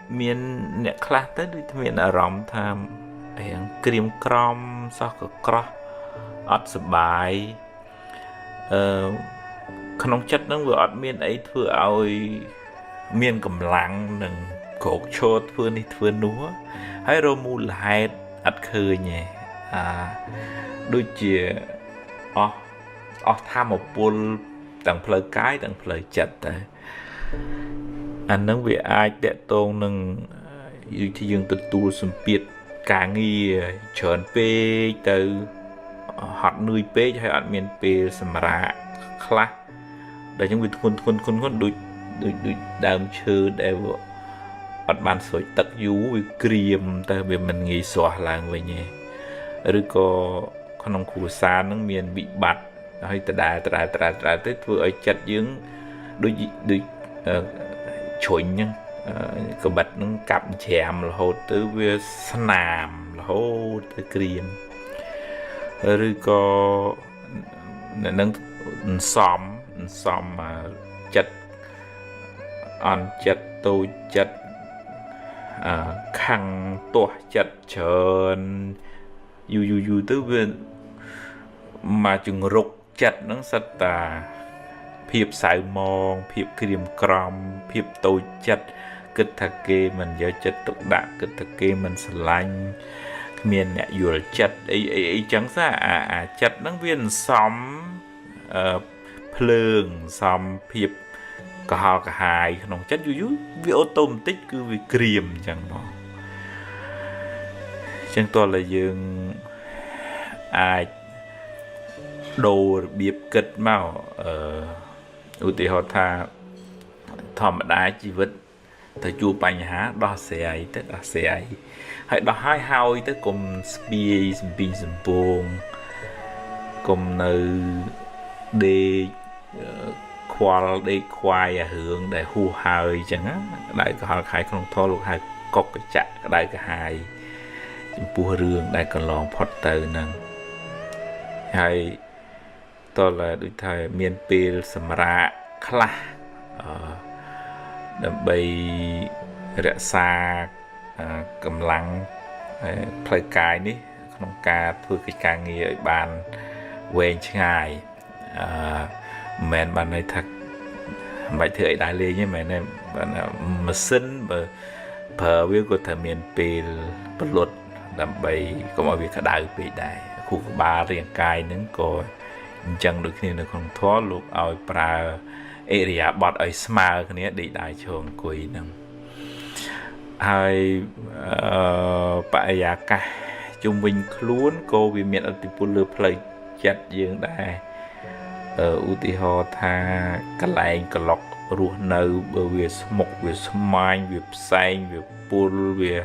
miền nẹt khá tới đi miền ở rộng tham hàng kìm crom sao có cro ọt sờ bài khăn chất nó vừa ọt miền ấy vừa ao miền cầm lăng nâng cột chốt vừa đi vừa núa hay rồi mua lại ắt khơi nhỉ đôi chìa tham một bull đằng phơi cái đằng phơi chặt anh nói về ai để tôn nâng thì dương tự tu sum biệt cả nghi chọn pe từ hot nuôi pe hay hot miền pe sầm rạ khla để chúng mình khuôn đôi đam chư để ọt bàn soi tật dú với kriềm ta về mình nghĩ xóa làng về nhé rồi có con ông khu xa nó miền bị bạt hay ta tới vừa ở chặt dưỡng đôi chuẩn nhá có bật nó cặp chèm là hồ tới về nàm là hồ tới kriềm rồi có nâng xóm mà chặt ăn chặt tôi chặt khăn tỏa chặt trơn yu tới bên mà chừng rục chặt nó sạch phiệp sải mòn phiệp kìm crom phiệp tôi chặt kịch thật kê mình giờ chặt tục đạ kịch thật kê mình sờ lanh miền nè dù chặt ấy chẳng ra chặt nó viên xóm phường xóm phiệp cả hai nó chất dữ vì ô tô tích cứ vì kìm chẳng nó chẳng to là dương ai đồ biếp kịch màu ưu tỷ họ tha thòm đá chi vật thời chua bánh há đo xe ấy tất là xe ấy hãy đo hai hao tới cùng spie bình dùm buông cùng nơi để khoai hướng để hù hơi chẳng á đại có hai con thô lúc hai cọc cái chặt đại cả hai bùa rương đại còn lòng Potter nâng hay tôi là đối thời miền pil samara khla đầm bay rẽ xa cầm lăng play cài ní không ca thưa cái ca nghề ở bàn quen ngày mẹ bạn này thật vậy thì ấy đại lý như mẹ này bạn mà sinh và biết của thằng miền pil bất luật đầm bay có mọi việc cả đại bị đại khu ba riêng cài nứng coi chẳng được khi nó còn thoát lúc ao pra area bọt ở smart cái này để đại trường quỳ nè hai bạn già cả trung bình luôn cô vì miền ở tipu lừa play chặt dương đại ở Utiho tha cái lạnh cái lọc ruột nâu bởi vì một việc smile việc xanh việc pull việc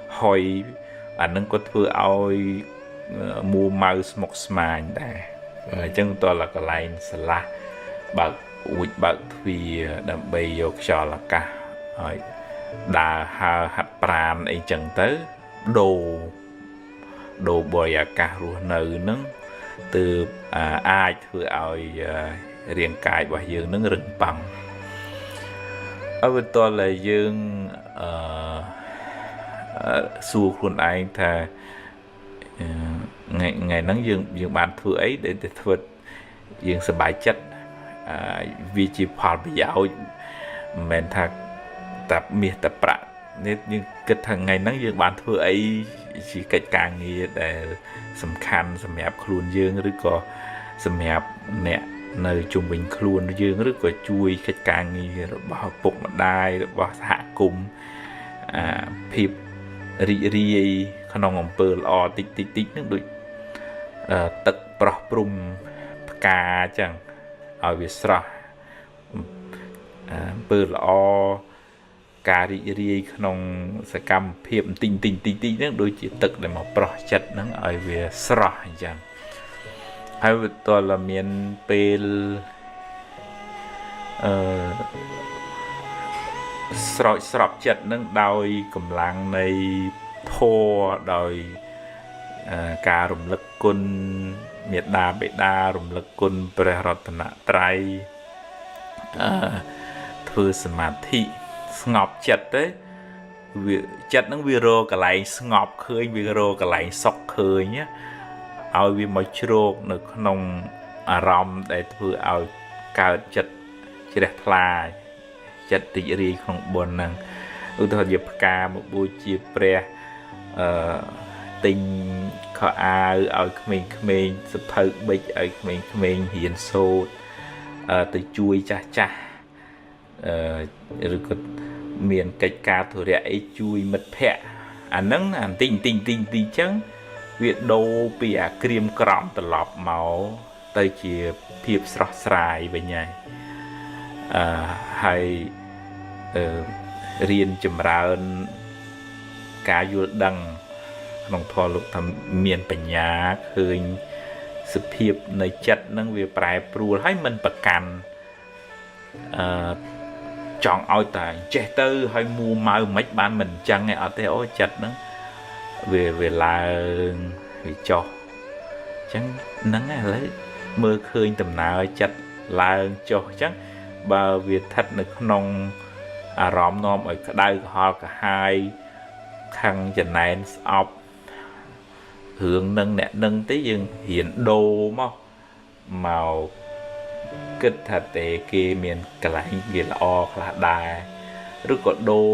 hỏi anh能có thừa ao mua mau một smile đại chân tôi là cái line sla bạc ụt bạc vì đam bay vô cho là cả đà hà hạt pran ấy chẳng tới đồ bồi cả luôn nữ nâng từ ai thừa ao riêng cài và dương nâng rừng bằng ở bên tôi là dương xua khuôn anh thà ngày nắng dương bàn thừa ấy để thuật dương sẽ bài chất vì chỉ phạt bây giờ mình thật tập miệt tập bạ nên nhưng cái thằng ngày nắng dương bàn thừa ấy chỉ cách càng nghe để sầm khăn sầm hẹp khuôn dương rồi có sầm hẹp nè nơi trung bình khuôn dương rất có chui cách càng nghe bảo bụng đai bảo hạ cùng phim riขนมอมเปิลอติ๊กนึกดูตึกปลอกปรุงกาจังเอาวิสระเปิลอกาเรียขนมสกรรมเพียบติ๊งนึกดูจีตึกเลยมาปลอกจัดนั่งเอาวิสระจังให้ตัวละเมียนเปิลสระจัดนั่งดาวกำลังในพอโดยการรำลึกคุณเมตตาเบดารำลึกคุณพระรัตนตรัย ធ្វើសមាធិស្ងប់ចិត្តទេវាចិត្តហ្នឹងវារកកន្លែងស្ងប់ឃើញវារកកន្លែងសុខឃើញឲ្យវាមកជ្រកនៅក្នុងអារម្មណ៍ដែលធ្វើឲ្យកើតចិត្តជ្រះថ្លាចិត្តរីករាយក្នុងបុណ្យហ្នឹងឧទាហរណ៍ជាផ្កាមកបូជាព្រះទិញខោអាវឲ្យក្មេងៗសភៅប៊ិចឲ្យក្មេងៗរៀនសូត្រទៅជួយចាស់ឬក៏មានកិច្ចការធុរៈអីជួយមិត្តភ័ក្តិអាហ្នឹងអាទិញចឹងវាដូរពីអាក្រៀមក្រំត្រឡប់មកទៅជាភាពស្រស់ស្រាយវិញហើយរៀនចម្រើនការយល់ដឹងក្នុងធម៌លោកថាមានបញ្ញាឃើញសភាពនៃចិត្តហ្នឹងវាប្រែប្រួលហើយមិនប្រកាន់ចង់ឲ្យតែចេះទៅហើយមួម៉ៅមិនបានមិនអញ្ចឹងឯអត់ទេអូចិត្តហ្នឹងវាឡើងវាចុះអញ្ចឹងហ្នឹងឥឡូវមើលឃើញដំណើរចិត្តឡើងចុះអញ្ចឹងបើវាស្ថិតនៅក្នុងអារម្មណ៍នាំឲ្យក្តៅក្រហល់កាហាយខឹងចំណែនស្អប់រឿងនឹងអ្នកនឹងទេយើងរៀនដូរមកគិតថាតែគេមានកន្លែងវាល្អខ្លះដែរឬក៏ដូរ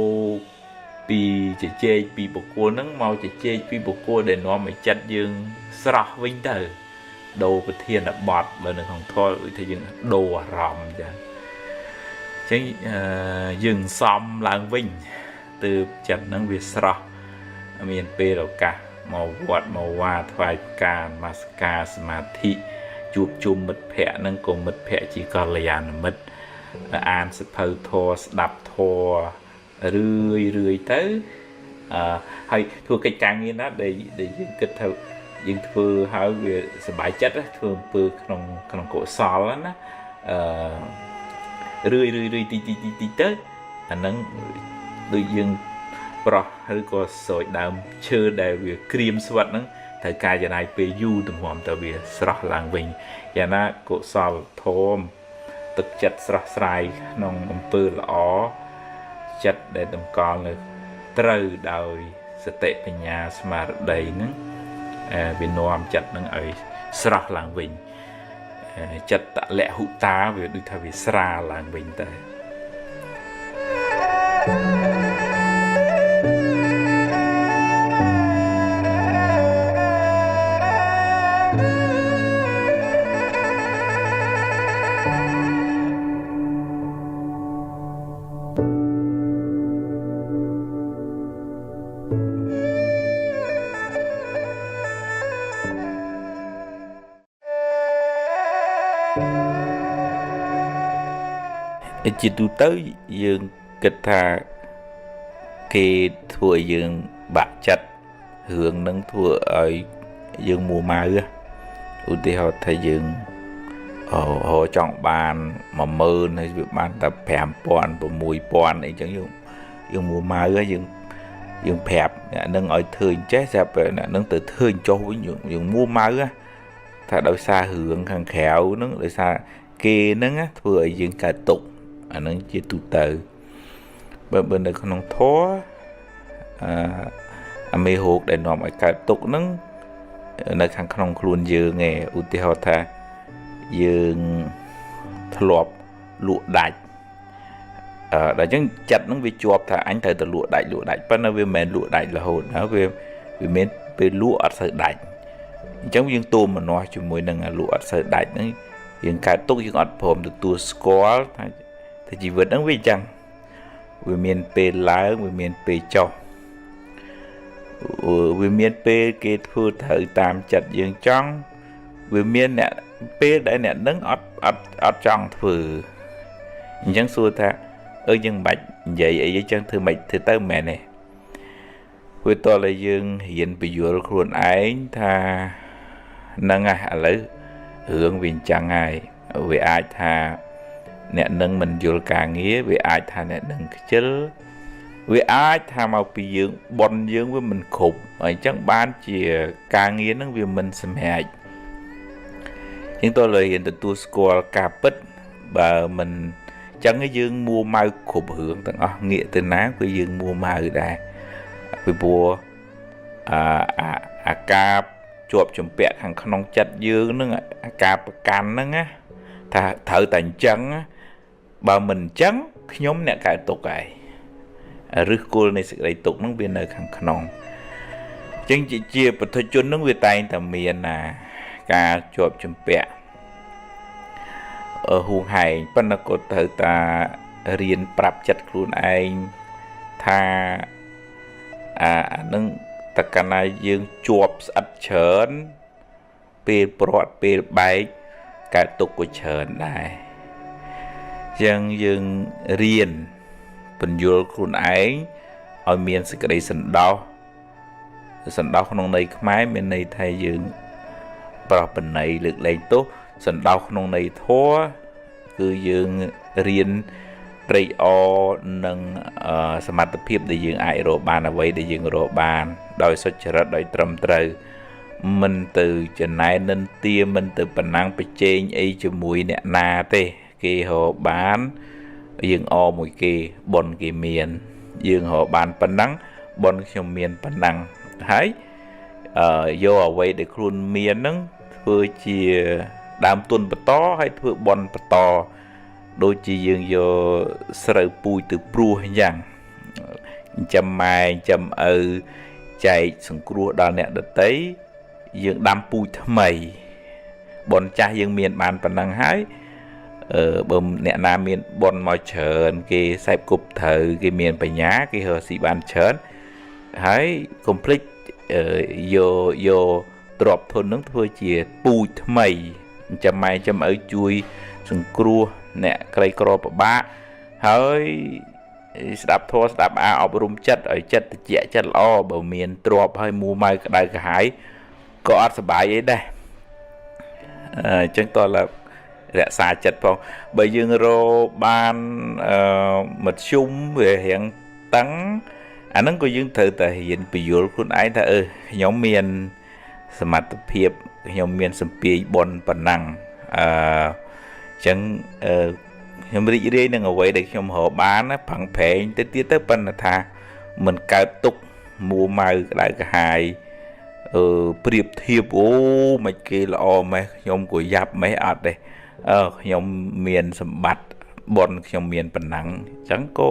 ពីជជែកពីបុគ្គលហ្នឹងមកជជែកពីបុគ្គលដែលនាំឲ្យចិត្តយើងស្រស់វិញទៅដូរប្រធានបទបើនៅក្នុងធម៌វិធីយើងដូរអារម្មណ៍ចាអញ្ចឹងយើងសំឡើងវិញទើបចិត្តហ្នឹងវាស្រស់មានពេលឱកាសមកវត្តមកវាថ្វាយការនមស្ការសមាធិជួបជុំមិត្តភ័ក្តិហ្នឹងក៏មិត្តភ័ក្តិជាកល្យាណមិត្តអានសភៅធម៌ស្ដាប់ធម៌រឿយទៅហើយធ្វើកិច្ចការងារណាដែលយើងគិតថាយើងធ្វើហើយវាសប្បាយចិត្តធ្វើអំពើក្នុងកុសលណារឿយទីទៅអាហ្នឹងដូចយើងប្រោះឬក៏ស្រោចដើមឈើដែលវាក្រៀមស្វិតហ្នឹងត្រូវការចំណាយពេលយូរទំហំទៅវាស្រស់ឡើងវិញយ៉ាងណាកុសលធម៌ទឹកចិត្តស្រស់ស្រាយក្នុងអំពើល្អចិត្តដែលតម្កល់នៅត្រូវដោយសតិបញ្ញាស្មារតីហ្នឹងវានាំចិត្តហ្នឹងឲ្យស្រស់ឡើងវិញចិត្តតលហុតាវាដូចថាវាស្រាលឡើងវិញទៅ ជាទូទៅយើងគិតថាគេធ្វើឲ្យយើងបាក់ចិត្តរឿងនឹងធ្វើឲ្យយើងមួម៉ៅឧទាហរណ៍ថាយើងចង់បាន10000ហើយវាបានតែ5000 6000អីចឹងយើងមួម៉ៅយើងប្រាប់អ្នកនឹងឲ្យធ្វើអញ្ចេះស្រាប់អ្នកនឹងទៅធ្វើចុះវិញយើងមួម៉ៅថាដោយសាររឿងខាងក្រៅហ្នឹងដោយសារគេហ្នឹងធ្វើឲ្យយើងកើតទុក្ខអានឹងជាទូទៅបើនៅក្នុងធម៌អាមេរោគដែលនាំឲ្យកើតទុក្ខហ្នឹងនៅខាងក្នុងខ្លួនយើងឯងឧទាហរណ៍ថាយើងធ្លាប់លក់ដាច់ដល់អញ្ចឹងចិត្តហ្នឹងវាជាប់ថាអញត្រូវទៅលក់ដាច់ប៉ុន្តែវាមិនមែនលក់ដាច់រហូតណាវាមានពេលលក់អត់សូវដាច់អញ្ចឹងយើងទូមនាស់ជាមួយនឹងលក់អត់សូវដាច់ហ្នឹងយើងកើតទុក្ខយើងអត់ព្រមទទួលស្គាល់ថាជីវិតហ្នឹងវាអញ្ចឹងវាមានពេលឡើងវាមានពេលចុះវាមានពេលគេធ្វើត្រូវតាមចិត្តយើងចង់វាមានអ្នកពេលដែលអ្នកនឹងអត់ចង់ធ្វើអញ្ចឹងសួរថាយើងមិនបាច់និយាយអីអញ្ចឹងធ្វើមិនធ្វើទៅមែនទេវាតតែយើងរៀនបញ្យល់ខ្លួនឯងថាហ្នឹងឥឡូវរឿងវាអញ្ចឹងហើយវាអាចថាអ្នកនឹងមិនយល់ការងារវាអាចថាអ្នកនឹងខ្ជិលវាអាចថាមកពីយើងបនយើងវាមិនគ្រប់ហើយអញ្ចឹងបានជាការងារហ្នឹងវាមិនសម្រេចយើងតើលើរៀនទទួលស្គាល់ការពិតបើមិន chẳng cái dương mua mau khổ hưởng tầng nghĩa từ ná của dương mua mau đây vì bùa ca chuột chùm bẹt hàng không chặt dương nữa ca can nữa á thở tành trắng bà mình trắng nhóm nè cái tục này rước cô này sự đầy tục nó bên nơi hàng không chân chị chia bật thôi chôn nó về tay tầm miền là ca chuột chùm bẹt ở huồng hải bên nó có thở ta riêng prap chặt luôn anh tha nâng tất cả này dương chuột sạch chớn bê bọt bê bay cả tục của chớn này dân dương riêng bình dùa luôn ấy ở miền sẽ cái sần đau không này máy bên này thay dương bảo bên này lực lên tốt sần đau không này thua cứ dương riêng rây o nângสมรรถភាពដែលយើងអាចរកបានអ្វីដែលយើងរកបានដោយសុចរិតដោយត្រឹមត្រូវមិនទៅចំណែននិន្ទាមិនទៅប៉ុណ្ណឹងប្រជែងអីជាមួយអ្នកណាទេគេរកបានយើងអមួយគេប៉ុនគេមានយើងរកបានប៉ុណ្ណឹងប៉ុនខ្ញុំមានប៉ុណ្ណឹងហើយយកអ្វីដែលខ្លួនមានហ្នឹងធ្វើជាដើមទុនបន្តហើយធ្វើប៉ុនបន្តដូចជាយើងយកស្រូវពូជទៅព្រោះអញ្ចឹងចាំម៉ែចាំឪចែកសង្គ្រោះដល់អ្នកដទៃយើងដាំពូជថ្មីបនចាស់យើងមានបានប៉ុណ្ណឹងហើយបើអ្នកណាមានបនមកច្រើនគេសេពគប់ត្រូវគេមានបញ្ញាគេរកស៊ីបានច្រើនហើយកុំភ្លេចយកទ្រព្យធននឹងធ្វើជាពូជថ្មីចាំម៉ែចាំឪជួយសង្គ្រោះអ្នកក្រីក្រពិបាកហើយស្ដាប់ធម៌ស្ដាប់អប់រំចិត្តឲ្យចិត្តត្រជាក់ចិត្តល្អបើមានទ្រព្យហើយមួម៉ៅក្តៅក្រហាយក៏អត់សុបាយអីដែរអញ្ចឹងតើរក្សាចិត្តផងបើយើងរកបានមធ្យមវារៀងតឹងអាហ្នឹងក៏យើងត្រូវតែរៀនពយល់ខ្លួនឯងថាខ្ញុំមានសមត្ថភាពខ្ញុំមានសម្ពាយបុណ្យប៉ុណ្ណឹងចឹងខ្ញុំរីករាយនឹងអ្វីដែលខ្ញុំរកបានណាផឹងប្រែងទៅទៀតទៅប៉ុន្តែថាមិនកើតទុកមួម៉ៅក្តៅក្រហាយប្រៀបធៀបអូមិនគេល្អម៉េះខ្ញុំក៏យ៉ាប់ម៉េះអត់ទេខ្ញុំមានសម្បត្តិបុណ្យខ្ញុំមានប៉ុណ្ណឹងអញ្ចឹងក៏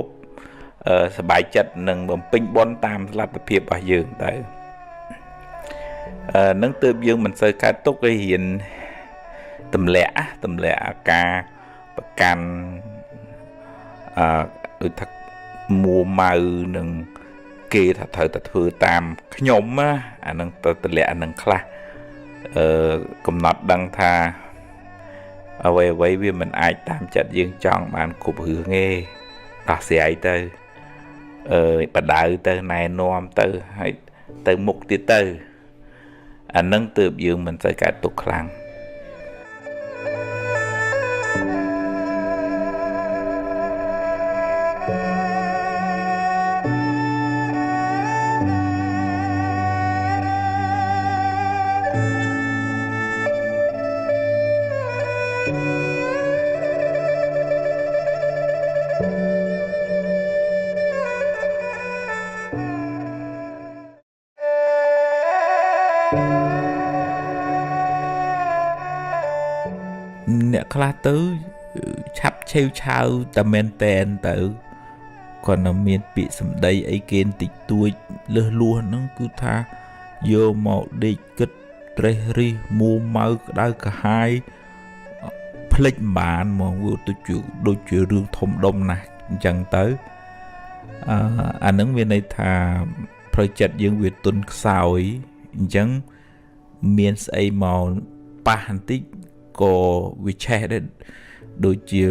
សប្បាយចិត្តនឹងបំពេញបុណ្យតាមលទ្ធភាពរបស់យើងទៅនឹងទើបយើងមិនសូវកើតទុកឲ្យរៀនទម្លាក់អាការប្រកាន់ដូចថាមួម៉ៅនឹងគេថាត្រូវតែធ្វើតាមខ្ញុំណាអានឹងទៅទម្លាក់អានឹងខ្លះកំណត់ដឹងថាអ្វីវាមិនអាចតាមចិត្តយើងចង់បានគ្រប់រឿងទេដោះស្រាយទៅបដៅទៅណែនាំទៅហើយទៅមុខទៀតទៅអានឹងទើបយើងមិនសូវកើតទុកខ្លាំងអ្នកខ្លះទៅឆាប់ឆេវឆាវតែមែនតែនទៅគាត់នៅមានពាក្យសម្ដីអីគេបន្តិចតួចលឹះលួសហ្នឹងគឺថាយកមកដេកគិតត្រេះរិះមួម៉ៅក្តៅក្រហាយភ្លេចមិនបានមកវាដូចជារឿងធំដុំណាស់អញ្ចឹងទៅអាហ្នឹងមានន័យថាផ្លូវចិត្តយើងវាទន់ខ្សោយអញ្ចឹងមានស្អីមកប៉ះបន្តិចក៏វាឆេះដែរដូចជា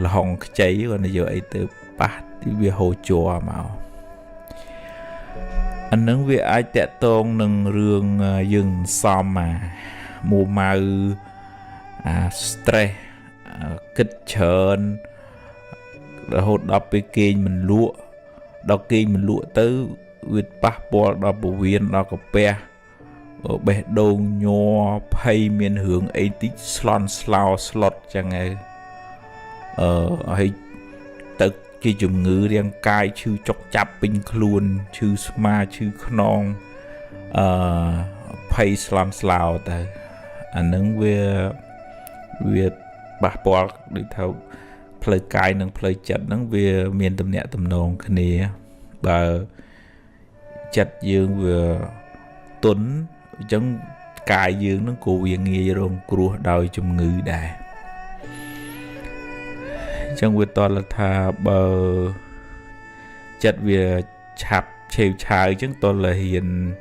លហុងខ្ចីគាត់យកអីទៅប៉ះវាហូរជាប់មកអានឹងវាអាចតាក់ទងនឹងរឿងយើងសំមួម៉ៅstress គិតច្រើនរហូតដល់ពេលគេងមិនលក់ដល់គេងមិនលក់ទៅវាប៉ះពាល់ដល់ពោះវៀនដល់កាពះបេះដូងញ័រភ័យមានរឿងអីតិចស្លន់ស្លោស្លុតចឹងហើយ hay tự cái chủng ngữ riêng cai chư chọc chạp bình khuôn chư sma chư khnon pay slam slao ta anh nâng về bà bỏ đi theo plei cai nâng plei chặt nâng về miền tầm nhẹ tầm nông cái này bà chặt dương vừa tuấn chẳng cài dương nó cổ viên nghe rồi cua đòi chủng ngữ đài chẳng về toàn là thà bờ chặt về chạp treo trái chẳng toàn là hiền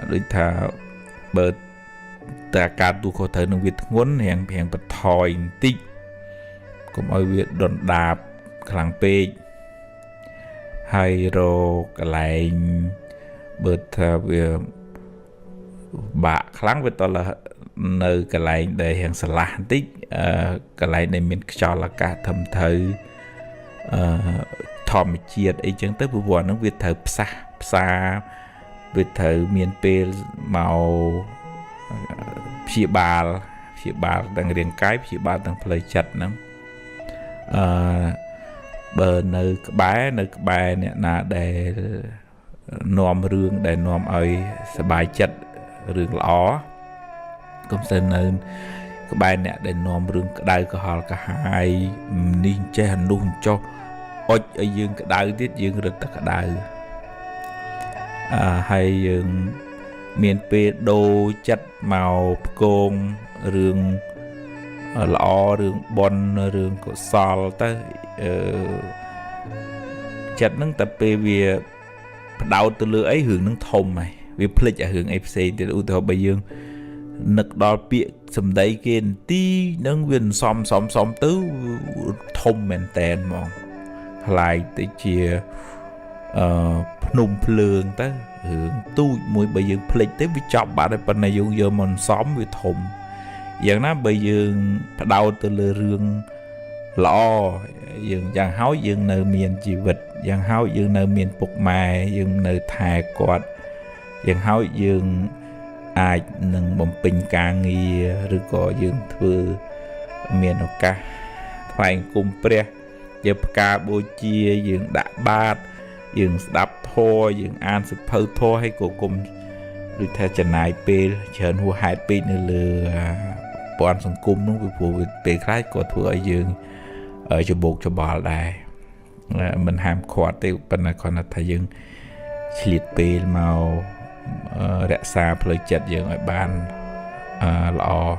đối thà bờ ta cả tu khó thời nông việt ngốn hẹn hẹn bật thòi tích cũng ở việt đòn đạp khẳng pê hay rồi cái lại bớt về bạ kháng với tôi là nơi cái lại để hiện sản là tích cái lại để mình cho là cả thầm thời thòm chiết ấy chứng tới vừa vừa nó việt thời xa việt thời miền Tây màu phía bà đang riêng cái phía bà đang plei chặt lắm bờ nơi cái bài này là để nòm rương để nòm ơi sẽ bài chặt rương ló cũng sẽ nên cái bài này để nòm rương cái đai cái họ cả hai nên chơi hành luôn cho ôi ở dương cái đai tiết dương rất tất cả đai hay dương miền Tây đô chất màu côn rương lọ rương bon rương của sol tới chất nâng tập về đào từ lửa ấy hưởng nâng thông mày vì plei ở hưởng FC thì ưu tiên bây giờ nực đo bịa sầm đấy kia tí nâng viên xóm tứ thông mền tèn mong lại tới chia nung phường tới hưởng tu mùi bây giờ plei tới với chọc bạn đây bên này dùng giờ mình xóm với thùng giờ nó bây giờ đào từ lửa rương lọ dừng chẳng háo dừng nơi miền chỉ vật dừng háo dừng nơi miền bục mài dừng nơi thài quạt dừng háo dừng ai nâng bóng bình ca nghi rồi có dừng thưa miền ốc ca phải cùng pre dập ca bố chia dừng đã bát dừng đạp thô dừng an sự phâu thô hay cổ cùng rồi theo chân này bê chờn hùa hai bê nữa là bọn sông cung nó với phụ bê khai có thua ở dừng ở cho buộc cho bỏ lại mình hàm khoa tiêu bên này còn là thầy dương liệt bê màu rẽ xa plei chặt dương ở ban lọ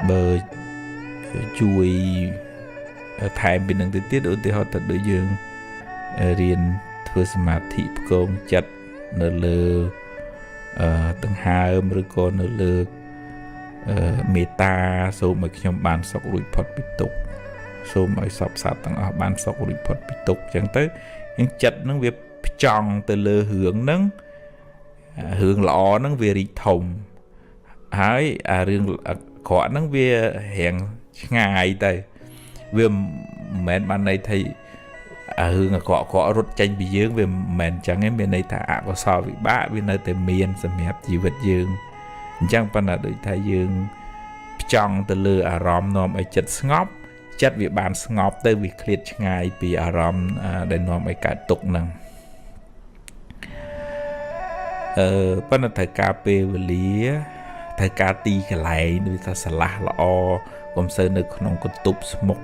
bờ chui thay bên đằng tiết đối với họ thật đối dương riêng thưa mà thị công chặt nở lơ tầng hai rồi còn nở lơ meta số mà trong bàn sọc rụi phật bị tục số mà sọc sạt tầng ở bàn sọc rụi phật bị tục chẳng tới những chặt nó việc tròn từ lơ hướng lọ nó về đi thùng hái riêng khó nó về hẹn ngày đây về mẹ bạn này thì hướng khó rút tranh bị dương về mẹ chẳng em bên đây thả có so với bác bên nơi từ miền sầm hẹp chỉ vật dương chẳng bạn là đôi thái dương trong từ lừa ròm nôm ở chất ngóp chất việc bàn ngóp tới việc liệt ngày bị ròm để nôm ở cả tục năng bạn là thời ca pê và lý thời ca ti cái lại người ta sẽ là o còn sơn được không có tụp mốc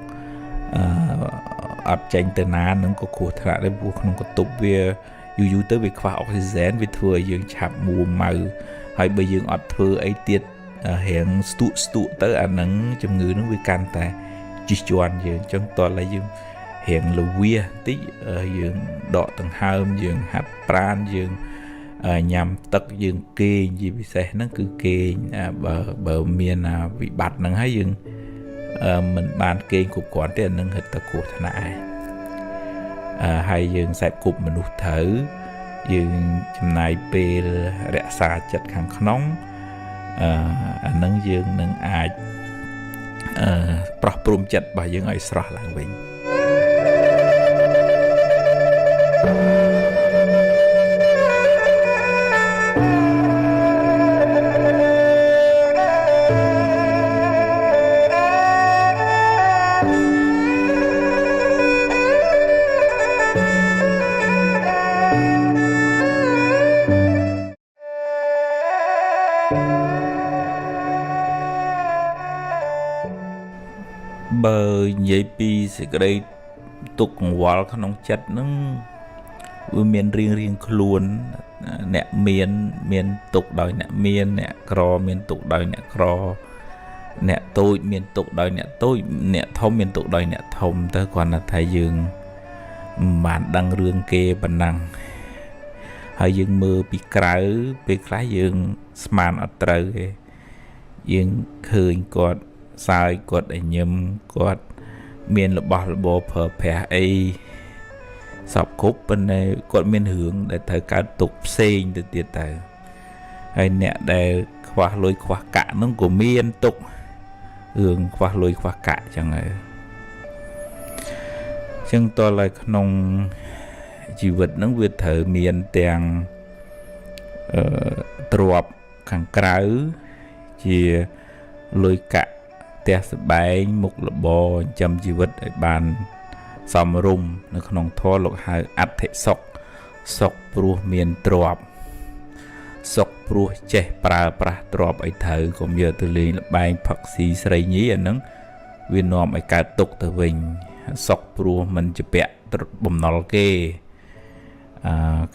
áp tranh từ ná nó có cuộc thà để buộc không có tụp về dù tới việc khoa oxygen về thừa dương chạm mùa màu hay bây giờ áp thừa ấy tiết hiện stu tới anh nắng trong người nó với can tài chỉ chuẩn dương trong toàn là dương hiện là quia tí dương đọ tầng hai dương hạt pran dương nhằm tất dương kê gì bị xe nó cứ kê bờ miền bị bạt nắng hay dương mình bàn kê cục quản tiền nâng hết tất của thằng này hay dương sẹp cục mình đục thở dương chấm này bê rẽ xa chặt hàng nóng nâng dương nâng ai prop prum chặt bà dương ấy sra lại mình បើនិយាយពីសេចក្តីទុកកង្វល់ក្នុងចិត្តហ្នឹងវាមានរៀងខ្លួនអ្នកមានទុកដោយអ្នកមានអ្នកក្រមានទុកដោយអ្នកក្រអ្នកតូចមានទុកដោយអ្នកតូចអ្នកធំមានទុកដោយអ្នកធំទៅគ្រាន់តែថាយើងមិនបានដឹងរឿងគេប៉ុណ្ណឹងហើយយើងមើលពីក្រៅពេលខ្លះយើងស្មានអត់ត្រូវទេយើងឃើញគាត់សើចគាត់ញញឹមគាត់មានរបស់របរប្រើប្រាស់អីសពគ្រប់ប៉ុន្តែគាត់មានរឿងដែលត្រូវកើតទុកផ្សេងទៅទៀតទៅហើយអ្នកដែលខ្វះលុយខ្វះកាក់ហ្នឹងក៏មានទុករឿងខ្វះលុយខ្វះកាក់ចឹងហើយចឹងតើក្នុងជីវិតហ្នឹងវាត្រូវមានទាំងទ្រព្យខាងក្រៅជាលុយកាក់ផ្ទះសម្បែងមុខរបរចិញ្ចឹមជីវិតឲ្យបានសមរម្យនៅក្នុងធម៌លោកហៅអត្ថិសុខសុខព្រោះមានទ្រព្យសុខព្រោះចេះប្រើប្រាស់ទ្រព្យឲ្យត្រូវកុំយកទៅលេងល្បែងផឹកស៊ីស្រីញីអាហ្នឹងវានាំឲ្យកើតទុក្ខទៅវិញសុខព្រោះមិនជាពាក់បំណុលគេ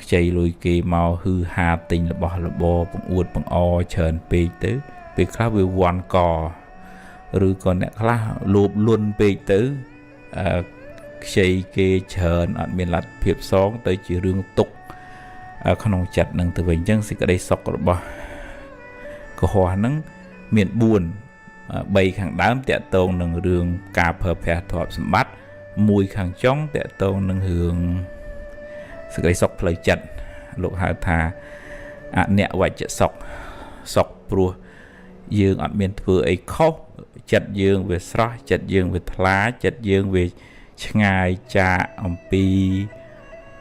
ខ្ចីលុយគេមកហឺហាទិញរបស់របរបង្អួតបង្អច្រើនពេកទៅពេលខ្លះវាវាន់កឬក៏អ្នកខ្លះលោភលន់ពេកទៅខ្ចីគេច្រើនអត់មានលទ្ធភាពសងទៅជារឿងទុក្ខក្នុងចិត្តនឹងទៅវិញអញ្ចឹងសេចក្តីសុខរបស់កុហកហ្នឹងមាន4 3ខាងដើមតាក់ទងនឹងរឿងការប្រើប្រាស់ទ្រព្យសម្បត្តិ1ខាងចុងតាក់ទងនឹងរឿងសេចក្តីសុខផ្លូវចិត្តលោកហៅថាអនិវច្ចសុខសុខព្រោះយើងអត់មានធ្វើអីខុសចិត្តយើងវាស្រស់ចិត្តយើងវាថ្លាចិត្តយើងវាឆ្ងាយចាកអំពី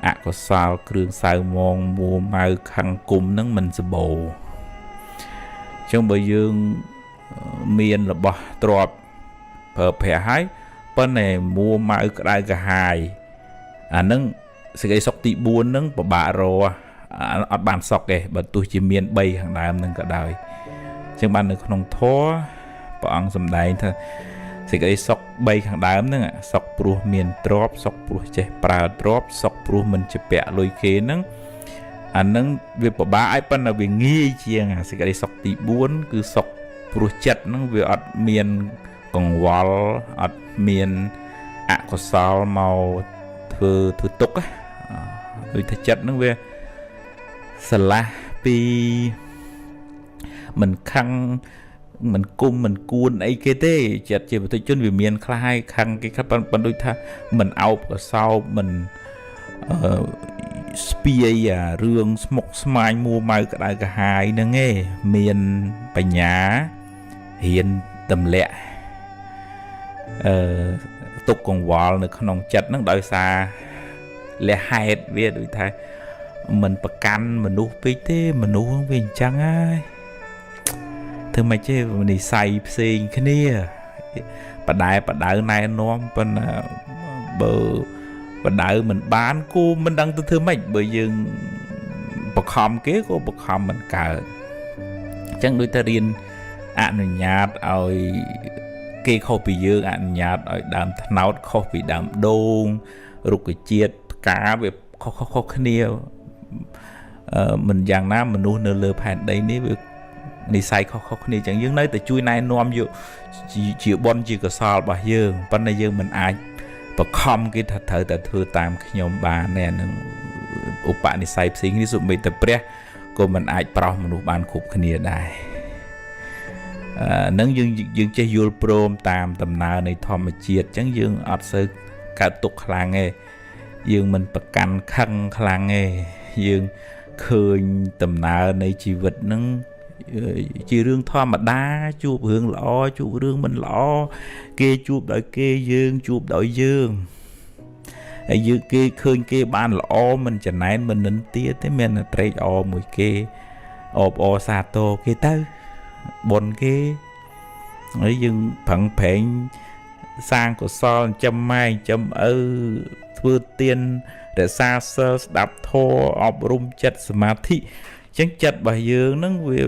អកុសលគ្រឿងសៅមងមួម៉ៅខੰគុំហ្នឹងមិនសម្បូរអញ្ចឹងបើយើងមានរបស់ទ្រព្យប្រើប្រាស់ហើយប៉ុន្តែមួម៉ៅក្តៅក្រហាយអាហ្នឹងសេចក្តីសុខទី4ហ្នឹងពិបាករកអត់បានសុខទេបើទោះជាមាន3ខាងដើមហ្នឹងក៏ដោយអញ្ចឹងបាននៅក្នុងធម៌ព្រះអង្គសម្ដែងថាសេចក្តីសុខ3ខាងដើមហ្នឹងសុខព្រោះមានទ្រព្យសុខព្រោះចេះប្រើទ្រព្យសុខព្រោះមិនជាពាក់លុយគេហ្នឹងអាហ្នឹងវាពិបាកឲ្យប៉ុន្តែវាងាយជាងសេចក្តីសុខទី4គឺសុខព្រោះចិត្តហ្នឹងវាអត់មានកង្វល់អត់មានអកុសលមកធ្វើទុក្ខដូចថាចិត្តហ្នឹងវាស្រឡះពីមិនខឹងមិនគុំមិនគួនអីគេទេចិត្តជាបុគ្គលជនវាមានខ្លះហើយខឹងគេខ្លះប៉ុន្តែដូចថាមិនអោបកសោបមិនស្ពាយអារឿងស្មុគស្មាញមួម៉ៅក្តៅក្រហាយហ្នឹងឯងមានបញ្ញាហ៊ានទម្លាក់ទុកកង្វល់នៅក្នុងចិត្តហ្នឹងដោយសារលះហេតុវាដូចថាមិនប្រកាន់មនុស្សពេកទេមនុស្សវាអញ្ចឹងហើយធ្វើម៉េចទេនិស័យផ្សេងគ្នាបដៅណែនាំប៉ុន្តែបើបដៅមិនបានគូមិនដឹងទៅធ្វើម៉េចបើយើងបខំគេក៏បខំមិនកើតអញ្ចឹងដូចតែរៀនអនុញ្ញាតឲ្យគេខុសពីយើងអនុញ្ញាតឲ្យដើមត្នោតខុសពីដើមដូងរុក្ខជាតិផ្កាវាខុសគ្នាមិនយ៉ាងណាមនុស្សនៅលើផែនដីនេះវានិស័យខុសគ្នាចឹងយើងនៅតែជួយណែនាំយកជាបុណ្យជាកុសលរបស់យើងប៉ុន្តែយើងមិនអាចបខំគេថាត្រូវតែធ្វើតាមខ្ញុំបានណែនឹងឧបនិស្ស័យផ្សេងនេះសូម្បីតែព្រះក៏មិនអាចប្រោសមនុស្សបានគ្រប់គ្នាដែរនឹងយើងចេះយល់ព្រមតាមដំណើរនៃធម្មជាតិចឹងយើងអត់សូវកើតទុកខ្លាំងទេយើងមិនប្រកាន់ខឹងខ្លាំងទេយើងឃើញដំណើរនៃជីវិតហ្នឹងជារឿងធម្មតាជួបរឿងល្អជួបរឿងមិនល្អគេជួបដោយគេយើងជួបដោយយើងហើយយើងគេឃើញគេបានល្អមិនចំណែនមិននិន្ទាទេមានតែត្រេកអរមួយគេអបអរសាទរគេទៅបុណ្យគេហើយយើងប្រឹងប្រែងសាងកុសលចំម៉ែចំឪធ្វើទានរក្សាសិលស្ដាប់ធម៌អប់រំចិត្តសមាធិអញ្ចឹងចិត្តរបស់យើងហ្នឹងវា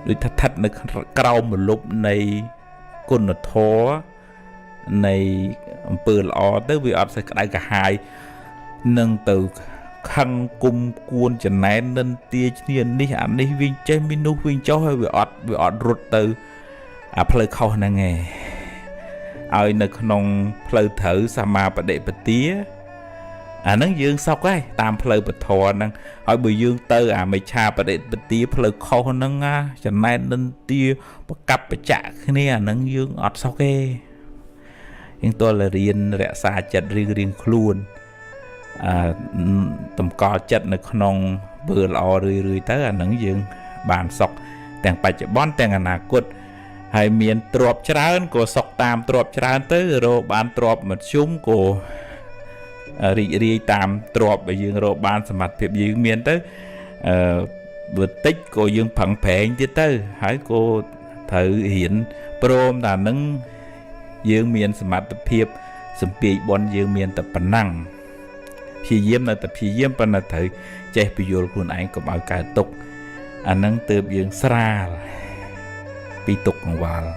ដូចថាស្ថិតនៅក្រោមម្លប់នៃគុណធម៌ នៃអំពើល្អទៅវាអត់សូវក្តៅក្រហាយនឹងទៅខឹងគុំគួនចំណែននិនទាឈ្នានេះអានេះវិញចេះមាននោះវិញចុះហើយវាអត់រត់ទៅអាផ្លូវខុសហ្នឹងឯងឲ្យនៅក្នុងផ្លូវត្រូវសម្មាបដិបទាអាហ្នឹងយើងសុកហើយតាមផ្លូវពធហ្នឹងហើយបើយើងទៅអាមិច្ឆាបដិបទាផ្លូវខុសហ្នឹងចំណែននិនទាប្រកັບបច្ចៈគ្នាអាហ្នឹងយើងអត់សុកទេយើងតើរៀនរក្សាចិត្តរៀងខ្លួនតម្កល់ចិត្តនៅក្នុងបើល្អរឿយទៅអាហ្នឹងយើងបានសុខទាំងបច្ចុប្បន្នទាំងអនាគតហើយមានទ្រព្យច្រើនក៏សុខតាមទ្រព្យច្រើនទៅរកបានទ្រព្យមធ្យមក៏រីករាយតាមទ្រព្យដែលយើងរកបានសមត្ថភាពយើងមានទៅបើតិចក៏យើងប្រឹងប្រែងទៀតទៅហើយក៏ត្រូវរៀនព្រមតែនឹងយើងមានសមត្ថភាពសម្ពាយបនយើងមានតែប៉ុណ្ណឹងព្យាយាមនៅតែព្យាយាមប៉ុន្តែត្រូវចេះពយល់ខ្លួនឯងកុំឲ្យកើតទុក្ខអាហ្នឹងទើបយើងស្រាលពីទុក្ខកង្វល់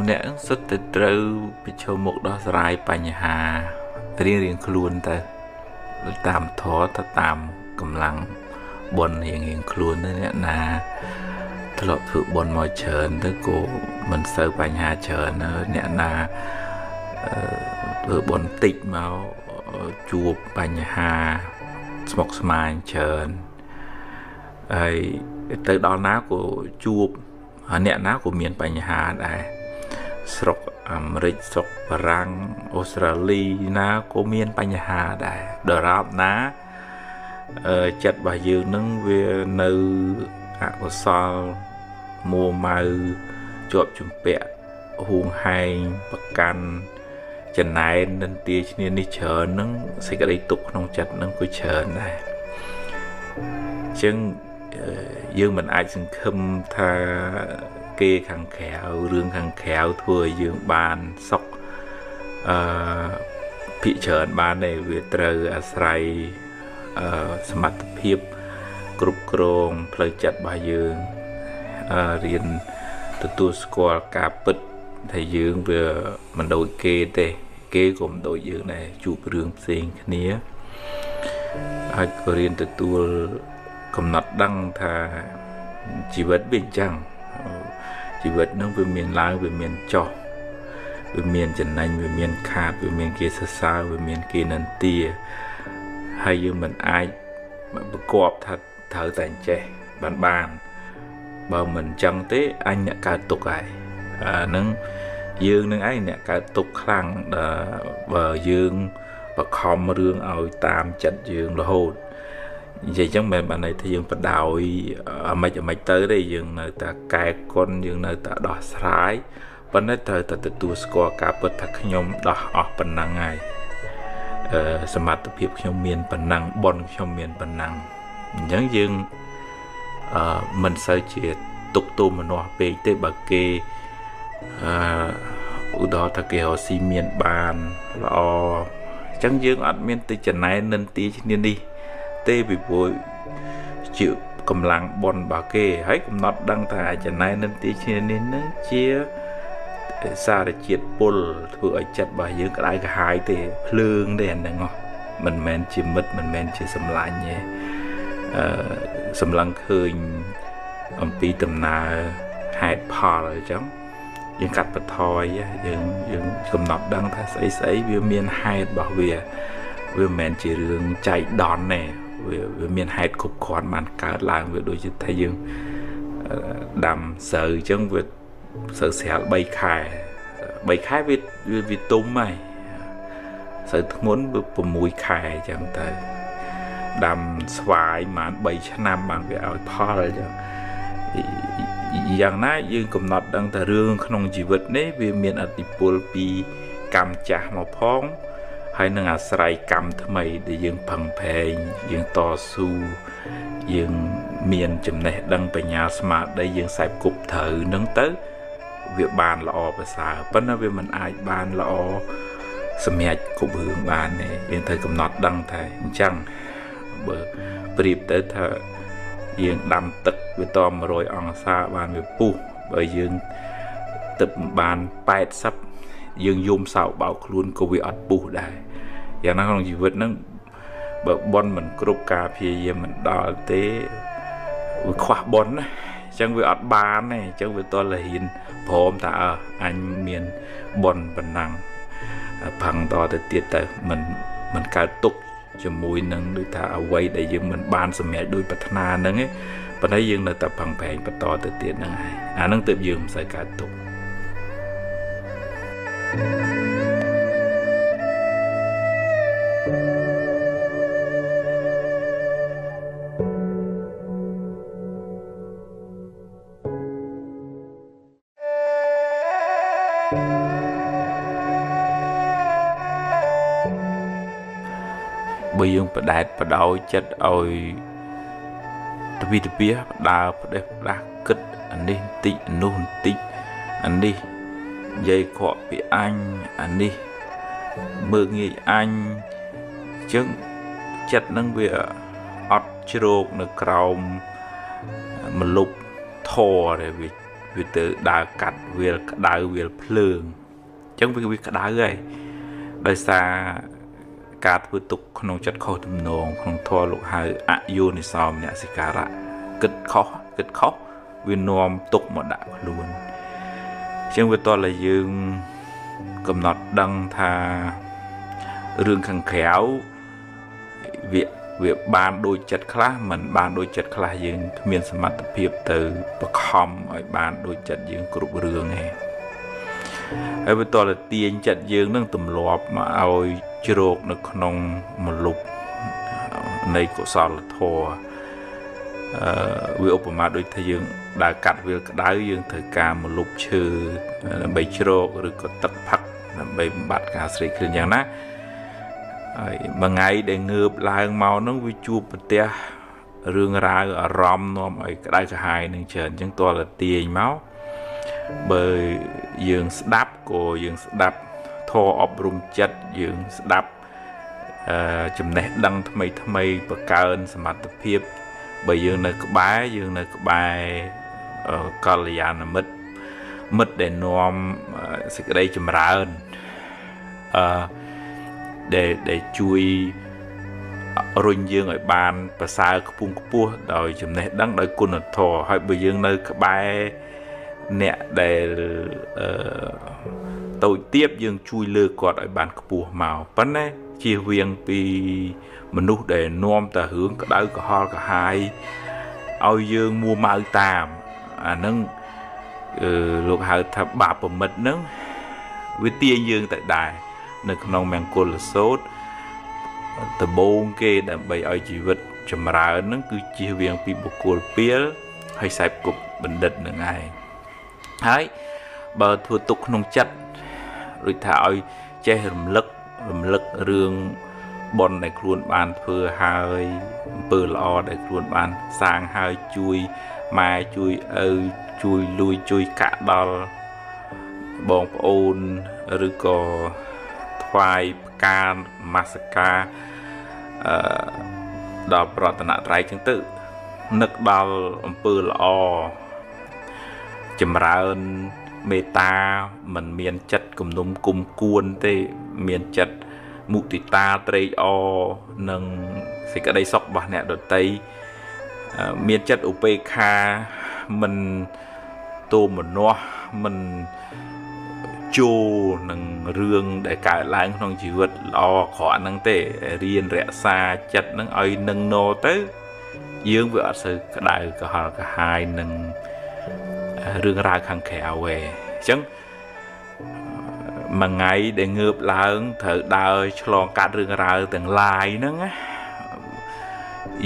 ម្នាក់សុទ្ធតែត្រូវប្រឈមមុខដោះស្រាយបញ្ហារៀងខ្លួនទៅតាមធម៌ទៅតាមកម្លាំងបុណ្យរៀងខ្លួនទៅអ្នកណាធ្លាប់ធ្វើបុណ្យមកច្រើនទៅក៏មិនសូវបញ្ហាច្រើនអ្នកណាធ្វើបុណ្យតិចមកជួបបញ្ហាស្មុគស្មាញច្រើនហើយទៅដល់ណាក៏ជួបអ្នកណាក៏មានបញ្ហាដែរស្រុកអាមេរិកស្រុកបារាំងអូស្ត្រាលីណាក៏មានបញ្ហាដែរដរាបណាចិត្តរបស់យើងនឹងវានៅអកុសលមួម៉ៅជាប់ជំពាក់ហួងហែងប្រកាន់ចំណែននិន្ទាឈ្នានេះច្រើននឹងសេចក្តីទុក្ខក្នុងចិត្តនឹងក៏ច្រើនដែរអញ្ចឹងយើងមិនអាចសង្ឃឹមថាគេខាងក្រៅរឿងខាងក្រៅធ្វើឲ្យយើងបានសុខភិកច្រើនបានទេវាត្រូវអាស្រ័យសមត្ថភាពគ្រប់គ្រងផ្លូវចិត្តរបស់យើងរៀនទទួលស្គាល់ការពិតថាយើងវាមិនដូចគេទេគេក៏មិនដូចយើងដែរជួបរឿងផ្សេងគ្នាហើយក៏រៀនទទួលកំណត់ដឹងថាជីវិតវាអញ្ចឹងជីវិតនឹងវាមានឡើងវាមានចុះវាមានចំណេញវាមានខាតវាមានគេសរសើរវាមានគេនន្ទាហើយយើងមិនអាចប្រកបថាត្រូវតែចេះបានបើមិនអញ្ចឹងទេអញអ្នកកើតទុកហើយហ្នឹងយើងនឹងឯងអ្នកកើតទុកខ្លាំងបើយើងបខំរឿងឲ្យតាមចិត្តយើងរហូតនិយាយចឹងមិនបានន័យថាយើងបដោយអាម៉េចទៅទេយើងនៅតែកែគុណយើងនៅតែដោះស្រាយប៉ុន្តែត្រូវតែទទួលស្គាល់ការពិតថាខ្ញុំដោះអស់ប៉ុណ្ណឹងហើយសមត្ថភាពខ្ញុំមានប៉ុណ្ណឹងបុណ្យខ្ញុំមានប៉ុណ្ណឹងអញ្ចឹងយើងមិនសូវជាទុកទោមនោះពេកទេបើគេឧទាហរណ៍ថាគេរកស៊ីមានបានល្អអញ្ចឹងយើងអត់មានទៅចំណែននិន្ទាឈ្នានេះទេពីព្រោះជាកម្លាំងបុណ្យរបស់គេហើយកំណត់ដឹងថាចំណែននិន្ទាឈ្នានេះនឹងជាសារជាតិពុលធ្វើឲ្យចិត្តរបស់យើងក្តៅក្រហាយទេភ្លើងទេអាហ្នឹងមិនមែនជាមិត្តមិនមែនជាសម្លាញ់ទេសម្លឹងឃើញអំពីដំណើរហេតុផលអញ្ចឹងយើងកាត់បន្ថយយើងកំណត់ដឹងថាស្អីវាមានហេតុរបស់វាមិនមែនជារឿងចៃដន្យទេវាមានហេតុគ្រប់គ្រាន់បានកើតឡើងវាដូចជាថាយើងដាំស្រូវអញ្ចឹងវាស្រូវស្រាល3ខែវាទុំហើយស្រូវធ្ងន់វា6ខែអញ្ចឹងទៅដាំស្វាយប្រហែល3ឆ្នាំបានវាឲ្យផលអញ្ចឹង យ៉ាងណាយើងកំណត់ដឹងតែរឿងក្នុងជីវិតនេះវាមានអតិពលពីកម្មចាស់មកផងហើយនឹងអាស្រ័យកម្មថ្មីដែលយើងផឹងផែងយើងតស៊ូយើងមានចំណេះដឹងបញ្ញាស្មារតីយើងខ្សែគប់ត្រូវនឹងទៅវាបានល្អប្រសើរប៉ុន្តែវាមិនអាចបានល្អសម្រាប់គ្រប់រឿងបានទេយើងត្រូវកំណត់ដឹងថាអញ្ចឹងបើប្រៀបទៅថាយើងដាំទឹកវាត100អង្សាបានវាពុះបើយើងទឹកបាន80យើងយំសោកបោកខ្លួនក៏វាអត់ពុះដែរយ៉ាងណាក្នុងជីវិតហ្នឹងបើបនមិនគ្រប់ការព្យាយាមមិនដល់ទេវាខ្វះបនណាអញ្ចឹងវាអត់បានទេអញ្ចឹងវាតលហ៊ានព្រមថាអញមានបនប៉ុណ្ណឹងផឹងតទៅទៀតទៅមិនកើតទុកជាមួយនឹងដូចថាអ្វីដែលយើងមិនបានសម្រេចដោយប្រាថ្នាហ្នឹងឯងប៉ុន្តែយើងនៅតែផឹងប្រែងបន្តទៅទៀតហ្នឹងហើយអាហ្នឹងទើបយើងមិនសូវកើតទុកបើយើងបដែតបដោយចិត្តឲ្យទវិទពាបដើផ្ដេសផ្ដាស់គិតអានេះបន្តិចអានោះបន្តិចអានេះនិយាយខកពីអញអានេះមើងងាយអញអញ្ចឹងចិត្តនឹងវាអត់ជ្រោកនៅក្រោមមលុបធរដែលវាទៅដើរកាត់វាលក្តៅវាលភ្លើងអញ្ចឹងវាក្តៅហើយដោយសារការធ្វើទុកក្នុងចិត្តខុសទំនងក្នុងធម៌លោកហៅអយោនិសោមនសិការៈគិតខុសវានាំទុកមកដាក់ខ្លួនអញ្ចឹងវាតតែយើងកំណត់ដឹងថារឿងខាងក្រៅវាបានដូចចិត្តខ្លះមិនបានដូចចិត្តខ្លះយើងគ្មានសមត្ថភាពទៅបខំឲ្យបានដូចចិត្តយើងគ្រប់រឿងទេហើយវាតតែទាញចិត្តយើងនឹងទម្លាប់មកឲ្យជ្រោកនៅក្នុងមលុបនៃកុសលធម៌វាឧបមាដូចថាយើងដើរកាត់វាលក្តៅយើងត្រូវការមលុបឈើដើម្បីជ្រោកឬក៏ទឹកផឹកដើម្បីបំបត្តិការស្រេកឃ្លានយ៉ាងណាហើយមួយថ្ងៃដែលងើបឡើងមកនោះវាជួបប្រទះរឿងរ៉ាវអារម្មណ៍នាំឲ្យក្តៅក្រហាយនឹងច្រើនអញ្ចឹងតើទាញមកបើយើងស្ដាប់ក៏យើងស្ដាប់ធម៌អប់រំចិត្តយើងស្ដាប់ចំណេះដឹងថ្មីបង្កើនសមត្ថភាពបើយើងនៅក្បែរកល្យាណមិត្តដែលនាំសេចក្តីចម្រើនដែលជួយរុញយើងឲ្យបានប្រសើរខ្ពង់ខ្ពស់ដោយចំណេះដឹងដោយគុណធម៌ហើយបើយើងនៅក្បែរអ្នកដែលតូចទាបយើងជួយលើកគាត់ឲ្យបានខ្ពស់មកប៉ុន្តែជៀសវាងពីមនុស្សដែលនាំតែរឿងក្តៅក្រហល់ក្រហាយឲ្យយើងមួម៉ៅតាមអាហ្នឹងលោកហៅថាបាបប្រមិតហ្នឹងវាទាញយើងទៅដែរនៅក្នុងមង្គលសូត្រដំបូងគេដើម្បីឲ្យជីវិតចម្រើនហ្នឹងគឺជៀសវាងពីបុគ្គលពាលហើយខ្សែគប់បណ្ឌិតនឹងឯងហើយបើធ្វើទុកក្នុងចិត្តដូចថាឲ្យចេះរំលឹករឿងបុណ្យដែលខ្លួនបានធ្វើហើយអំពើល្អដែលខ្លួនបានសាងហើយជួយម៉ែជួយឪជួយលួយជួយកាក់ដល់បងប្អូនឬក៏ថ្វាយផ្កានមស្ការដល់ប្រតនត្រ័យចឹងទៅនឹកដល់អំពើល្អចម្រើនមេត្តាមិនមានចិត្តគំនុំគុំគួនទេមានចិត្តមុទិតាត្រេកអរនឹងសេចក្តីសុខរបស់អ្នកដទៃមានចិត្តឧបេក្ខាមិនទោមនស្សមិនចូលនឹងរឿងដែលកើតឡើងក្នុងជីវិតល្អអាក្រក់ហ្នឹងទេរៀនរក្សាចិត្តហ្នឹងឲ្យនឹងណទៅយើងវាអត់សូវក្តៅក្រហល់ក្រហាយនឹងរឿងរ៉ាវខាងក្រៅឯងអញ្ចឹងមួយថ្ងៃដែលងើបឡើងត្រូវដើរឆ្លងកាត់រឿងរ៉ាវទាំងឡាយហ្នឹងណា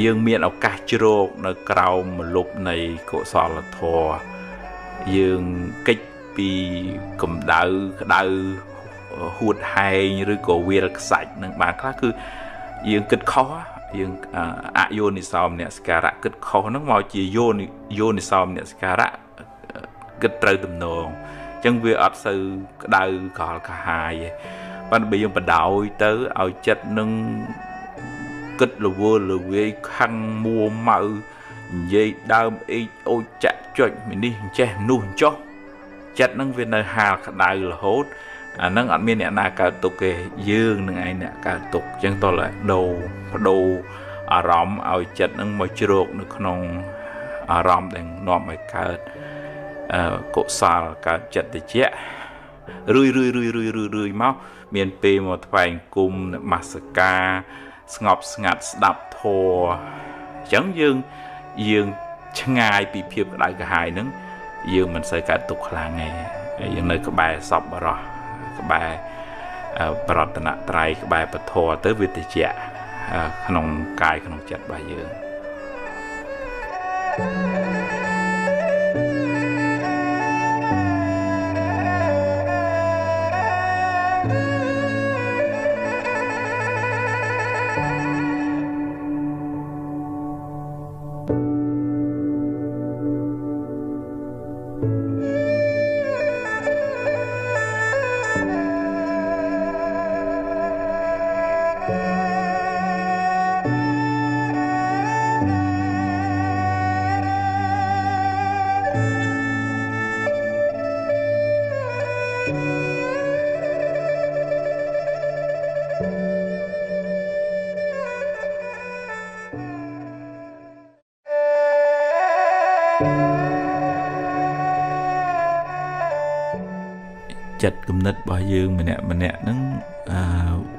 យើងមានឱកាសជ្រោកនៅក្រោមម្លប់នៃកុសលធម៌ dương kích bị cầm đau hụt hay rồi cổ vi sạch nâng bạn khác cứ dương kích khó dương yonisom nè skara kích khó nó mau chỉ yonisom nè skara kích trời tầm nòng chân vi ấp sư đau có cả hai bạn bị dương bắt đầu tới ao chết nâng kích là vô là về khăn mua màu dây đau ấy ôi chặt chọi mình đi che nuôi cho chặt nâng viên nơi hà đau là hốt nâng ảnh miền nè na cả tục kề dương nâng ai nè cả tục chân to lại đầu rõm ao chặt nâng mồi chuột nâng không rõm đằng nọ mày cả cột sal cả chặt để che rưỡi máu miền Tây một vài cung masaka ngọc ngặt đập thò chẳng dương ngay bị phiền đại cả hai nứng dương mình sẽ cả tục là ngày dương nơi các bài sập rồi các bài bật nạ trai các bài bật thò tới việt thị trẻ khăn cài khăn chặt bài dương chặt cầm nứt bao dương mình nè nâng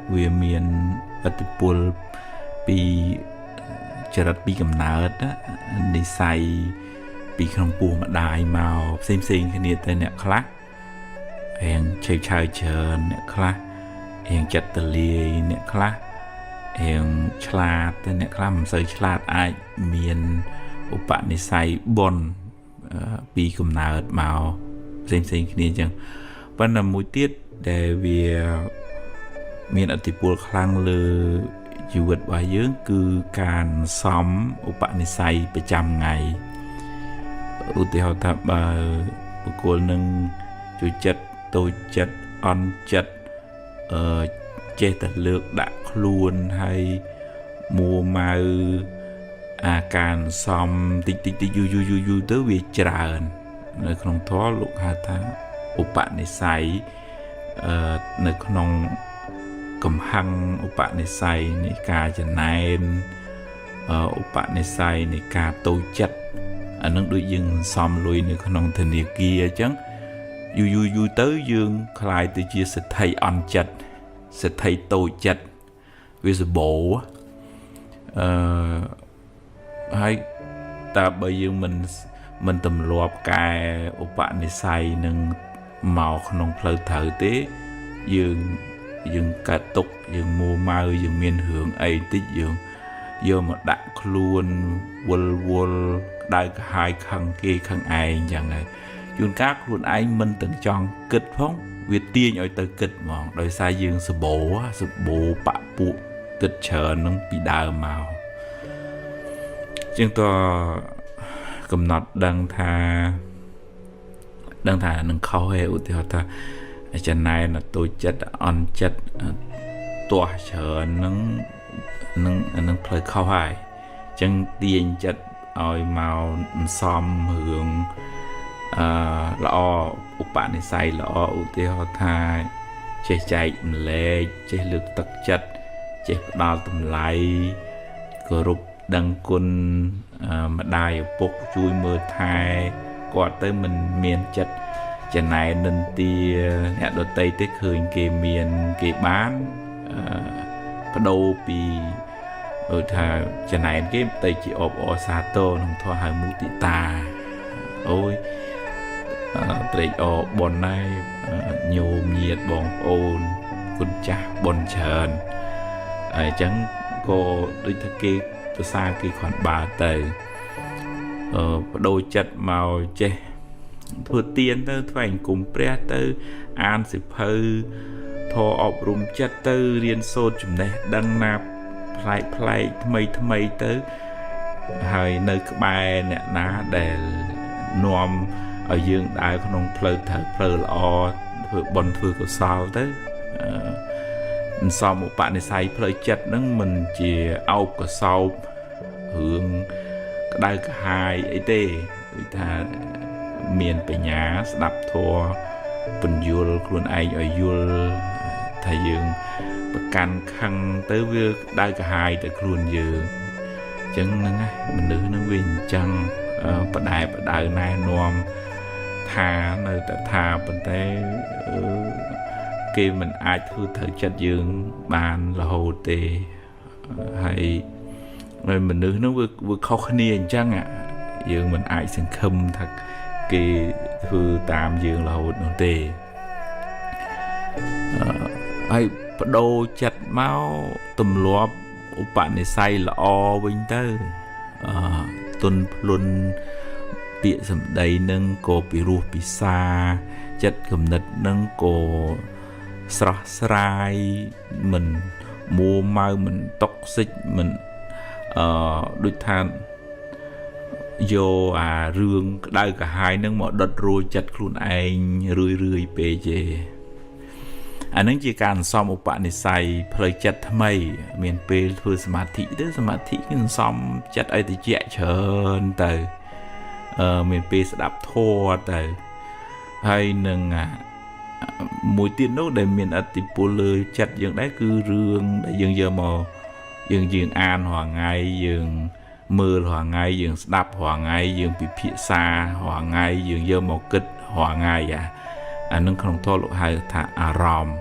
về miền ở từ pol pi chợ pi cầm nát á đi xay pi không pù mà đài màu xem cái này tên nè khác hẹn chơi chờ nè khác hẹn chặt tờ lia nè khác hẹn chla tên nè khác mình xây chla ai miền của bạn đi xay bon pi cầm nát màu xem cái này chẳngวันนั้นมุติดแต่เวียมีอัติปูลครั้งเลยอยู่วัดวายเยอะคือการซ้อมอุปนิสัยประจำไงอุติหะทับบุคคลหนึ่งจุดจัดตัวจัดออนจัดเจตเลือกดักครูนให้มัวมาอาการซ้อมติอยู่ตัวเวียจราณในขนมท้อลูกหาทาอุปนิสัยในขนมกำหังอุปนิสัยในการจะนายอุปนิสัยในการโตจัดอันนั้นโดยยังซ้อมลุยในขนมธนิกีจังอยู่เต้ยยังคลายตัวจีสไทยอ่อนจัดสไทยโตจัดวิสโบให้แต่ใบยังมันตำรวจกายอุปนิสัยหนึ่งเมาขนมเพลเถอเต้ยังกระตุกยังมัวเมายังเมียนเหืองไอติยังเยอะมาดักครูนวลได้หายขังเกขังไออย่างไรยุนcác luônไอมันตึงจองกึดพ้องเวียตีนเอาเตอกึดมองโดยสายยังสโบปะปุกึดเชิญน้องปีดาเมาจึงตัวกำหนดดังทานึงเข้าให้อุทิศทาจันนายน่ะตัวจัดอ่อนจัดตัวเฉินนึงเพลเข้าให้จังเตียนจัดเอาเมาซ้อมเหืองละออุปนิสัยละออุทิศทาเจ๊ใจมันเละเจ๊ลึกตักจัดเจ๊ดาวตุ่มไหลกรุบดังกุนมาได้ปกช่วยมือไทยกอดเต้มันเมียนจัดจะไหนนันตีเนี่ยโดนเตยเตยเคยเกเมียนเกบ้านพโดปีถ้าจะไหนเกมเตยจีอบอซาโต้น้องทอหายมุติตาโอ้ยเตยอบอลได้โยมเยียดบองโอนคุณจ่าบอลเชิญจังโกด้วยทะเกตัวซากีขวัญบาเตยโดยจัดเมาเจ ធ្វើទៀនទៅថ្វាយអង្គមព្រះទៅអានសិភៅធម៌អប់រំចិត្តទៅរៀនសូត្រចំណេះដឹងណាប្លែកថ្មីទៅហើយនៅក្បែរអ្នកណាដែលនាំឲ្យយើងដើរក្នុងផ្លូវត្រូវផ្លូវល្អធ្វើបុណ្យធ្វើកុសលទៅសមឧបនិស្ស័យផ្លូវចិត្តហ្នឹងមិនជាអោបកសោបរឿងក្តៅក្រហាយអីទេគឺថាមានបញ្ញាស្ដាប់ធម៌ពន្យល់ខ្លួនឯងឲ្យយល់ថាយើងប្រកាន់ខឹងទៅវាក្តៅក្រហាយទៅខ្លួនយើងអញ្ចឹងហ្នឹងឯងមនុស្សហ្នឹងវាអញ្ចឹងបដៅណែនាំថានៅតែថាប៉ុន្តែគេមិនអាចធ្វើត្រូវចិត្តយើងបានរហូតទេហើយមនុស្សហ្នឹងវាខុសគ្នាអញ្ចឹងយើងមិនអាចសង្ឃឹមថាគេធ្វើតាមយើងរហូតនោះទេហើយបដូរចិត្តមកទម្លាប់ឧបនិស្ស័យល្អវិញទៅទុនភ្លុនពាក្យសម្ដីនឹងក៏ពិរោះពិសាចិត្តគំនិតនឹងក៏ស្រស់ស្រាយមិនមួម៉ៅមិនតុកសិចមិនដូចថាយកអារឿងក្តៅក្រហាយនឹងមកដុតរួចចិត្តខ្លួនឯងរឿយពេកទេអានឹងជាការសំឧបនិស្ស័យផ្លូវចិត្តថ្មីមានពេលធ្វើសមាធិទៅសមាធិគឺសំចិត្តឲ្យតិចច្រើនទៅមានពេលស្ដាប់ធម៌ទៅហើយនឹងមួយទៀតនោះដែលមានឥទ្ធិពលលើចិត្តយើងដែរគឺរឿងដែលយើងយកមកយើងអានរាល់ថ្ងៃយើងមើលរាល់ថ្ងៃយើងស្ដាប់រាល់ថ្ងៃយើងពិភាក្សារាល់ថ្ងៃយើងយកមកគិតរាល់ថ្ងៃអានឹងក្នុងធម៌លោកហៅថាអារម្មណ៍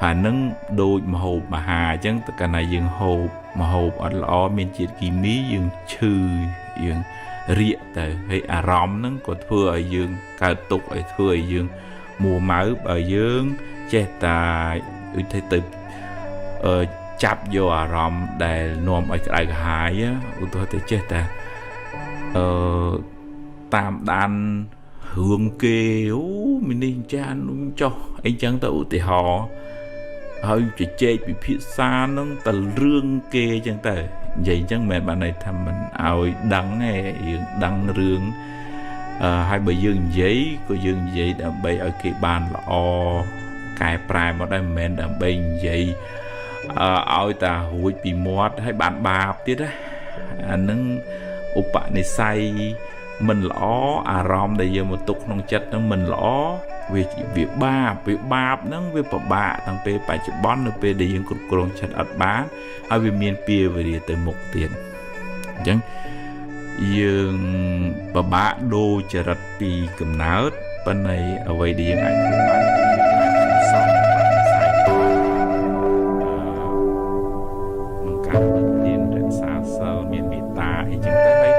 ហើយនឹងដូចមហូបអាហារអញ្ចឹងតើកាលណាយើងហូបមហូបអត់ល្អមានជាតិគីមីយើងឈឺយើងរាកទៅហើយអារម្មណ៍ហ្នឹងក៏ធ្វើឲ្យយើងកើតទុក្ខឲ្យធ្វើឲ្យយើងមួម៉ៅបើយើងចេះតែទៅចាប់យកអារម្មណ៍ដែលនាំឲ្យក្តៅក្រហាយឧទាហរណ៍ទៅចេះតែតាមដានរឿងគេមីនេះចានចុះអីចឹងទៅឧទាហរណ៍ហើយជជែកពិភាក្សានឹងតែរឿងគេចឹងទៅនិយាយចឹងមិនមែនបានន័យថាមិនឲ្យដឹងទេយើងដឹងរឿងហើយបើយើងនិយាយក៏យើងនិយាយដើម្បីឲ្យគេបានល្អកែប្រែមកដែរមិនមែនដើម្បីនិយាយឲ្យតារួចពីមាត់ហើយបានបាបទៀតណាអានឹងឧបនិស្ស័យមិនល្អអារម្មណ៍ដែលយើងមកទុកក្នុងចិត្តហ្នឹងមិនល្អវាបាបហ្នឹងវាពិបាកតាំងពេលបច្ចុប្បន្ននៅពេលដែលយើងគ្រប់គ្រងចិត្តអត់បានហើយវាមានពៀវេលាទៅមុខទៀតអញ្ចឹងយើងពិបាកដូរចរិតពីកំណើតប៉ុន្តែអ្វីដែលយើងអាចធ្វើបានគឺយើងអាចសន្សំក្នុងការប្រទានរក្សាសិលមានមេត្តាអីចឹងទៅហើយ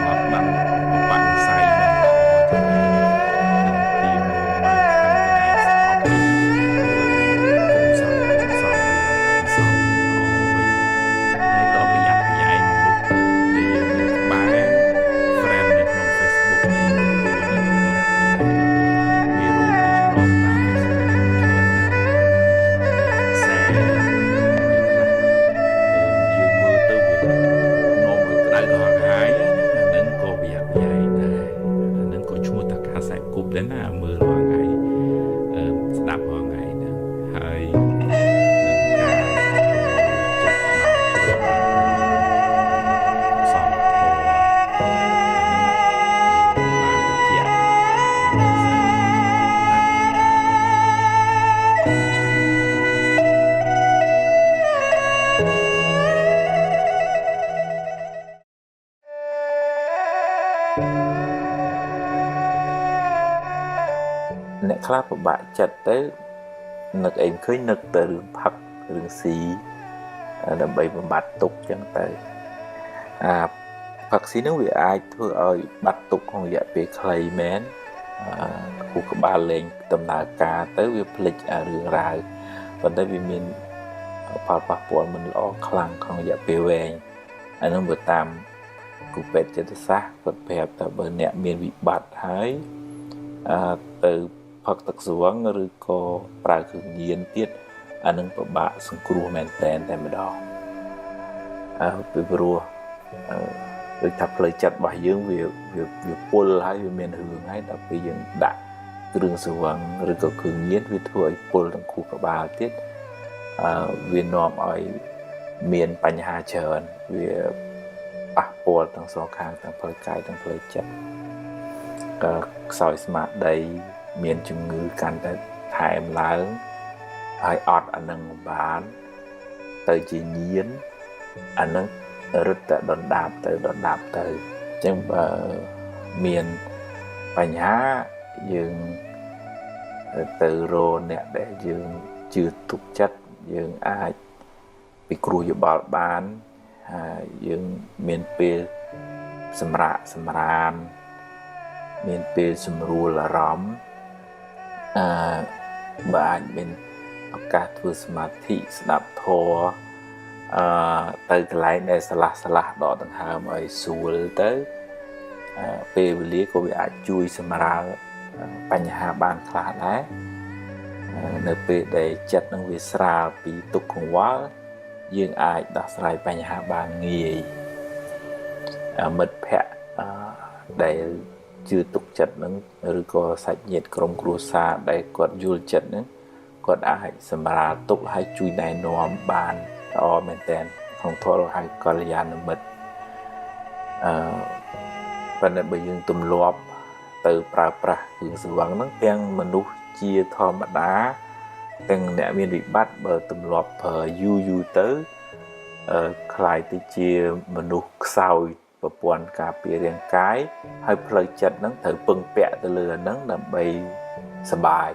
អត់បានបនិស្ស័យនឹងទីមកខាងកណែស្អប់គុំសំវិញហើយក៏ប្រយ័ត្នប្រយែងមនុស្សដែលយើងនៅក្បែរ friend នៅក្នុង Facebook នេះមានរូបទីឆ្លងតាម Facebook យើងមើលទៅវានាំឲ្យក្តៅក្រហាយហ្នឹងក៏ប្រយ័ត្នប្រយែងដែរហ្នឹងក៏ឈ្មោះថាការខ្សែគប់ដែរណាមើលរាល់ថ្ងៃស្ដាប់រាល់ថ្ងៃហ្នឹងហើយនឹងការចិត្តមកជ្រុលសំធម៌បានបញ្ជាក់អ្នកខ្លះពិបាកចិត្តទៅនឹកអីឃើញនឹកទៅរឿងផឹករឿងស៊ីដើម្បីបំបត្តិទុក្ខចឹងទៅផឹកស៊ីនឹងវាអាចធ្វើឲ្យបាត់ទុក្ខក្នុងរយៈពេលខ្លីមែនគូក្បាលលេងដំណើរការទៅវាភ្លេចរឿងរ៉ាវប៉ុន្តែវាមានផលប៉ះពាល់មិនល្អខ្លាំងក្នុងរយៈពេលវែងហើយនឹងវាតាម គូពេទ្យចិត្តសាស្ត្រគាត់ប្រាប់ថាបើអ្នកមានវិបត្តិហើយទៅផឹកទឹកស្វឹងឬក៏ប្រើគ្រឿងញៀនទៀតអានឹងពិបាកសង្គ្រោះមែនតែម្ដងពីព្រោះដូចថាផ្លូវចិត្តរបស់យើងវាពុលហើយវាមានរឿងហើយដល់ពេលយើងដាក់គ្រឿងស្វឹងឬក៏គ្រឿងញៀនវាធ្វើឲ្យពុលទាំងខួរក្បាលទៀតវានាំឲ្យមានបញ្ហាច្រើនវាប៉ះពាល់ទាំងសងខាងទាំងផ្លូវកាយទាំងផ្លូវចិត្តខ្សោយស្មារតីមានជំងឺកាន់តែថែមឡើងហើយអត់អានឹងបានទៅជាញៀនអានឹងរឹតតែដុនដាបទៅអញ្ចឹងបើមានបញ្ហាយើងទៅរកអ្នកដែលយើងជឿទុកចិត្តយើងអាចពិគ្រោះយោបល់បានហើយយើងមានពេលសម្រានមានពេលសម្រួលអារម្មណ៍បើអាចមានឱកាសធ្វើសមាធិស្ដាប់ធម៌ទៅកន្លែងដែលស្រឡះដកដង្ហើមឲ្យស្រួលទៅពេលវេលាក៏វាអាចជួយសម្រាលបញ្ហាបានខ្លះដែរនៅពេលដែលចិត្តនឹងវាស្រាលពីទុក្ខកង្វល់យើងអាចដោះស្រាយបញ្ហាបានងាយមិត្តភ័ក្តិដែលជឿទុកចិត្តនឹងឬក៏សាច់ញាតិក្រុមគ្រួសារដែលគាត់យល់ចិត្តនឹងគាត់អាចសម្រាលទុក្ខហើយជួយណែនាំបានល្អមែនទែនក្នុងធម៌ហើយកល្យាណមិត្តប៉ុន្តែបើយើងទម្លាប់ទៅប្រើប្រាស់គ្រឿងស្រវឹងហ្នឹងទាំងមនុស្សជាធម្មតាទាំងអ្នកមានវិបត្តិបើទម្លាប់ប្រើយូរទៅคล้ายទៅជាមនុស្សខ្សោយប្រព័ន្ធការពាររាងកាយហើយផ្លូវចិត្តហ្នឹងត្រូវពឹងពាក់ទៅលើហ្នឹងដើម្បីសบาย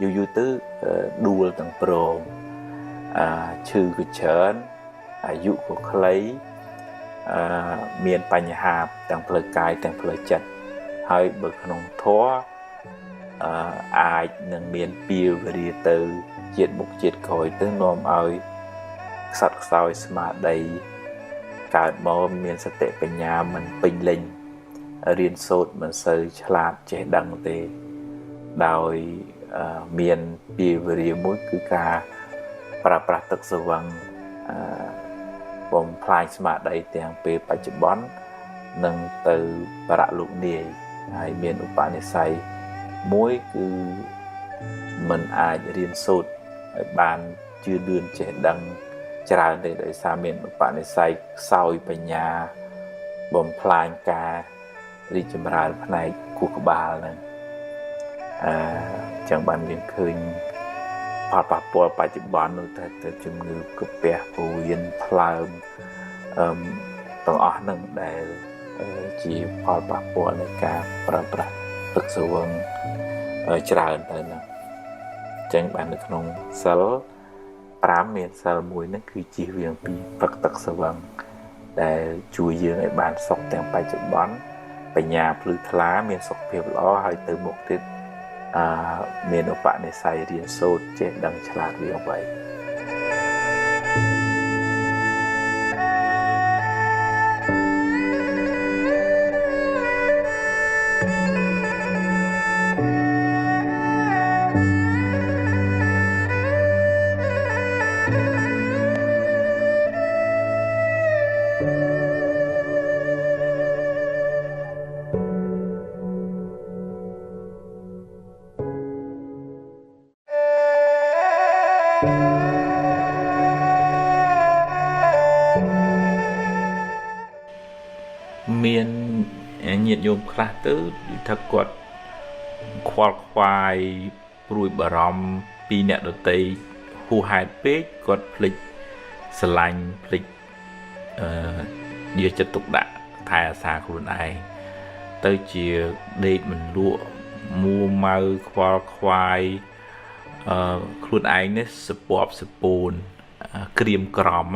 យូរទៅដួលទាំងព្រមឈឺក៏ច្រើនអាយុក៏ខ្លីមានបញ្ហាទាំងផ្លូវកាយទាំងផ្លូវចិត្តហើយបើក្នុងធម៌អាចនឹងមានពីវេរាទៅជាតិមុខជាតិក្រោយទៅនាំឲ្យខ្សត់ខ្សោយស្មារតីកើតមកមានសតិបញ្ញាមិនពេញលេញរៀនសូត្រមិនសូវឆ្លាតចេះដឹងទេដោយមានពីវេរាមួយគឺការប្រើប្រាស់ទឹកស្រវឹងបំផ្លាញស្មារតីទាំងពេលបច្ចុប្បន្ននិងទៅបរលោកនាយហើយមានឧបនិស្ស័យមួយគឺมันអាចរៀនសូត្រឲ្យបានជឿនលឿនចេះដឹងច្រើនទេដោយសារមានឧបនិស្ស័យខ្សោយបញ្ញាបំផ្លាញការរីកចម្រើនផ្នែកខួរក្បាលហ្នឹងចឹងបានយើងឃើញផលប៉ះពាល់បច្ចុប្បន្ននោះទៅជំងឺកាពះពោះវៀនថ្លើមទាំងអស់ហ្នឹងដែលជាផលប៉ះពាល់នៃការប្រើប្រាស់ទឹកស្រវឹងច្រើនទៅហ្នឹងចឹងបាននៅក្នុងសិល5មានសិល1ហ្នឹងគឺជៀសវាងពីព្រឹកទឹកស្រវឹងដែលជួយយើងឲ្យបានសុខទាំងបច្ចុប្បន្នបញ្ញាភ្លឺថ្លាមានសុខភាពល្អហើយទៅមុខទៀតមានឧបនិស្ស័យរៀនសូត្រចេះដឹងឆ្លាតវាអ្វីមានញាតិញោមខ្លះទៅថាគាត់ខ្វល់ខ្វាយព្រួយបារម្ភពីអ្នកដទៃហួសហេតុពេកគាត់ភ្លេចស្រឡាញ់ភ្លេចយកចិត្តទុកដាក់ថែអាសាខ្លួនឯងទៅជាដេកមិនលក់មួម៉ៅខ្វល់ខ្វាយខ្លួនឯងនេះសពប់សពូនក្រៀមក្រំ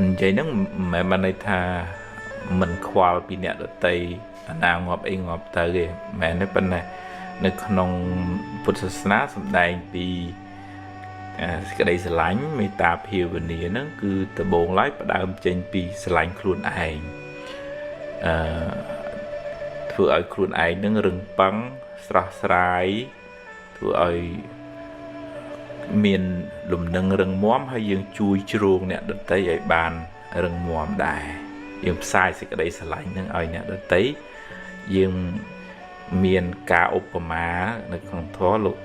និយាយហ្នឹងមិនមែនន័យថាមិនខ្វល់ពីអ្នកដទៃអាណាងាប់អីងាប់ទៅទេមែនទេប៉ុន្តែនៅក្នុងពុទ្ធសាសនាសម្ដែងពី cái đâyស្រឡាញ់មេត្តាភាវនាហ្នឹងគឺដំបូងឡើយផ្ដើមចេញពីស្រឡាញ់ខ្លួនឯងធ្វើឲ្យខ្លួនឯងនឹងរឹងប៉ឹងស្រស់ស្រាយធ្វើឲ្យមានលំនឹងរឹងមាំហើយយើងជួយជ្រោងអ្នកដទៃឲ្យបានរឹងមាំដែរយើងផ្សាយសេចក្តីស្រឡាញ់នឹងឲ្យអ្នកដទៃយើងមានការឧបមានៅក្នុងធម៌លោក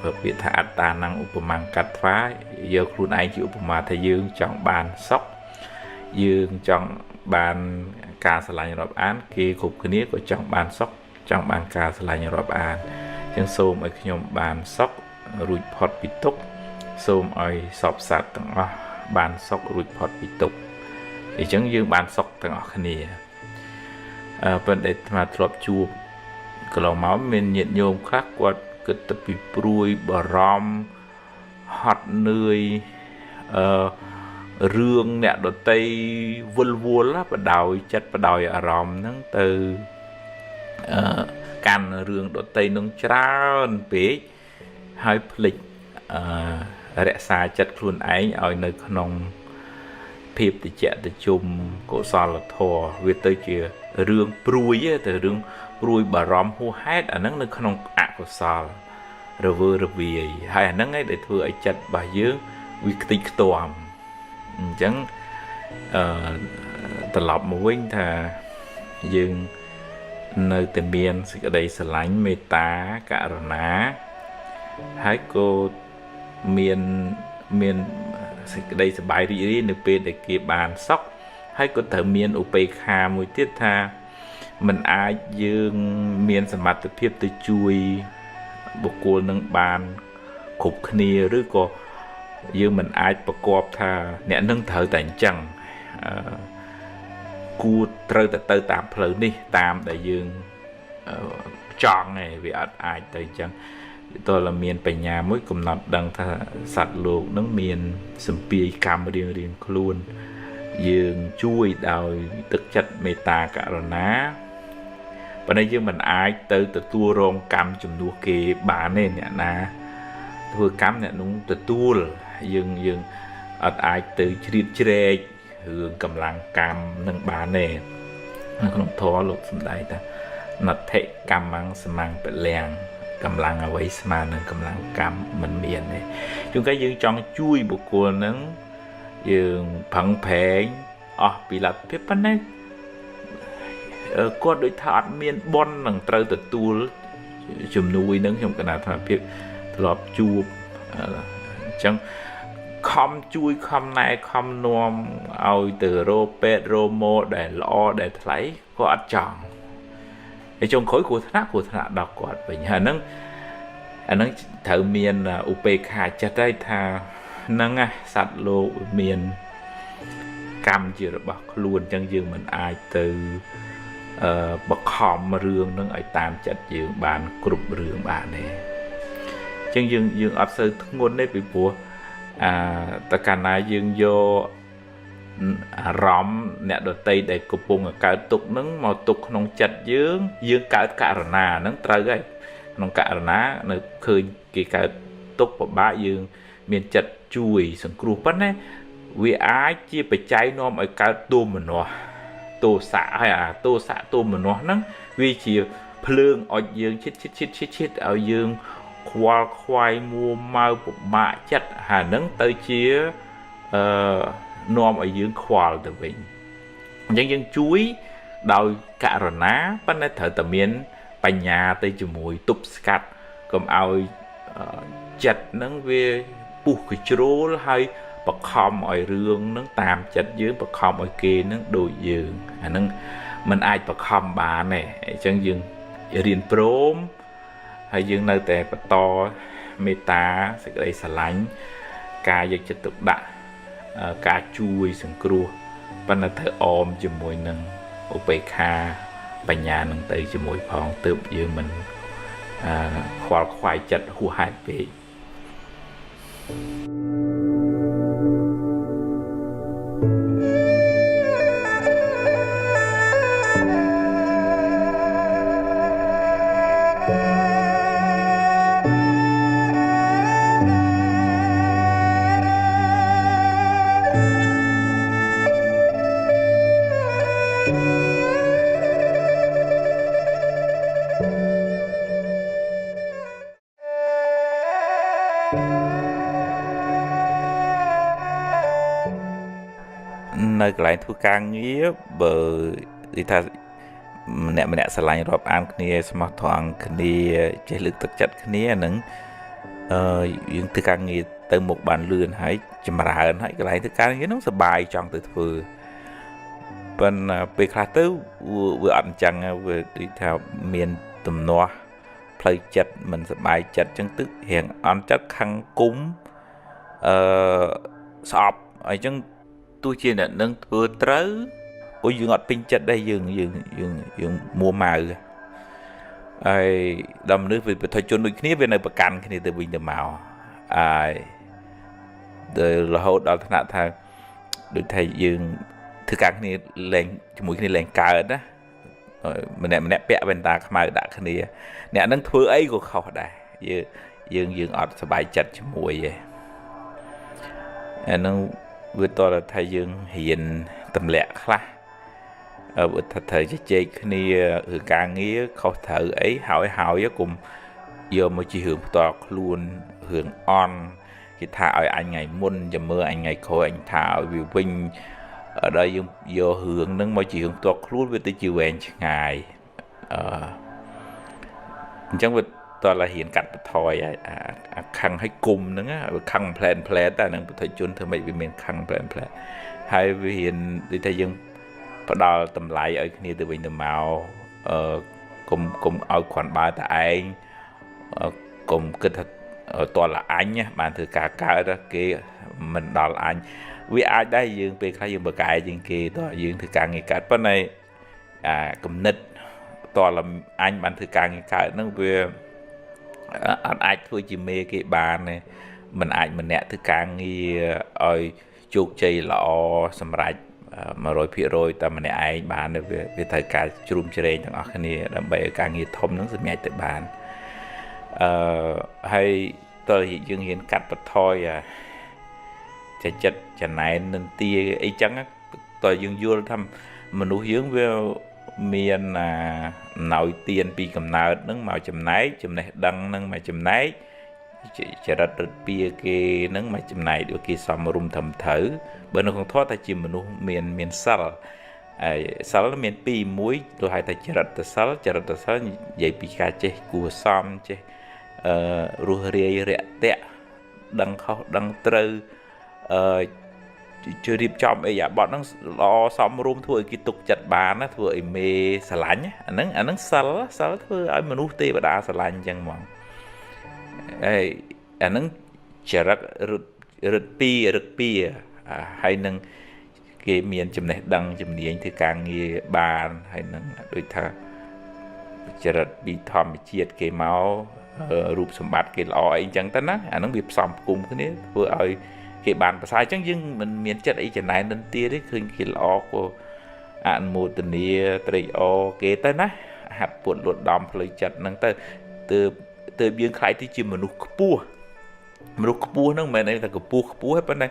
ពាក្យថាអត្តាnăngឧបមាកាត់ថ្វាយកខ្លួនឯងជាឧបមាថាយើងចង់បានសុខយើងចង់បានការស្រឡាញ់រាប់អានគេគ្រប់គ្នាក៏ចង់បានសុខចង់បានការស្រឡាញ់រាប់អានអញ្ចឹងសូមឲ្យខ្ញុំបានសុខរួចផុតពីទុក្ខសូមឲ្យសពសត្វទាំងអស់បានសុខរួចផុតពីទុក្ខអញ្ចឹងយើងបានសុខទាំងអស់គ្នាប៉ុន្តែអាត្មាធ្លាប់ជួបកន្លងមកមានញាតិញោមខ្លះគាត់គិតទៅពីព្រួយបារម្ភហត់នឿយរឿងអ្នកដតីវល់វល់បដោយចិត្តបដោយអារម្មណ៍ហ្នឹងទៅកាន់រឿងដតីនឹងច្រើនពេកហើយភ្លេចរក្សាចិត្តខ្លួនឯងឲ្យនៅក្នុងភាពតិចតិជុំកុសលធម៌វាទៅជារឿងព្រួយទៅរឿងព្រួយបារម្ភហួសហេតុអាហ្នឹងនៅក្នុងអកុសលរវើរវាយហើយអាហ្នឹងឯងដែលធ្វើឲ្យចិត្តរបស់យើងវាខ្ទេចខ្ទាំអញ្ចឹងត្រឡប់មកវិញថាយើងនៅតែមានសេចក្តីស្រឡាញ់មេត្តាករុណាហើយក៏មានសេចក្តីសប្បាយរីករាយនៅពេលដែលគេបានសុខហើយក៏ត្រូវមានឧបេក្ខាមួយទៀតថាมันអាចយើងមានសមត្ថភាពទៅជួយបុគ្គលនឹងបានគ្រប់គ្នាឬក៏យើងមិនអាចប្រកបថាអ្នកនឹងត្រូវតែអញ្ចឹងគួរត្រូវតែទៅតាមផ្លូវនេះតាមដែលយើងចង់ឯងវាអត់អាចទៅអញ្ចឹងតើមានបញ្ញាមួយកំណត់ដឹងថាសត្វលោកនឹងមានសម្ពាយកម្មរៀងខ្លួនយើងជួយដោយទឹកចិត្តមេត្តាករុណាប៉ុន្តែយើងមិនអាចទៅទទួលរងកម្មជំនួសគេបានទេអ្នកណាធ្វើកម្មអ្នកនោះទទួលយើងអត់អាចទៅជ្រៀតជ្រែករឿងកម្លាំងកម្មនឹងបានទេក្នុងធម៌លោកសំដែងថាណដ្ឋិកម្មੰសមੰពលំកម្លាំងអ្វីស្មើនឹងកម្លាំងកម្មមិនមានទេជួនកាលយើងចង់ជួយបុគ្គលនឹងយើងផឹងប្រែងអស់ពីលទ្ធភាពប៉ុន្តែគាត់ដូចថាអត់មានបុណ្យនឹងត្រូវទទួលជំនួយនឹងខ្ញុំកណាត់ថាភាពធ្លាប់ជួបអញ្ចឹងខំជួយខំណែខំនាំឲ្យទៅរោពេទ្យរោម៉ូដែលល្អដែលថ្លៃគាត់អត់ចង់ហើយចុងក្រោយគ្រោះថ្នាក់ដល់គាត់វិញហើយអាហ្នឹងត្រូវមានឧបេក្ខាចិត្តហើយថាហ្នឹងសត្វលោកមានកម្មជារបស់ខ្លួនអញ្ចឹងយើងមិនអាចទៅបខំរឿងហ្នឹងឲ្យតាមចិត្តយើងបានគ្រប់រឿងបានទេអញ្ចឹងយើងអត់សូវធ្ងន់ទេពីព្រោះតើកាលណាយើងយកអារម្មណ៍អ្នកដតីដែលកំពុងកើតទុក្ខហ្នឹងមកទុកក្នុងចិត្តយើងកើតករុណាហ្នឹងត្រូវហើយក្នុងករុណានៅឃើញគេកើតទុក្ខពិបាកយើងមានចិត្តជួយសង្គ្រោះប៉ុន្តែវាអាចជាបច្ច័យនាំឲ្យកើតទោមនស្សទោសៈហើយអាទោសៈទោមនស្សហ្នឹងវាជាភ្លើងអុចយើងឈិតឲ្យយើងខ្វល់ខ្វាយមួម៉ៅពិបាកចិត្តហើយហ្នឹងទៅជានាំឲ្យយើងខ្វល់ទៅវិញអញ្ចឹងយើងជួយដោយករុណាប៉ុន្តែត្រូវតែមានបញ្ញាទៅជាមួយទប់ស្កាត់កុំឲ្យចិត្តហ្នឹងវាពុះកជ្រួលហើយបខំឲ្យរឿងហ្នឹងតាមចិត្តយើងបខំឲ្យគេហ្នឹងដូចយើងអាហ្នឹងมันអាចបខំបានទេអញ្ចឹងយើងរៀនព្រមហើយយើងនៅតែបន្តមេត្តាសេចក្តីស្រឡាញ់ការយកចិត្តទុកដាក់ការជួយសង្គ្រោះប៉ុន្តែត្រូវអមជាមួយនឹងឧបេក្ខាបញ្ញានឹងទៅជាមួយផងទើបយើងមិនខ្វល់ខ្វាយចិត្តហួសហេតុពេក nơi cái lại thua càng nghĩa bờ đi ta mẹ sẽ lại rộp ăn kia mà thoáng kia chế lực thực chất kia nâng những thứ càng nghĩa từ một bàn lươn hãy chìm ra hơn hãy cái lại thứ càng nghĩa nó sẽ bài trong từ thừa bên về khá tới vừa ăn chăng vừa đi theo miền tùm noa play chặt mình sẽ bài chặt chân tức hiện ăn chắc khăn cúng sọp ở chân tôi chia là nâng vừa trớ của dương ngọt pin chặt đây dương mua màu ai đầm nước về thời chôn đôi khi về này bạc can khi từ bình từ màu ai rồi là hậu đó thằng thằng được thầy dương thứ càng này lên mũi khi lên cài đó mình nè bẹ bên ta mà đã khi này nè nâng thưa ấy củaเขาได้dương ọtสบายจัดcho mũi vậy nó vừa to là thầy dương hiện tầm lẹ khá vừa thầy cho chơi khi ở càng nghĩa khó thở ấy hào với cùng giờ mà chỉ hưởng to luôn hưởng on cái thảo anh ngày muôn và mưa anh ngày khôi anh thảo vì vinh ở đây vô hưởng nâng mà chỉ hưởng to luôn với tới chiều quen ngày chẳng vật toàn là hiện cạnh thôi khăn hay cùng nữa khăn plan ta nâng thầy chôn thưa mấy vì mình khăn plan hay vì hiện đi thầy dương bắt đầu tầm lại ở kia từ bình từ màu cùng ở khoản ba tại anh cùng cái thật toàn là anh nhé bạn thử cả đó kia mình đó là anh vì ai đây dương về khai dương bờ cài dương kia đó dương thử cả ngày cả bên này cùng nít toàn là anh bạn thử cả ngày cả nó về anh ai thôi chỉ mê cái bàn này mình anh mình nè thứ càng nghi ơi chuột chơi lọ sầm rạch mà rồi ta mình ai bàn được về thời cả chum chơi chẳng ở này đâm bể càng nghi thông nó sẽ nhảy tới bàn hay tôi dương hiện cắt bật thôi chạy chất chạy này nên tia ấy trắng tôi dương vua thăm mình nuôi hướng về miền nội tiền bị cầm nào nâng màu chấm này đăng nâng mà chấm này chỉ rất bia cái nâng mà chấm này được cái xóm rum thầm thử bên nó không thoát ta chỉ mình miền sal là miền pi muối rồi hai ta chỉ rất sal vậy bị cá chết cua xóm chết rùa rìa tẹt đăng trừ chưa điệp trong ấy dạ bọn nó lo xong room thôi cái tục chặt bàn á thôi mê xà lạnh á anh nắng sal thôi ở mình út tê và đã xà lạnh chẳng mong ấy anh nắng chả rực pi hay nâng cái miền chấm này đăng chấm này anh thì càng nghe bàn hay nâng đôi thà chả rực bị thòm bị chiết cái máu rụp sầm bát cái lọ anh chẳng tất á anh nắng bị sòng cùng cái này vừa ở cái bàn sai chẳng nhưng mình miền chất ấy chẳng này nên tia đấy khơi cái lọ của anh mua từ nia tây o kế tới nè hạt bột lột đòn lời chặt nâng tới từ biếng khai thì chỉ mình nục pua nâng mà này là cái pua hết bên này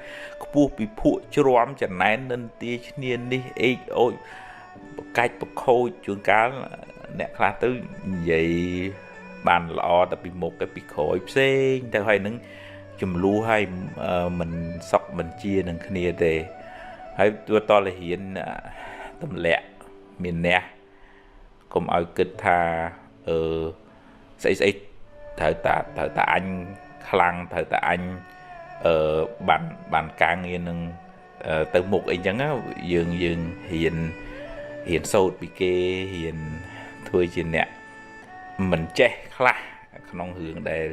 pua bị phụ chrom chẳng này nên tia niên đi ấy ôi cách bọc khôi chuồng cá nè khá tới vậy bàn lọ tập bị một cái bị khối xê theo hay nâng chùm lú hay mình sọc mình chia nâng khnia để hay tôi to là hiện tầm lẹ miền nè cùng ở kịch tha sẽ thở tạ anh khăn thở tạ anh bàn càng nghe nâng từ một ấy chẳng á dường hiện sâu bị kê hiện thôi trên nè mình che khla không hướng để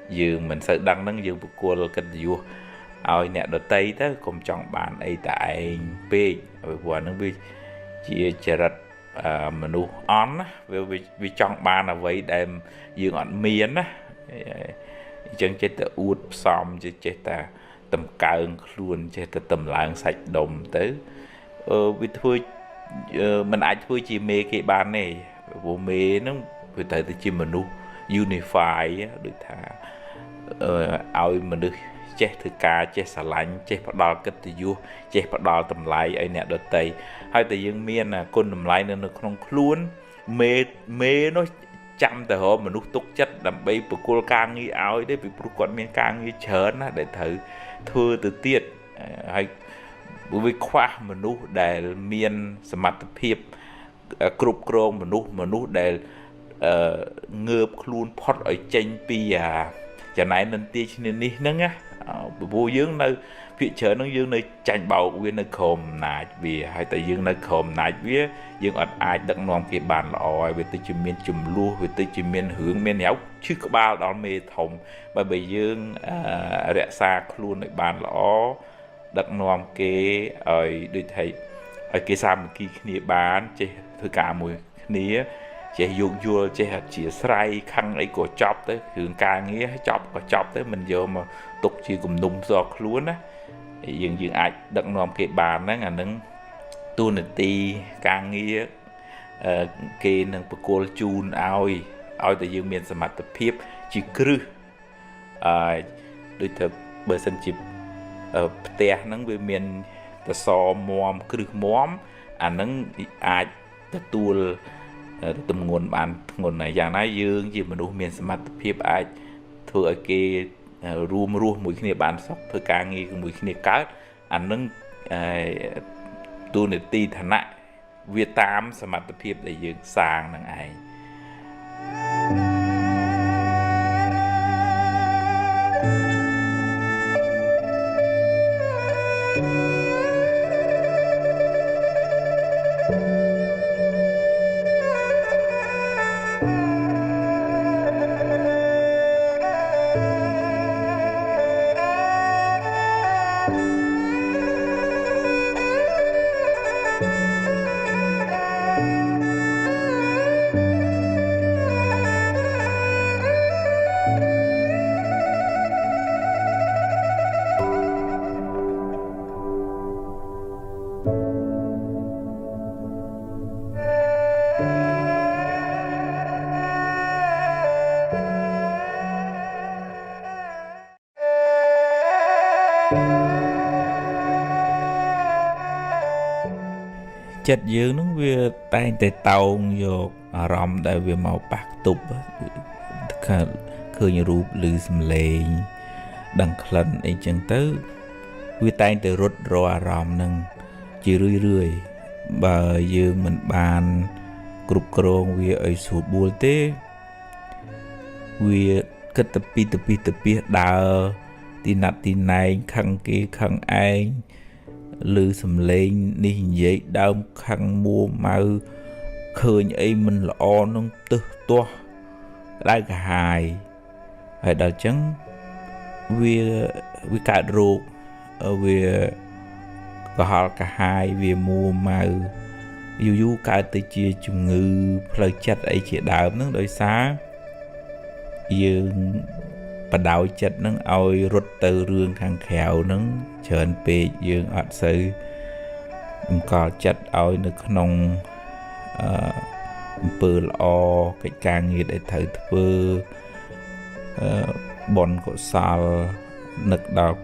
dương mình sợ đăng nâng dương của kênh vua ôi nè đợt tây đó cùng chọn bạn ấy tại p vừa nó bị chia chật mình nu on vì chọn bạn là vậy đem dương on miến á chân chết ta út xong chết ta tầm cao luôn chết ta tầm lạng sạch đồng tới vì thôi mình ai thôi chỉ mê cái bàn này vô mê nó vì tại tôi chỉ mình nu unify được thà ôi mình được chết thứ ca chết xả lạnh chết bắt đầu kết từ vua chết bắt đầu tầm lại ấy nè đợt tây hai từ dương miên là con tầm lại nên nó không luôn mê nó chăm từ hôm mình nút túc chất đầm bay bực cô càng nghi áo đấy bị bực con miên càng nghi chớn để thử thưa từ tiết hay với khoaមនុស្សដែលមានសមត្ថភាពគ្រប់គ្រងមនុស្សដែលងើបខ្លួនផុតឲ្យចេញពីចំណែននន្ទាឈ្នានេះហ្នឹងណាព្រោះយើងនៅភាគច្រើនហ្នឹងយើងនៅចាញ់បោកវានៅក្រោមអំណាចវាហើយតែយើងនៅក្រោមអំណាចវាយើងអត់អាចដឹកនាំគេបានល្អហើយវាទៅជាមានចំនួនវាទៅជាមានរឿងមានរ៉ាវឈឺក្បាលដល់មេធំបើយើងរក្សាខ្លួនឲ្យបានល្អដឹកនាំគេឲ្យដូចថាឲ្យគេសាមគ្គីគ្នាបានចេះធ្វើការមួយគ្នាចេះយោគយល់ចេះអធិស្ឋានខឹងអីក៏ចប់ទៅគ្រឿងការងារចប់ក៏ចប់ទៅមិនយកមកទុកជាគំនុំផ្ទាល់ខ្លួនណាយើងអាចដឹកនាំគេបានហ្នឹងអាហ្នឹងទូនាទីការងារគេនឹងបកគលជូនឲ្យតែយើងមានសមត្ថភាពជាគ្រឹះដូចទៅបើសិនជាផ្ទះហ្នឹងវាមានតសមាំគ្រឹះមាំអាហ្នឹងអាចទទួលទម្ងន់បានធ្ងន់ណាស់យ៉ាងណាយើងជាមនុស្សមានសមត្ថភាពអាចធ្វើឲ្យគេរួមរស់មួយគ្នាបានសុខធ្វើការងារជាមួយគ្នាកើតអានឹងទូនាទីឋានៈវាតាមសមត្ថភាពដែលយើងសាងនឹងឯងចិត្តយើងនឹងវាតែងតែតោងយកអារម្មណ៍ដែលវាមកប៉ះទប់ឃើញរូបឬសំឡេងដឹងក្លិនអីចឹងទៅវាតែងតែរត់រអារម្មណ៍នឹងជារឿយបើយើងមិនបានគ្រប់គ្រងវាឲ្យស្រួលបួលទេវាគិតទៅពីដើរទីណាត់ទីណែងខឹងគេខឹងឯងឬសំឡេងនេះនិយាយដើមខឹងមួម៉ៅឃើញអីមិនល្អនឹងទឹះទាស់ក្តៅកាហាយហើយដល់ចឹងវាកើតរោគវាកុហលកាហាយវាមួម៉ៅយូរកើតទៅជាជំងឺផ្លូវចិត្តអីជាដើមហ្នឹងដោយសារយើងបដោយចិត្តនឹងឲ្យរត់ទៅរឿងខាងក្រៅនឹងច្រើនពេកយើងអត់សូវបង្កល់ចិត្តឲ្យនៅក្នុងអំពើល្អកិច្ចការងារដែលត្រូវធ្វើបុណ្យកុសលនឹកដល់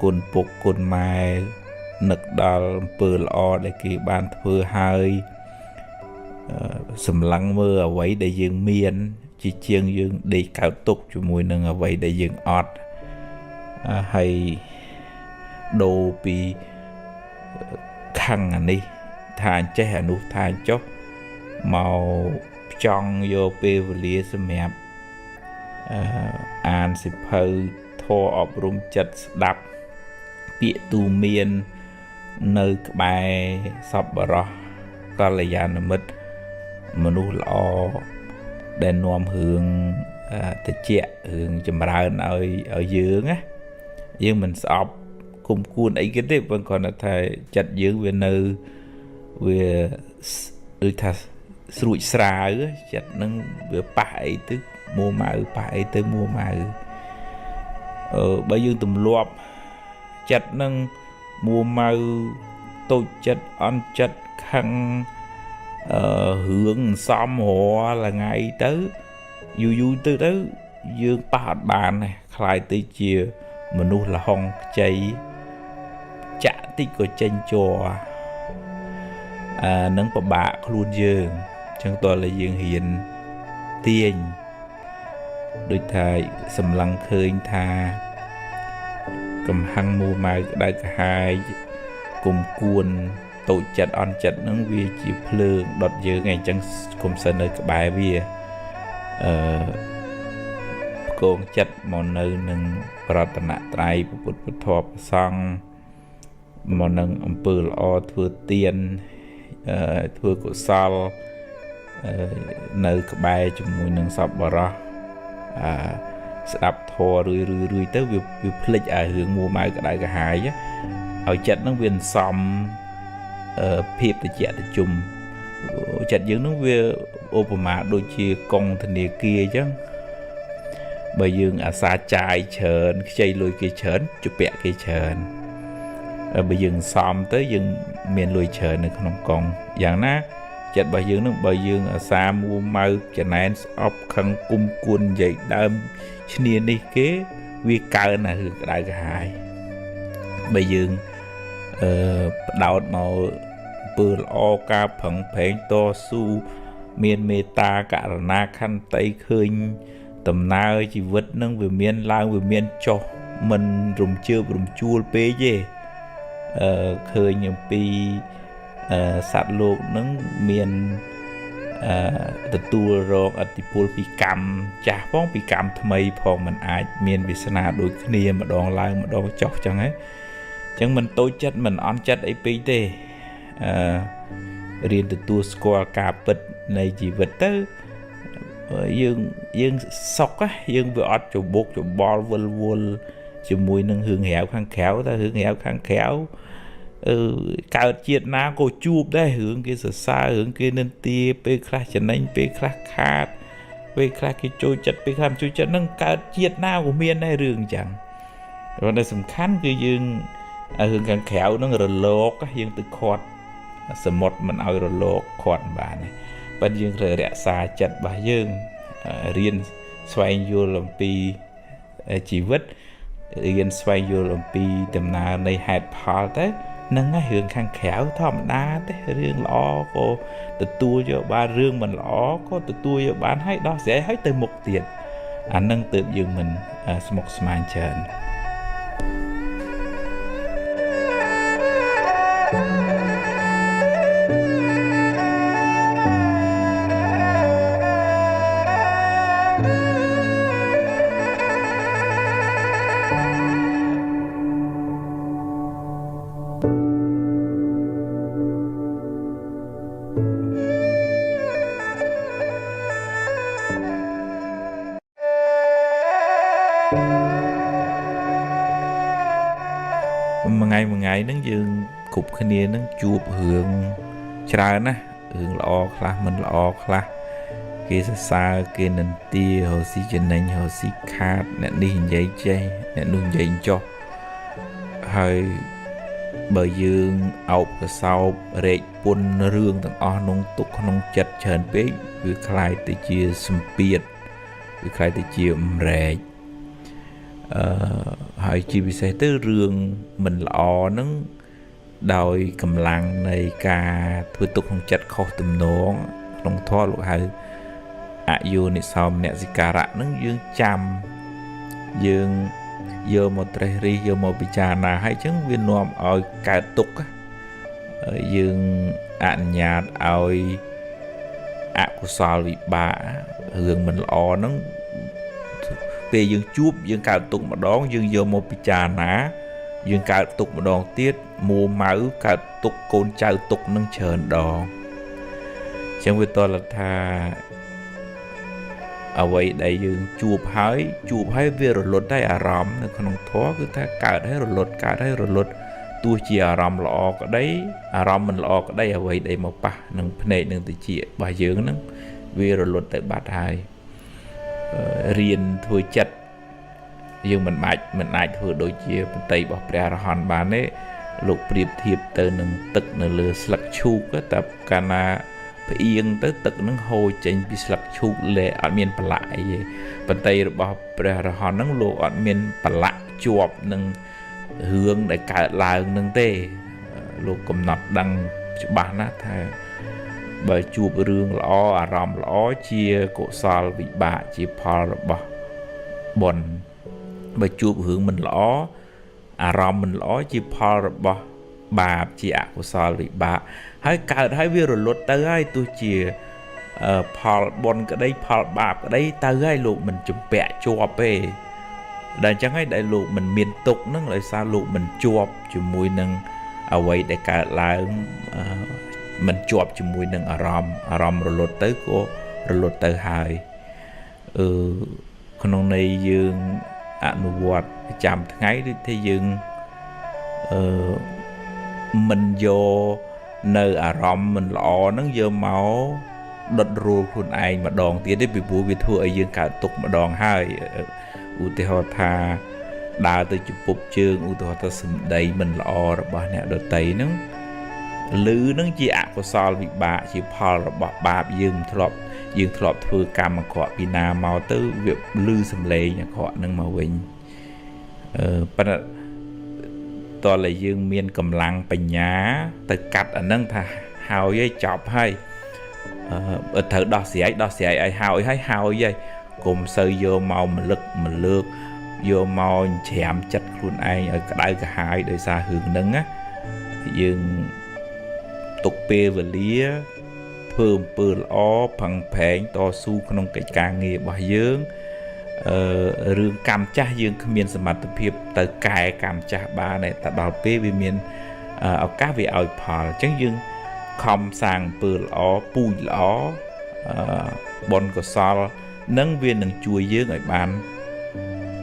គុណពុកគុណម៉ែនឹកដល់អំពើល្អដែលគេបានធ្វើហើយសម្លឹងមើលអ្វីដែលយើងមានជាជាងយើងដេកកោតទុកជាមួយនឹងអ្វីដែលយើងអត់ហើយដូរពីខឹងអានេះថាអញ្ចេះអានោះថាអញ្ចោះមកចង់យកពេលវេលាសម្រាប់អានសិភៅធម៌អប់រំចិត្តស្ដាប់ពាក្យទូមាននៅក្បែរសប្បុរសកល្យាណមិត្តមនុស្សល្អដែលនាំរឿងតិចរឿងចម្រើនឲ្យយើងណាយើងមិនស្អប់គុំគួនអីគេទេព្រោះគាត់ថាចិត្តយើងវានៅវាដូចថាស្រួចស្រាវចិត្តនឹងវាប៉ះអីទៅមួម៉ៅប៉ះអីទៅមួម៉ៅបើយើងទម្លាប់ចិត្តនឹងមួម៉ៅតូចចិត្តអន់ចិត្តខឹងរឿងសំរាល់ថ្ងៃទៅយូរទៅយើងប៉ះអត់បានទេខ្លាយទៅជាមនុស្សលហុងខ្ចីចាក់តិចក៏ចេញជ័រនឹងពិបាកខ្លួនយើងអញ្ចឹងតើយើងរៀនទាញដូចថាសម្លឹងឃើញថាកំហឹងមួម៉ៅក្តៅក្រហាយ cùng cuốn tổ chất on chất nâng vì chỉ phơ đọt dơ ngày chẳng cùng sân nơi cái bài vì con chất một nơi nâng pratana trai bụt bụt thọp xong một nâng ẩm bờ lọ thưa tiền thưa cổ sao nơi cái bài cho mùi nâng sọp bà ra đập thò rươi tới việc phích hướng mua mai cái đại cái hài á ở chất nó viên xóm phép để chạy để chung chặt dưỡng nó về Obama đôi chia con thành địa kia chứ bởi dương xa chạy chờn chơi lùi kia chờn chụp bẹ kia chờn bởi dương xóm tới dương miền lùi chờn này không còn dạng ná chặt bởi dương xa mua mau chả này ốc khăn cung cuốn dậy đâm nên đi kế vi cao là hướng đại cái hài bởi dương đào màu bờ o ca phẳng phèn to su miền mê ta cả na khăn tay khơi tầm na chỉ vật nâng về miền lang về miền cho mình rùng chưa rùng chua pê dê khơi nhầm pi sát lục nâng miền tự tu rồi ở tí pol pi cam chả phong pi cam thay mây phong mình ai miền bị sana đôi kia mà đòn lai mà đòn chọc chẳng ấy chẳng mình tôi chất mình on chất ấy pi tê riêng từ tu score cà bật này chỉ vật tới dương sọc á dương vừa ót cho bột cho bò vul cho mùi nâng hương héo khang khéo ta hương héo khang khéo cao chiết ná cô chụp đây hướng kia sợ xa hướng kia nên tia pe khla chân anh pe khla khát pe khla cái trôi chặt pe kham trôi chặt nâng cao chiết ná của miền này rừng chẳng rồi đây sầm khán cứ dương hướng khang khéo nó rồi lột á dương từ khọt sầm một mình ao rồi lột khọt bà này bên dương rồi rẽ xa chặt bà dương riêng xoay vô làm pi chỉ vứt riêng xoay vô làm pi tầm nào này hạt phá tới nâng á hướng khang khéo thòm đá tới riêng lõ cô từ tua cho ba riêng mình lõ có từ tua cho bán hay đó sẽ hết từ một tiền nâng tự dương mình một smile trần một ngày nâng dương cục khả nia nâng chụp hướng trái ná hướng lọ khá mình lọ khá kia xa kia nâng tia hồ xí chân nành hồ xí khát nè đi hình giấy chay nè nung giấy cho hơi bởi dương ọc sau rệt bún rương tầng o nông tục nông chật chờn bế vì khai tới chia xâm biệt vì khai tới chia rệt hỏi chỉ vì sẽ tới rương mình lọ nâng đòi cầm lăng này cả thôi tục không chặt khó tùm nón không thoa lộ hơi vô này xong nè gì cả rạ nâng dương chăm dương vô một trái ri vô một bị trà nà hay chứng viên nòm ôi cả tục dương nhạt ôi của sao bị bạ hưởng mình lọ nâng về dương chup dương cạo tục mà đón dương vô một bị trà ná dương cạo tục mà đón tiết mua máu cạo tục côn chào tục nâng trờn đòn chẳng với tôi là thà ở vậy đây dương chụp hái về rồi lột đây rõm nó không thoát cứ ta cạo đấy rồi lột tôi chỉ rõm lọ cái đấy rõm mình lọ cái đây ở vậy đây một pa nâng này nâng từ chị bà dưỡng nâng về rồi lột tới bát hai riêng thôi chặt dương mình ai thôi đôi chia bên tây bỏ ra hòn bán ấy lục điệp thiệp từ nâng tực nâng lừa sặc chu cái tập cana phải yên tới tực nâng hồi chỉnh bị sặc chu lệ ở miền bả lại bên tây bỏ ra hòn nâng lộ ở miền bả lại chuột nâng hướng để cả là nâng tê lục cầm nọt đăng bán á thay bởi chụp rương lõ ròm lõ chia cổ sal bị bạ chia phò bỏ bồn bởi chụp hướng mình lõ ròm mình lõ chia phò bỏ បាបជាអកុសលវិបាកហើយកើតហើយវារលត់ទៅហើយទោះជាផលបុណ្យក្តីផលបាបក្តីទៅហើយលោកមិនជំពាក់ជាប់ទេដែលអញ្ចឹងហើយដែលលោកមិនមានទុកហ្នឹងដោយសារលោកមិនជាប់ជាមួយនឹងអ្វីដែលកើតឡើងមិនជាប់ជាមួយនឹងអារម្មណ៍រលត់ទៅក៏រលត់ទៅហើយក្នុងន័យយើងអនុវត្តប្រចាំថ្ងៃដូចថាយើងមិនយកនៅអារម្មណ៍មិនល្អហ្នឹងយកមកដុតរួលខ្លួនឯងម្ដងទៀតទេពីព្រោះវាធ្វើឲ្យយើងកើតទុក្ខម្ដងហើយឧទាហរណ៍ថាដើរទៅជពុបជើងឧទាហរណ៍ថាសម្ដីមិនល្អរបស់អ្នកដទៃហ្នឹងឮហ្នឹងជាអកុសលវិបាកជាផលរបស់បាបយើងធ្លាប់ធ្វើកម្មអាក្រក់ពីណាមកទៅវាឮសំឡេងអាក្រក់ហ្នឹងមកវិញប៉ុន្តែតើតែយើងមានកម្លាំងបញ្ញាទៅកាត់អាហ្នឹងថាហើយចប់ហើយត្រូវដោះស្រាយឲ្យហើយកុំសូវយកមកម្លឹកម្លើកយកមកច្រាមចិត្តខ្លួនឯងឲ្យក្តៅក្រហាយដោយសាររឿងហ្នឹងណាយើងទុកពេលវេលាធ្វើអំពើល្អផឹងប្រែងតស៊ូក្នុងកិច្ចការងាររបស់យើងរឿងកម្មចាស់យើងគ្មានសមត្ថភាពទៅកែកម្មចាស់បានតែដល់ពេលវាមានឱកាសវាឲ្យផលអញ្ចឹងយើងខំសាងអំពើល្អពូជល្អបុណ្យកុសលនឹងវានឹងជួយយើងឲ្យបាន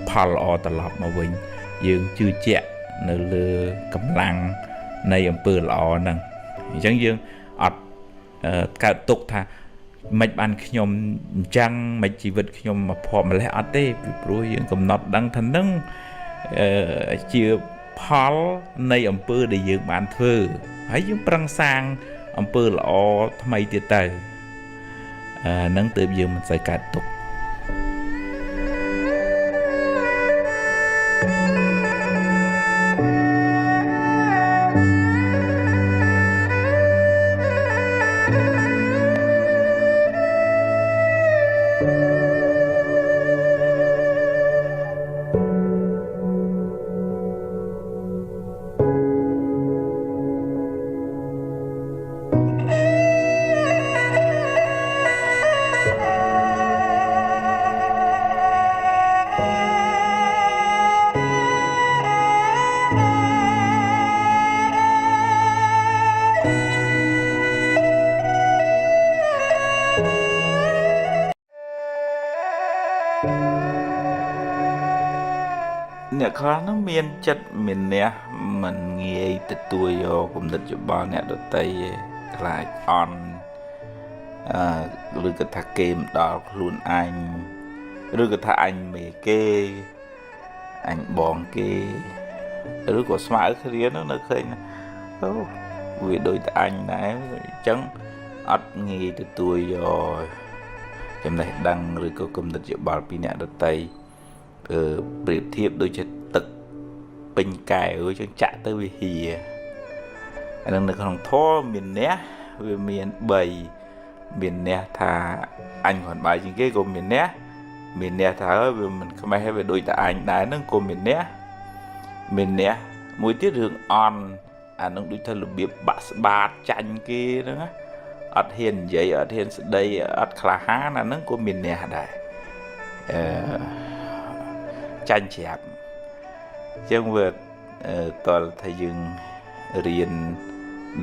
ផលល្អត្រឡប់មកវិញយើងជឿជាក់នៅលើកម្លាំងនៃអំពើល្អហ្នឹងអញ្ចឹងយើងអត់កើតទុកថាមិនបានខ្ញុំអញ្ចឹងមិនជីវិតខ្ញុំមកភ័ព្វម្លេះអត់ទេពីព្រោះយើងកំណត់ដឹងថានឹងជាផលនៃអំពើដែលយើងបានធ្វើហើយយើងប្រឹងសាងអំពើល្អថ្មីទៀតទៅនឹងទើបយើងមិនសូវកើតទុកអ្នកខ្លះនឹងមានចិត្តមានះមិនងាយទទួលយកគំនិតយោបល់អ្នកដទៃខ្លាចអន់ឬក៏ថាគេមិនដល់ខ្លួនអញឬក៏ថាអញមេគេអញបងគេឬក៏ស្មើគ្នានោះនៅឃើញអូវាដូចតែអញដែរអញ្ចឹងអត់ងាយទទួលយកចំណេះដឹងឬក៏គំនិតយោបល់ពីអ្នកដទៃប្រៀបធៀបដូចជាទឹកពេញកែវអញ្ចឹងចាក់ទៅវាហៀអានឹងនៅក្នុងធម៌មានះវាមាន3មានះថាអញគ្រាន់បាយជាងគេក៏មានះថាវាមិនខ្មេះវាដូចតែអញដែរហ្នឹងក៏មានះមួយទៀតរឿងអន់អានឹងដូចថារបៀបបាក់ស្បាតចាញ់គេហ្នឹងណាអត់ហ៊ាននិយាយអត់ហ៊ានស្ដីអត់ក្លាហានអាហ្នឹងក៏មានះដែរចាញ់ច្រាប់អញ្ចឹងវាតលថាយើងរៀន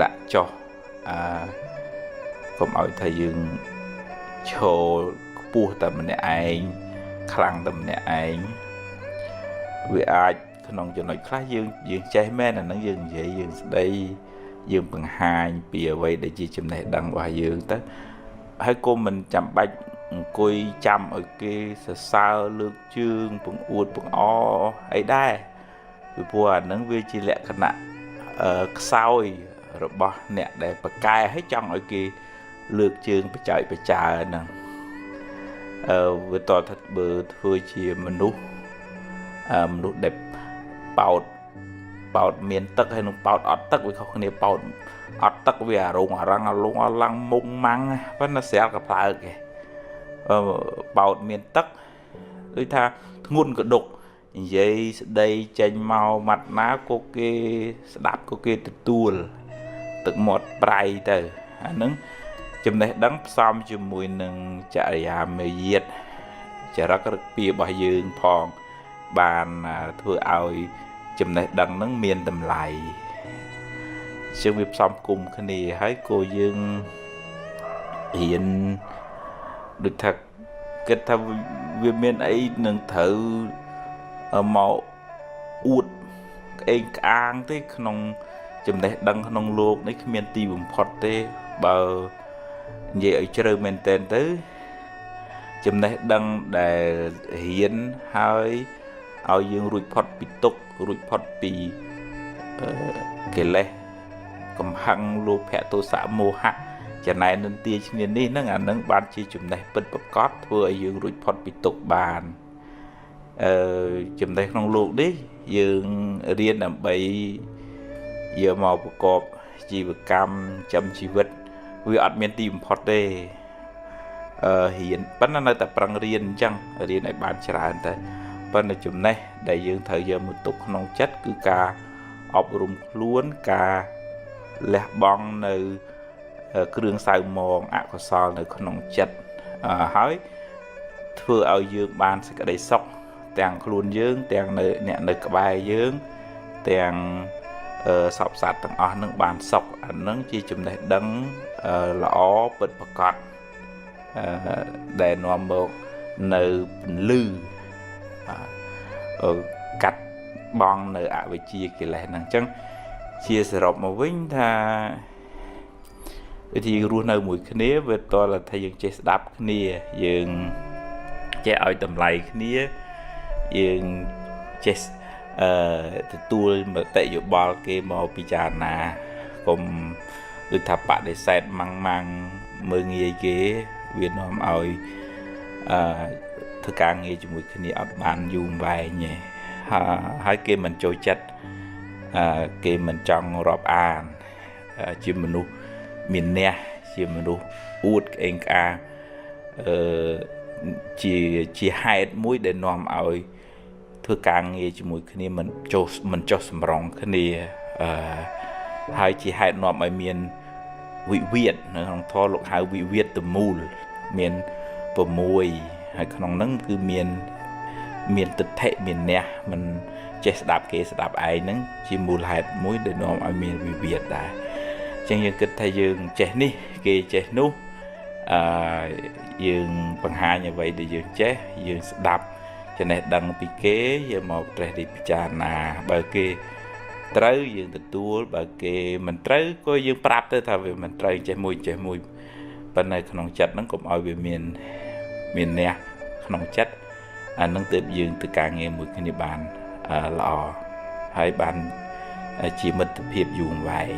ដាក់ចោះកុំឲ្យថាយើងឈរខ្ពស់តែម្នាក់ឯងខ្លាំងតែម្នាក់ឯងវាអាចក្នុងចំណុចខ្លះយើងចេះមែនអាហ្នឹងយើងនិយាយយើងស្ដីយើងបង្ហាញពីអ្វីដែលជាចំណេះដឹងរបស់យើងទៅហើយក៏មិនចាំបាច់អង្គុយចាំឲ្យគេសរសើរលើកជើងបង្អួតបង្អអីដែរពីព្រោះអាហ្នឹងវាជាលក្ខណៈខ្សោយរបស់អ្នកដែលប្រកែកឲ្យចង់ឲ្យគេលើកជើងបច្ច័យបច្ចើហ្នឹងវាតថាបើធ្វើជាមនុស្សដែលប៉ោតមានទឹកហើយនឹងប៉ោតអត់ទឹកវាខុសគ្នាប៉ោតអត់ទឹកវារងអារងមុងម៉ាំងប៉ុន្តែស្រាលកផ្លើកឯងប៉ោតមានទឹកដូចថាធ្ងន់កដុក vậy đây tranh màu mặt ná cô kê đạp cô kê từ tuôn tự một bài từ nâng chùm này đắng xong chùm mùi nâng chạy mê diệt chả rất rất bia bà dương phong bàn thưa ôi chùm này đắng nâng miền tầm lại sự việc xong cùng cái này hãy cô dương hiện được thật cái thằng việc miền ấy nâng thử màu út cái ăn thế không chùm này đăng không luôn đấy miền tây vùng phật thế bờ vậy chơi mình tên tới chùm này đăng để hiện hai ao dương rụi phật bị tục rụi phật bị cái lệ cầm hăng lô phe tô xã mô hạ chả này nên tia miền đi nó ngàn nâng ban chi chùm này bật bật cót vừa dương rụi phật bị tục bàn chùm này không luôn đấy dương riêng làm bấy giờ màu của cọp chỉ vật cam chấm chỉ vật vì ở miền tìm phật đây hiện vẫn là nơi tập răng riêng chăng riêng này bán trả tới vẫn là chùm này đại dương thời giờ một tục nông chất cứ ca ọc rùm luôn ca lẹ bong nơi đường sao mòn ạ có so nơi nông chất hỏi thưa ở dương ban sẽ có đầy sọc tàng luôn dương tàng nơi nè nơi cả bài dương tàng sọc sạch tầng ở nâng bàn sọc nâng chi chùm này đấng lõ bật bật cọt để nó một nơi lư cắt bong nơi ạ với chia kì lại năng chân chia sẻ rộng mà vinh tha thì luôn nơi mùi khné về tôi là thay dương chế đáp khné dương chế ơi tầm lại khné dương chế tôi mà tại dù bao cái màu pichana cùng được thập bạn để xét mang mang mơ nghe cái Việt Nam ơi thức ăn nghe cho mỗi khi ở bàn dùng vài nhỉ hai cái mình trôi chất cái mình trong rộp an chỉ mình nu miền nè chỉ mình nu út anh ca chỉ hai mũi để nòm ơi thưa càng nghe cho mỗi khi mình cho sầm rong khi này hai chỉ hai nọ ở miền vị Việt không thọ lục hai vị Việt từ mùi miền bờ mùi hay không nắng cứ miền tịch thể miền nè mình chế đạp ai nắng chỉ mùi hai mũi để nọ ở miền vị Việt đã chẳng như cái thay dương chế ní cái chế nú dương bằng hai như vậy để dương chế dương đạp cho nên đăng bị kế giờ một trẻ đi chà nà bờ kia tới dương từ tua bờ kia mình tới có dương prap tới thay vì mình tới chạy mùi bên này không chặt nó cũng ở về miền nè không chặt nó tự dương từ cả nghe mùi cái bàn lò hai bàn chỉ mất tập hiệp dùng vậy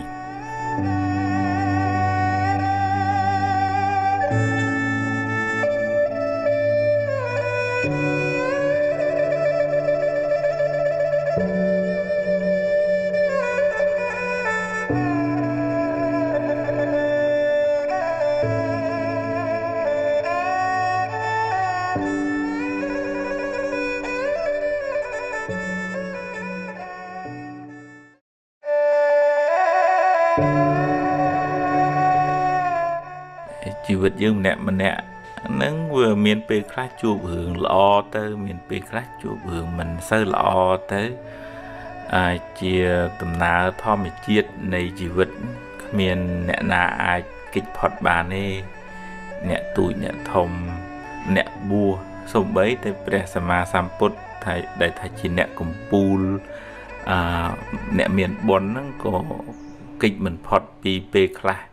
chỉ vật dương nè mình nè nắng vừa miền Tây khác chùa hưởng lọ tới miền Tây khác chùa hưởng mình sơ lọ tới chia tầm nào thò mình chiết này chỉ vật miền nè na ai kịch phật bà này nè tuổi nè thông nè bùa xong bấy tới Presama Samput thầy đại thầy chỉ nè cùng pool nè miền bốn nó có kịch mình phật pi khác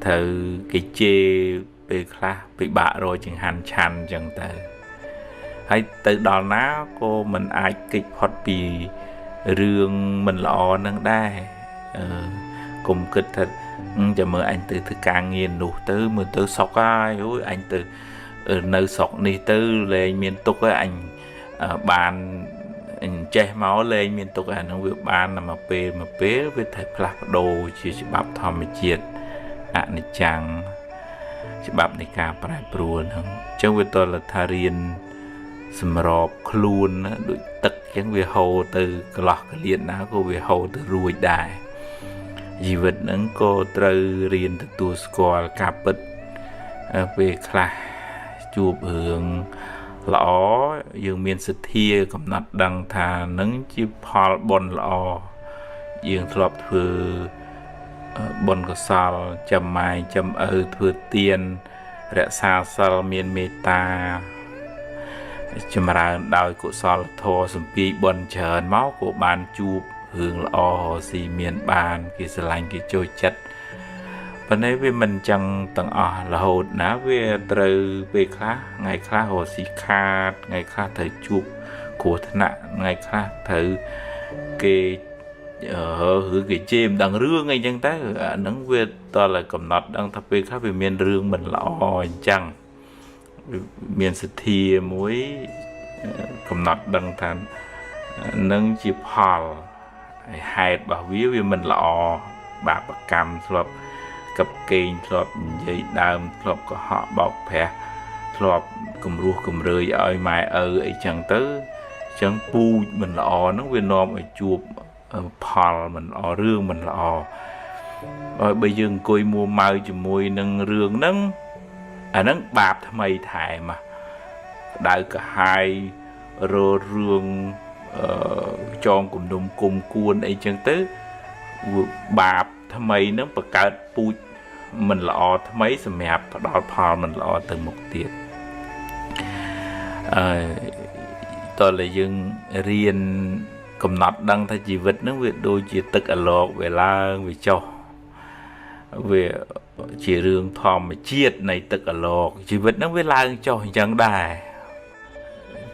thử cái chê bị khá bị bạ rồi chẳng hành chăn chẳng tới hay từ đó ná cô mình ai kịch hoạt bì rương mình lọ nâng đai cùng kịch thật cho mơ anh từ thứ càng nghiền đủ tới mình tới sọc ai ôi anh từ nơi sọc đi tới lên miền tục với anh bàn anh che máu lên miền tục anh không việc bàn là mà bế với thầy plak đồ chỉ bắp thòm chiết này chẳng chỉ bắp này cả phải buồn trong với tôi là tha riêng sầm rộp luôn đôi tật chẳng về hồ từ cái lọt cái liền nào cô về hồ từ ruồi đại dị vật nâng cô trừ riêng từ tua score cà bứt về khá chụp hướng lõ dương miền sứt thia cầm nát đằng thà nâng chip hall bon lõ dương thọp thừa bon có sal chầm mai chầm thừa tiền rẽ xa sal miền meta chầm ra đào của sal thô sum pi bon chờn máu của bàn chụp hướng lõ xì miền bàn kia sờ lạnh kia trôi chấtวันนี้วิมันจังต่างละโหดนะเวตรเวคลาไงคลาโหสีคาดไงคลาเถอจุกขวดนะไงคลาเถอเกหือเกเจมดังเรื่องไงจังแต่นังเวตอนละกำหนดดังทับเวคลาเป็นเมียนเรื่องมันละอ่อนจังเมียนสถีมวยกำหนดดังทันนังจีพอลไฮด์บ่าวิวมันละอบาปกรรมสำหรับกับเกณฑ์สอบใหญ่ดามสอบก็họบอกแผลสอบกลุ่มรู้กลุ่มเลยเอาไม้ไอ้จังเตอจังปูมันละอนักเวียนนอมไอ้จูบพอลมันเรื่องมันละใบยังกุยมัวเมาจมวยนังเรื่องนั่งอันนั้นบาปทำไมถ่ายมาได้ก็หายเรื่องจองกลุ่มดมกลุ่มกวนไอ้จังเตอบาปทำไมนั่งประกาศปูมันละทำไมสมัยดอลพอมันละตึงหมกเตียดตอนเลยยังเรียนกำหนดดังทชีวิตนั่งเวทโดยจีตึกอลอกเวลาเวจเวจีเรื่องทอมเจียดในตึกอลอกชีวิตนั่งเวลาเจ้ายังได้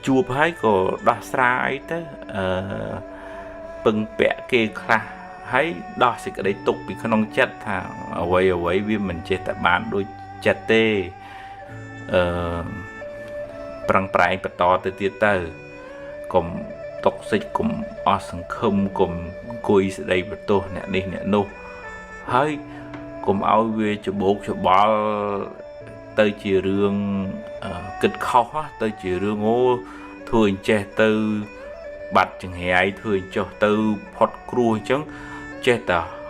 จูบให้ก็ดัสราไอ้เต้ปึงแปะเกคลาให้ดอสิกได้ตกปีขนมจัดท่าเอาไว้วิมันเจตบานโดยจัดเต้ปรังปลายประตอเตียเตอร์กลมตกสิกลมอสังคมกลมกุยได้ประตูเนี่ยนี่เนี่ยนู่ให้กลมเอาเวจะโบกจะบอลเตยจีเรื่องกิดเข้าเตยจีเรื่องโง่thườngเจเตอร์บัดจังเหยthường cho từ phật cua chứng chết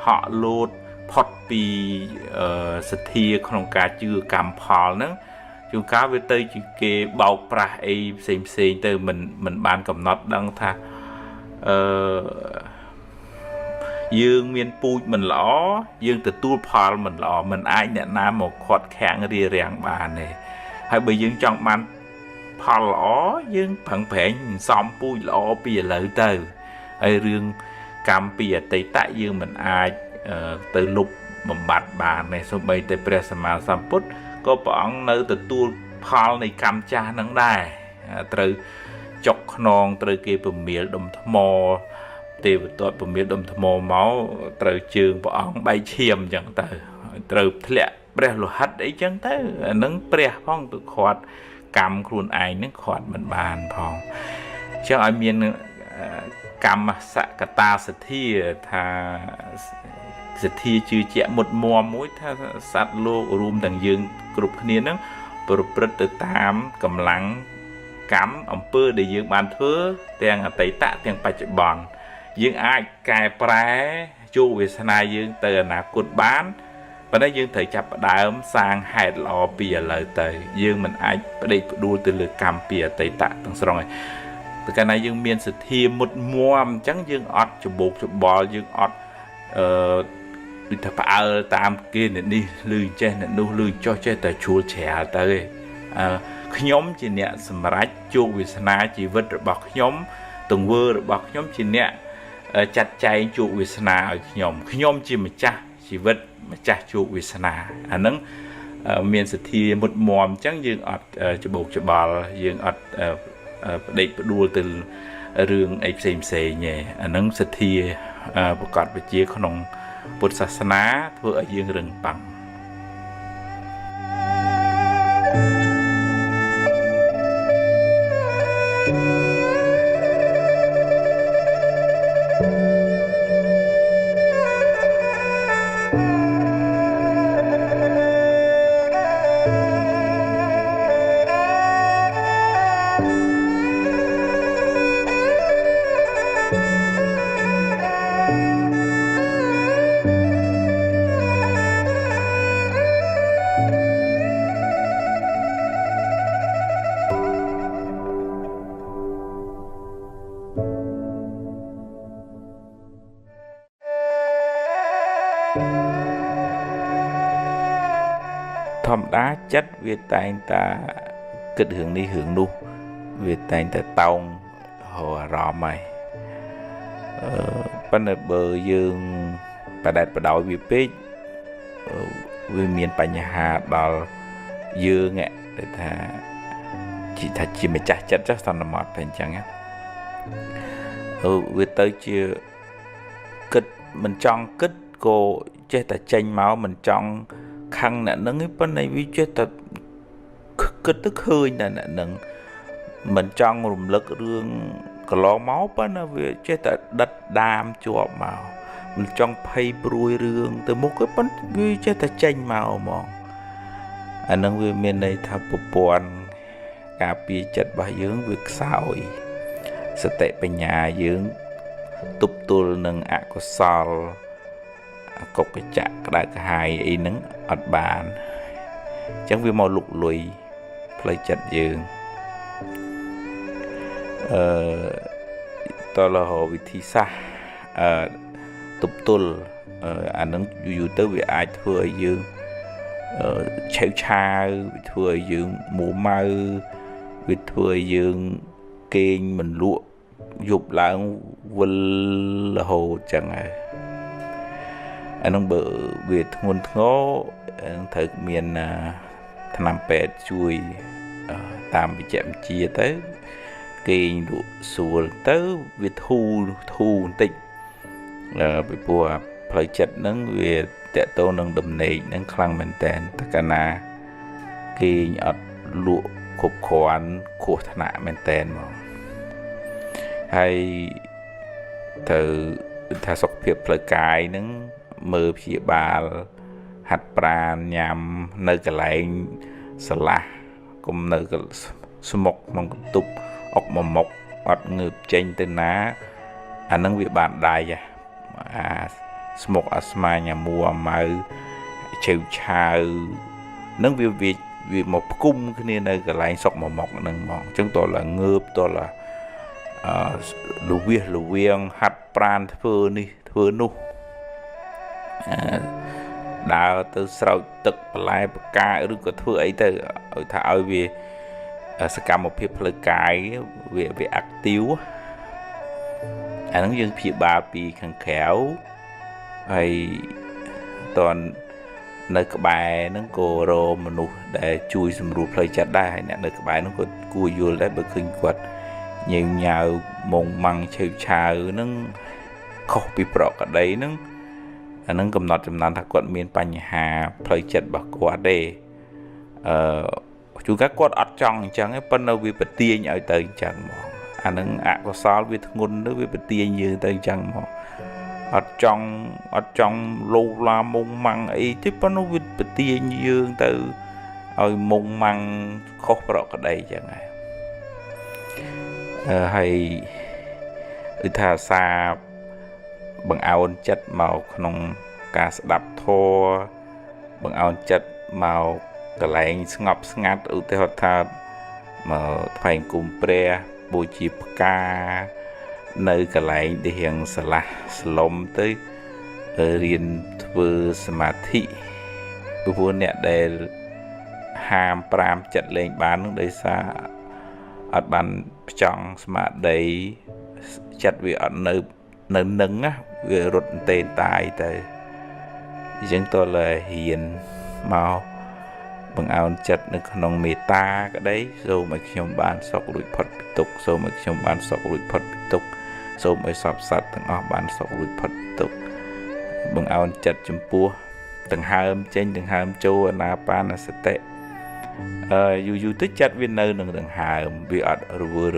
họ lột phật vì sự thi không cả chưa cảm phò nữa chúng cá với tây chỉ kê bao pra ấy xem từ mình ban cầm nọt đăng tha dương miền pui mình lõ dương từ tu phò mình lõ mình ai nhận nam một khoát kháng đi rèn bà này hay bây dương trong ban phò lõ dương phẳng phẻ xóm pui lõ bìa lợi từ ai riêng cam bìa tây tại dương mình ai từ lục bầm bạt bà này số bay tới presama samput có bọn nơi từ tu phò này cam cha nắng đài từ chọc non từ kia bầm miệt đầm thò từ tội bầm miệt đầm thò máu từ trường bọn bay chiêm chẳng từ lẹ pre lo hắt đấy chẳng tới nắng pre phong từ khoát cam khuôn ai nắng khoát mình bàn phong cho ai miền cam sạ cả ta sẽ thi thà sẽ thi chữ chẽ một mùa mỗi tha sát lô rùm đằng dương group niên đó bật từ tam cầm lắng cắm ông pơ để dương bàn thưa tiền ở tây tạ tiền bạch bòn dương ai cài pré chu về sana dương từ nà cột bán và đó dương thời chập đại sang hai lò bìa lời tới dương mình ai đây đua từ lượt cam bìa tây tạ tăng rồi từ cái này dương miền sự thi một mùa chẳng dương ọt cho bột cho bò dương ọt đi thập ở tam kia này đi lười trên này nu lười cho chơi tại chùa trẻ tới nhóm chị nè sầm rách chu vì sana chị vứt rồi bọc nhóm từng vơ rồi bọc nhóm chị nè chặt cháy chu vì sana ở nhóm chị mà cha chị vứt mà cha chu vì sana nắng miền sự thi một mùa chẳng dương ọt cho bột cho bò dương ọt để đua từ rừng ấy xem nhẹ nắng sẽ thiประกอบไปเจียขนมพุทธศาสนาเพื่อยืงเรื่องปัง thầm đá chất về tay ta kịch hướng đi hướng nu về tay ta tông hồ rò mày bên ở bờ dương bà đạt bà đói vì bích vì miền bà nhà hà đào dương ạ để thà chỉ thật chỉ mà chắc chất rất là mọt thành chẳng á vì tới chưa kịch mình chọn kịch cô chết ta tranh máu mình chọn khăn nè nâng cái bên này vì chết ta kịch tức hơi nè nâng mình chọn rùm lực rương có lo máu bên nó vì chết ta đất đam chuột màu mình chọn phay bùi rương từ một cái bên vì chết ta tranh màu mòn anh nâng vì miền này thà bộ buồn cà phê chật bà dưỡng việc sao sẽ tệ bên nhà dưỡng tụp tùl nâng ạ của sol cục cái chạc đại cái hai ý nâng ọt bàn chẳng vì màu lục lùi play chật dưỡng tôi là hồ vị thi xa tụp tùl anh nâng dù tới vì ai thừa dưỡng cháu cha thừa dưỡng mùa mau vì thừa dưỡng kênh mình lụa dục lại vân là hồ chẳng ai anh ông bờ việt nguồn ngó thực miền tham pet chui tam bị chạm chia tới kênh lụa sùa tới việt thu tịnh bị bùa phải chặt nắng về tệ tô nâng đầm này nâng khăn mình tên tất cả na kênh ọt lụa khúc khoản của thằng nạ mình tên mà hay từ thà sọc phiệp lời cài nâng mơ phía bà hạt pràn nhằm nơi cái lại sờ la cùng nơi cái smoke mong tục ốc mọc ọt ngược trên tên ná anh nâng việc bạn đài smoke asma nhà mùa mà chiều chào nâng việc một cung cái này cái lại sọc mọc nâng mong chúng tôi là ngợp tôi là lù viên hạt pran thưa ni thưa nu đào từ sau tực lại ca rồi có thưa ấy từ thảo về sẽ cầm một phiếu lời cái về active anh những phía ba pi khăn khéo hay toàn nơi các bài nó cô rô mà nụ để chui xâm rụt lời chặt đai nè nơi các bài nó có cua vô lấy bởi khinh quật nhiều nhào mông măng chào chào nó không bị bọc ở đấy nó cầm nọt chầm nàn thạc quận miền Pành Hà lời chặt bạc quá đề chú các quật ọt trong chẳng ấy phân đâu vì bật tia nhảy tới chẳng mà anh nâng ạ có sao vì ngôn nó vì bật tia như tới chẳng mà ở trong lâu la mông măng ấy tiếp nó vì bật tia như từ mông măng không bọc ở đây chẳng này hay thà xa bằng áo chất màu nông cá đập thô bằng áo chất màu cái lạnh ngọc ngắt ưu tế hoạt thật mà phải cùng pre bồi chịp ca nơi cái lạnh để hiện sả la slom tới riêng vừa samadhi vừa nè để ham pram chặt lên bán đây xa ở bàn trong mà đấy chặt vì ở nơi nâng á về rụt tên tài tới chúng tôi là hiền màu bằng áo chặt được nông mê ta cái đấy rồi mà khi bán sọc lụi phật tục rồi mà khi bán sọc lụi phật tục rồi mới sọc sạch thằng ó bán sọc lụi phật tục bằng áo chặt chấm pua từng hai âm trên từng hai âm châu na pan là sẽ tệ dù tích chất viên nơi nâng đằng hà bị ọt vừa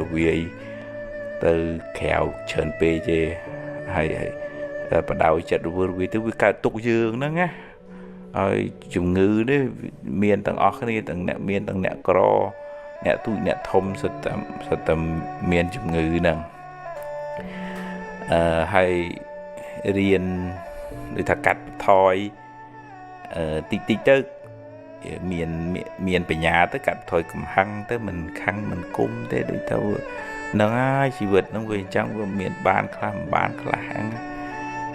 từ khéo trơn pê chê hay bắt đầu chất vừa vì từ cả tục dương đó nghe chủng ngữ đấy miền tầng ở cái này tầng nẹt miền tầng nẹt cro nẹt tụi nẹt thông sật tầm miền chủng ngữ nè hay riêng để thật cắt thoi tí tí tớ miền về nhà tất cả thôi cầm hăng tới mình khăn mình cung thế để tao nó ai chỉ vật nó về trong miền bán khá hăng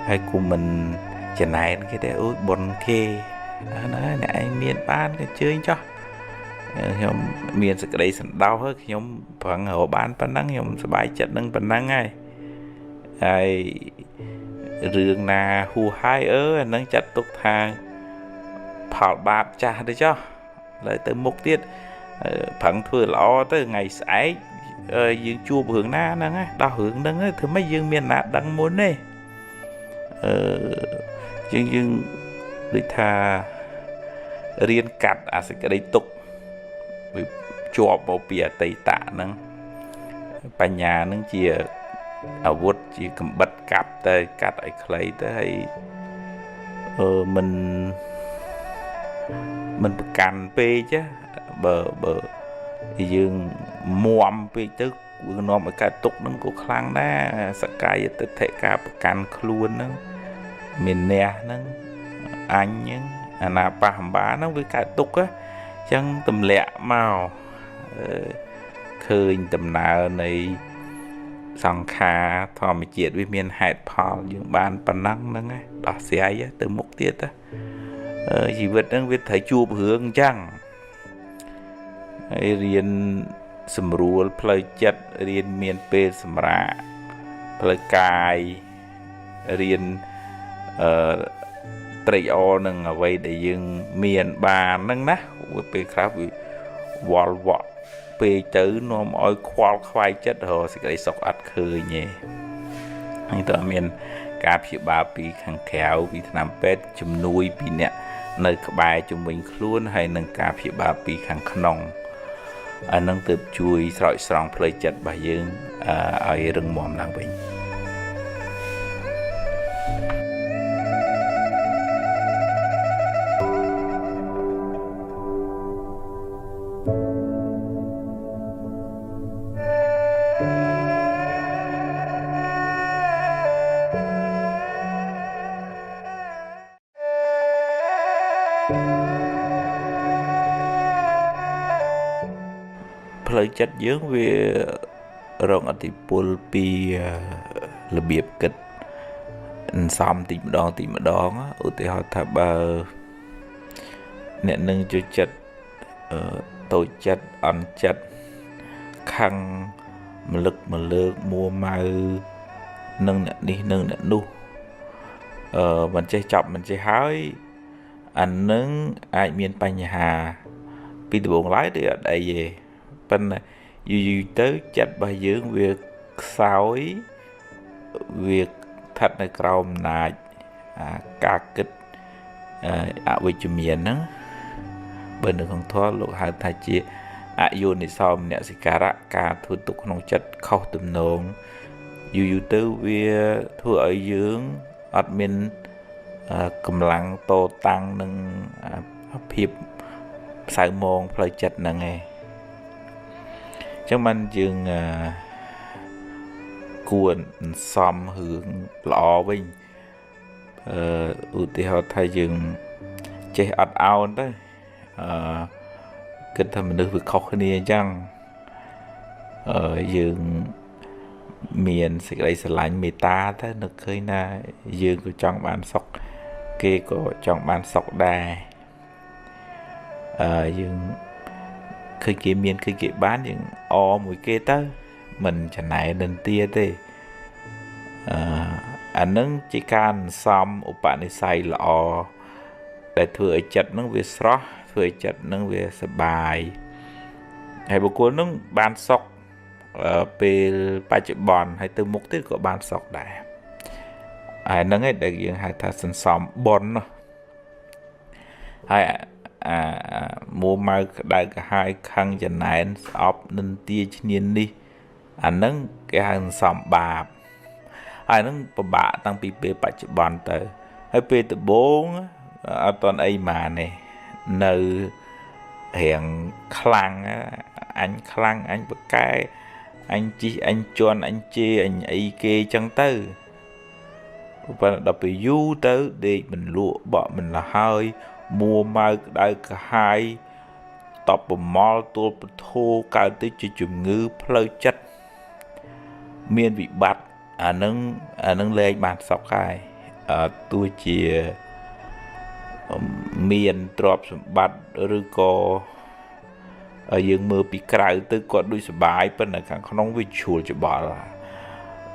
hay cùng mình chả này cái đấy ôi bon kê nè anh miền ban cái chơi cho nhóm miền sẽ đây sẵn đau hết nhóm phẳng ở ban pan nắng nhóm sẽ bài chặt nâng pan nắng ai ai rừng na hù hai nâng chặt tục thang phảo bạp cha đấy cho lại tới mục tiết phẳng thừa lo tới ngày sải dương chua hướng na nâng á đau hướng nâng á thứ mấy dương miền nạt đăng muốn này dương đi tha riêng cắt sẽ cái đấy tục vì chua bao bìa tây tạ nâng bà nhà nâng chia ở vút chỉ cầm bật cặp tới cắt ấy lấy tới mình cằn pe chứ bờ dương muộm pe tức nó một cái tục nó cũng khăng đó sạc cái tự thể cả cằn luôn nó miền nè nó anh nhá là bà hầm bá nó với cái tục á chẳng tầm lẹ màu khơi tầm nào này song kha thò mà chuyện với miền hạt Paul dương ban pan năng nó đó xe ấy từ mục tiết á chỉ vật đang viết thấy chua hướng chăng riêng sầm rùa plei chật riêng miền pe sầm rạ plei cài riêng tây o nâng ở vậy để dương miền bà nâng ná với pe khác vì wall vọ pe chữ nó mọi khoai chất hồ sẽ cái sọc ắt khơi nhỉ anh ta miền cà phê ba pi khang khéo vì tham pet chum nuôi pi nè nơi các bài chúng mình luôn hay nâng cà phê ba pi khang khong nâng tập chui sỏi sòng plei chật bài dương ở rừng mòm làng bình plei chất dưỡng về rong ở thì pulpi là biệp kịch xóm tìm đón ở thì họ thà bờ nè nâng cho chất tổ chất ăn chất khăn mà lực mua mai nâng nè đi nâng nè nu mình chơi chọc mình chơi hái anh nâng ai miền Tây nhà Hà pi từ buồn lái đi ở đây về bên này dù tới chặt bài dưỡng việc sói việc thật là cầu này ca kích với chùm miền đó bên được không thoát lộ hai thay chia vô này sau nè sẽ cả thủ tục không chất khâu tùm nôn dù tới việc thua ở dưỡng admin cầm lăng tô tăng nâng hiệp sai môn plei chất nè nghe chẳng mình dừng cuộn xóm hướng lọ vinh ưu tiên họ thay dừng chế ạt ao đó kết thầm mình được việc khó khăn đi chăng dừng miền sẽ lấy sẵn lạnh mì ta thế nó khơi na dừng của trong bàn sọc kia của trong bàn sọc đà dừng khơi kia miền khơi kia bán những mùi kê tới mình chẳng này nên tia thế anh nâng chỉ can xóm ở bạn ấy xài lọ để thừa chật nâng về sro thừa chật nâng về sờ bài hay bộ cuốn nâng ban sọc về bài chữ bòn hay từ mục tiêu của ban sọc đại ai nâng ấy để những hai thằng sân xóm bòn hay mua mai đại cả hai khăn chân này ốp nên tia nhiên đi anh nâng cái hàng xóm bà ai nâng bà tăng pi pe bài chữ bòn tới hay pe từ bốn toàn ấy mà này nơi hiện khăn anh bật cái anh chi anh chọn anh chê anh ấy kê chân tư và đọc bị du tới để mình lụa bọn mình là hơi mua mai đại cả hai tập mò tôi thô cao tới chỉ chùm ngư plei chất miền bị bắt nâng lên bàn sọc hai tôi chỉ miền trọp bát rồi có dương mơ bị cày tới có đuôi sờ bài bên này càng không với chuột cho bà là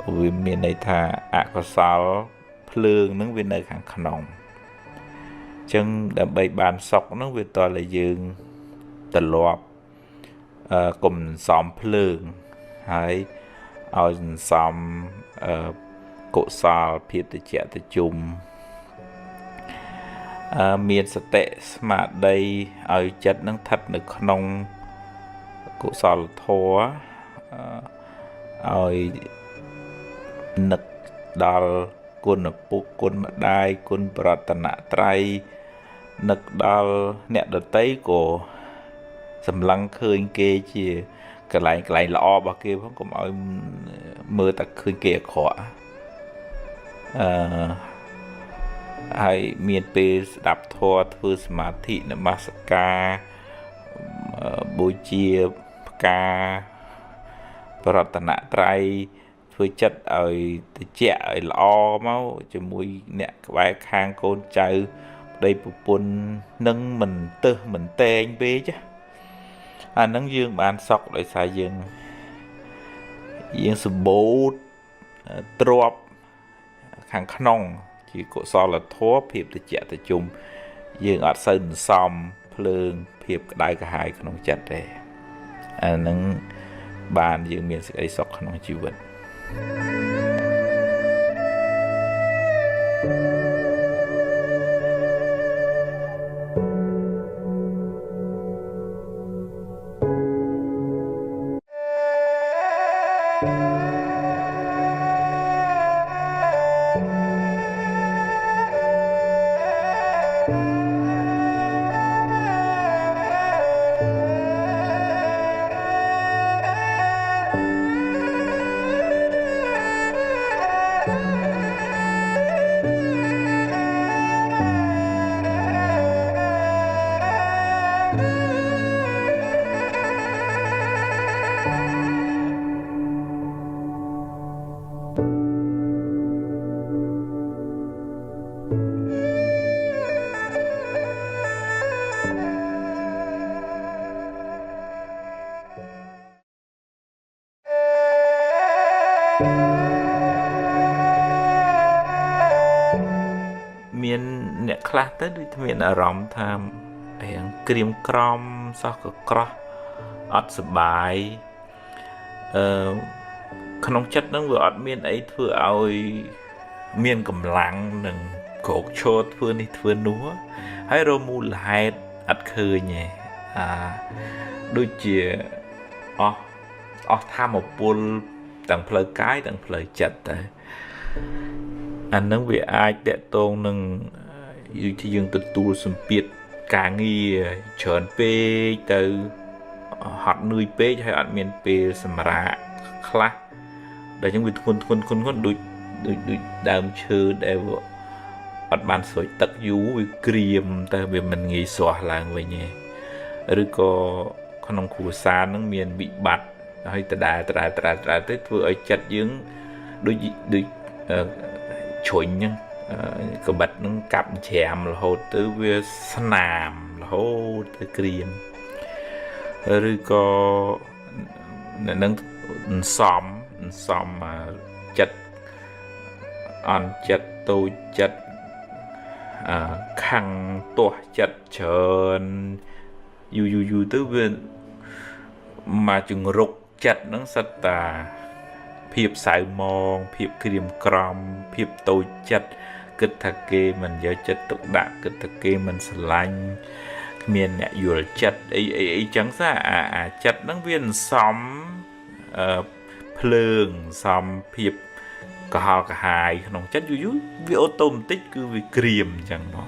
vì miền này thà có sao phượng nó bên này càng không chân đã bay bàn sọc nó về toàn là dương tật lọp cùng xóm phượng hay ở xóm cổ sao phía từ trẻ từ chung miền sạch tệ mà đây ở chất nó thật được không cổ sao thua ở nực đal quân bục quân mặt đai quân pratana trai nực đal nẹt đợt tây của sầm lăng khơi kê chia cái lại lọ bà kia không có mọi mưa tặc khơi kê khỏa hay miền tây đạp thua thưa mà thị là masaka buổi chiều ca pratana trai với chất ở trẻ ở lo máu cho mùi nè vài khang con trai đây bùn nâng mình tư mình tê anh bế chứ nâng dương bàn sọc lại xài dương sự bố trọp kháng nông chỉ có so là thố phiệp từ trẻ từ chung dương ở sân xóm phượng phiệp đại cả hai khăn nông chặt đây nâng bàn dương miền sự ấy sọc khăn nông chịu vật miền nè class tới đi miền ở rộng tham hiện kìm crom sao có cro ọt sờ bài khăn chất nó vừa ọt miền ấy vừa ao miền cầm lăng đừng cột chốt vừa đi vừa núa hay rồi mua lại ắt khơi nhỉ đôi chìa tham một bull tặng phơi cái tặng phơi chặt đấy anh nói về ai để tôn nâng thì dương tự tu sum biệt cả nghi chọn pe từ hot nuôi pe hay ăn miên pe sầm rạ khla để chúng mình con đôi đam chư để ở bàn sỏi tật dú với cream ta về mình nghĩ xóa làng về nhé rồi có con ông khu xa nó miền bị bạt hay ta đà tới vừa ở chặt dưỡng đôi chuẩn nhá có bật nó cặp chèm là hồ tới về nàm là hồ tới cream rồi có nâng xóm mà chất ăn chất tôi chất khăn tỏa chất trơn yu tới về mà chừng rục chất nó sạch phiệp sải mòn phiệp kìm crom phiệp tôi chất kịch thật kê mình giờ chất tục đạ kịch thật kê mình lanh miền nè dù chất ấy chẳng ra chất nó viên xóm phượng xóm phiệp cả hai nó chất yu vì ô tô tích cứ vì kìm chẳng nó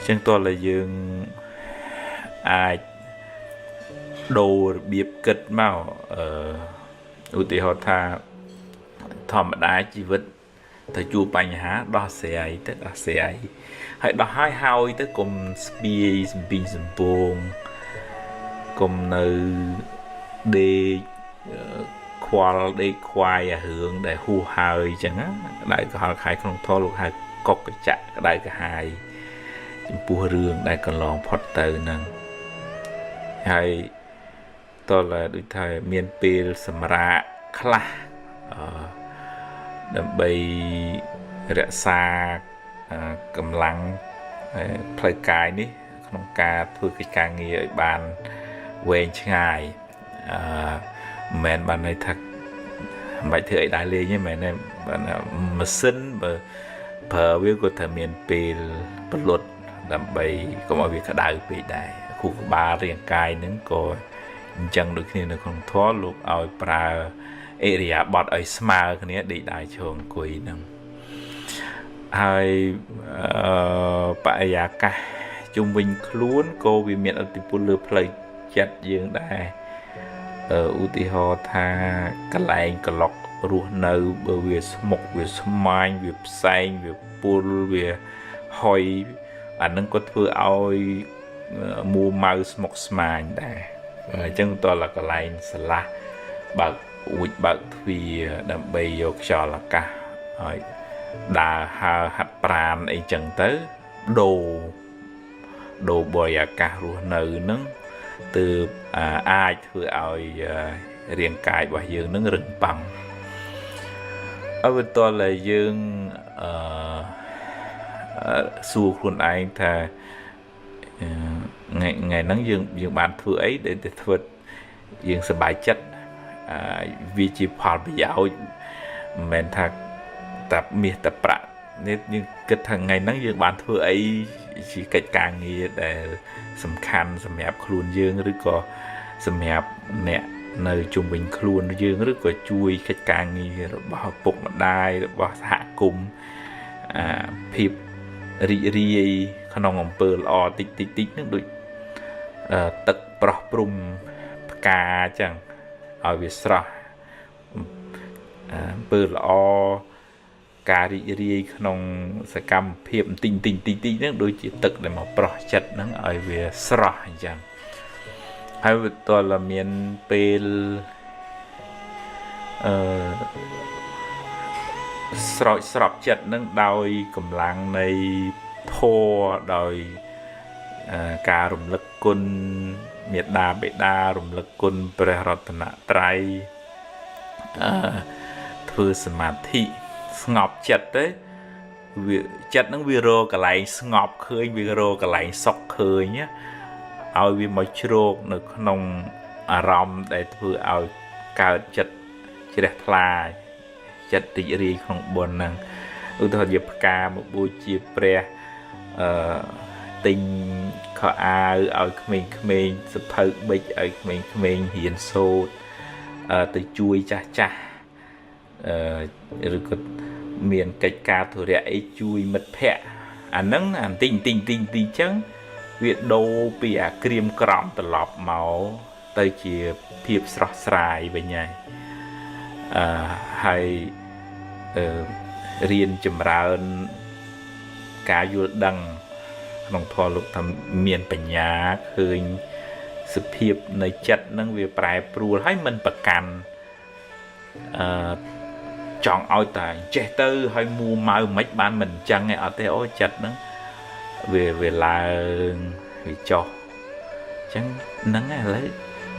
chẳng to là dương đồ biếp kịch màu ưu tiên họ thà thòm đá chỉ vật thời chua bánh há đo xe ấy tức là xe ấy hãy đo hai hao tới cùng spie pin sầm buông cùng nơi để khoai để khoai hướng để hu hơi chẳng á đại họ khai không thô luôn hai កុកចាក់ក្តៅក្រហាយចំពោះរឿងដែលកន្លងផុតទៅហ្នឹងហើយតើដូចថាមានពេលសម្រាប់ខ្លះដើម្បីរក្សាកម្លាំងផ្លូវកាយនេះក្នុងការធ្វើកិច្ចការងារឲ្យបានវែងឆ្ងាយមិនមែនបានន័យថាមិនបាច់ធ្វើអីដែរលេងទេមែនទេម៉ាស៊ីនបើប្រើវាក៏ត្រូវមានពេលពលត់ដើម្បីកុំឲ្យវាក្តៅពេកដែរខួរក្បាលរាងកាយហ្នឹងក៏អញ្ចឹងដូចគ្នានៅក្នុងធម៌លោកឲ្យប្រើអិរិយាបថឲ្យស្មើគ្នាដេកដើរឈរអង្គុយហ្នឹងហើយបរិយាកាសជុំវិញខ្លួនក៏វាមានឥទ្ធិពលលើផ្លូវចិត្តយើងដែរឧទាហរណ៍ថាកន្លែងក្លុករស់នៅបើវាស្មុកវាស្មាញវាផ្សែងវាពុលវាហុយអានឹងក៏ធ្វើឲ្យមួម៉ៅស្មុកស្មាញដែរអញ្ចឹងតើកន្លែងស្រឡះបើកអួចបើកទ្វារដើម្បីយកខ្យល់អាកាសឲ្យដើរហើរហាត់ប្រាណអីចឹងទៅដូរបរិយាកាសរស់នៅហ្នឹងទើបអាចធ្វើឲ្យរាងកាយរបស់យើងនឹងរឹងប៉ឹងឲ្យបន្ទាល់តែយើងសួរខ្លួនឯងថាថ្ងៃហ្នឹងយើងបានធ្វើអីដែលធ្វើយើងសប្បាយចិត្តវាជាផលប្រយោជន៍មិនមែនថាតែមាសតែប្រាក់នេះយើងគិតថាថ្ងៃហ្នឹងយើងបានធ្វើអីជាកិច្ចការងារដែលសំខាន់សម្រាប់ខ្លួនយើងឬក៏សម្រាប់អ្នកនៅជុំវិញខ្លួនយើងឬក៏ជួយកិច្ចការងាររបស់ឪពុកម្ដាយរបស់សហគមន៍ភាពរីករាយក្នុងអំពើល្អតិចហ្នឹងដូចទឹកប្រោះព្រំផ្កាអញ្ចឹងឲ្យវាស្រស់អំពើល្អការរីករាយក្នុងសកម្មភាពតិចហ្នឹងដូចជាទឹកដែលមកប្រោះចិត្តហ្នឹងឲ្យវាស្រស់អញ្ចឹងហើយវាតលមានពេលស្រោចស្រពចិត្តហ្នឹងដោយកម្លាំងនៃធម៌ដោយការរំលឹកគុណមេត្តាបិតារំលឹកគុណព្រះរតនត្រ័យធ្វើសមាធិស្ងប់ចិត្តទៅវាចិត្តហ្នឹងវារកកន្លែងស្ងប់ឃើញវារកកន្លែងសុខឃើញឲ្យវាមកជ្រោកនៅក្នុងអារម្មណ៍ដែលធ្វើឲ្យកើតចិត្តជ្រះថ្លាចិត្តរីករាយក្នុងបុណ្យហ្នឹងឧទាហរណ៍ជាផ្កាមកបូជាព្រះទិញខោអាវឲ្យក្មេងៗសភៅបិចឲ្យក្មេងៗរៀនសូត្រទៅជួយចាស់ឬក៏មានកិច្ចការធុរៈអីជួយមិត្តភ័ក្តិអាហ្នឹងអាទិញចឹងវាដូរពីអាក្រៀមក្រំត្រឡប់មកទៅជាភាពស្រស់ស្រាយវិញហើយរៀនចម្រើនការយល់ដឹងក្នុងធម៌លោកថាមានបញ្ញាឃើញសភាពនៃចិត្តហ្នឹងវាប្រែប្រួលហើយមិនប្រកាន់ចង់ឲ្យតែចេះទៅហើយមួម៉ៅមិនបានមិនអញ្ចឹងឯអត់ទេអូចិត្តហ្នឹងវាឡើងវាចុះអញ្ចឹងហ្នឹងឥឡូវ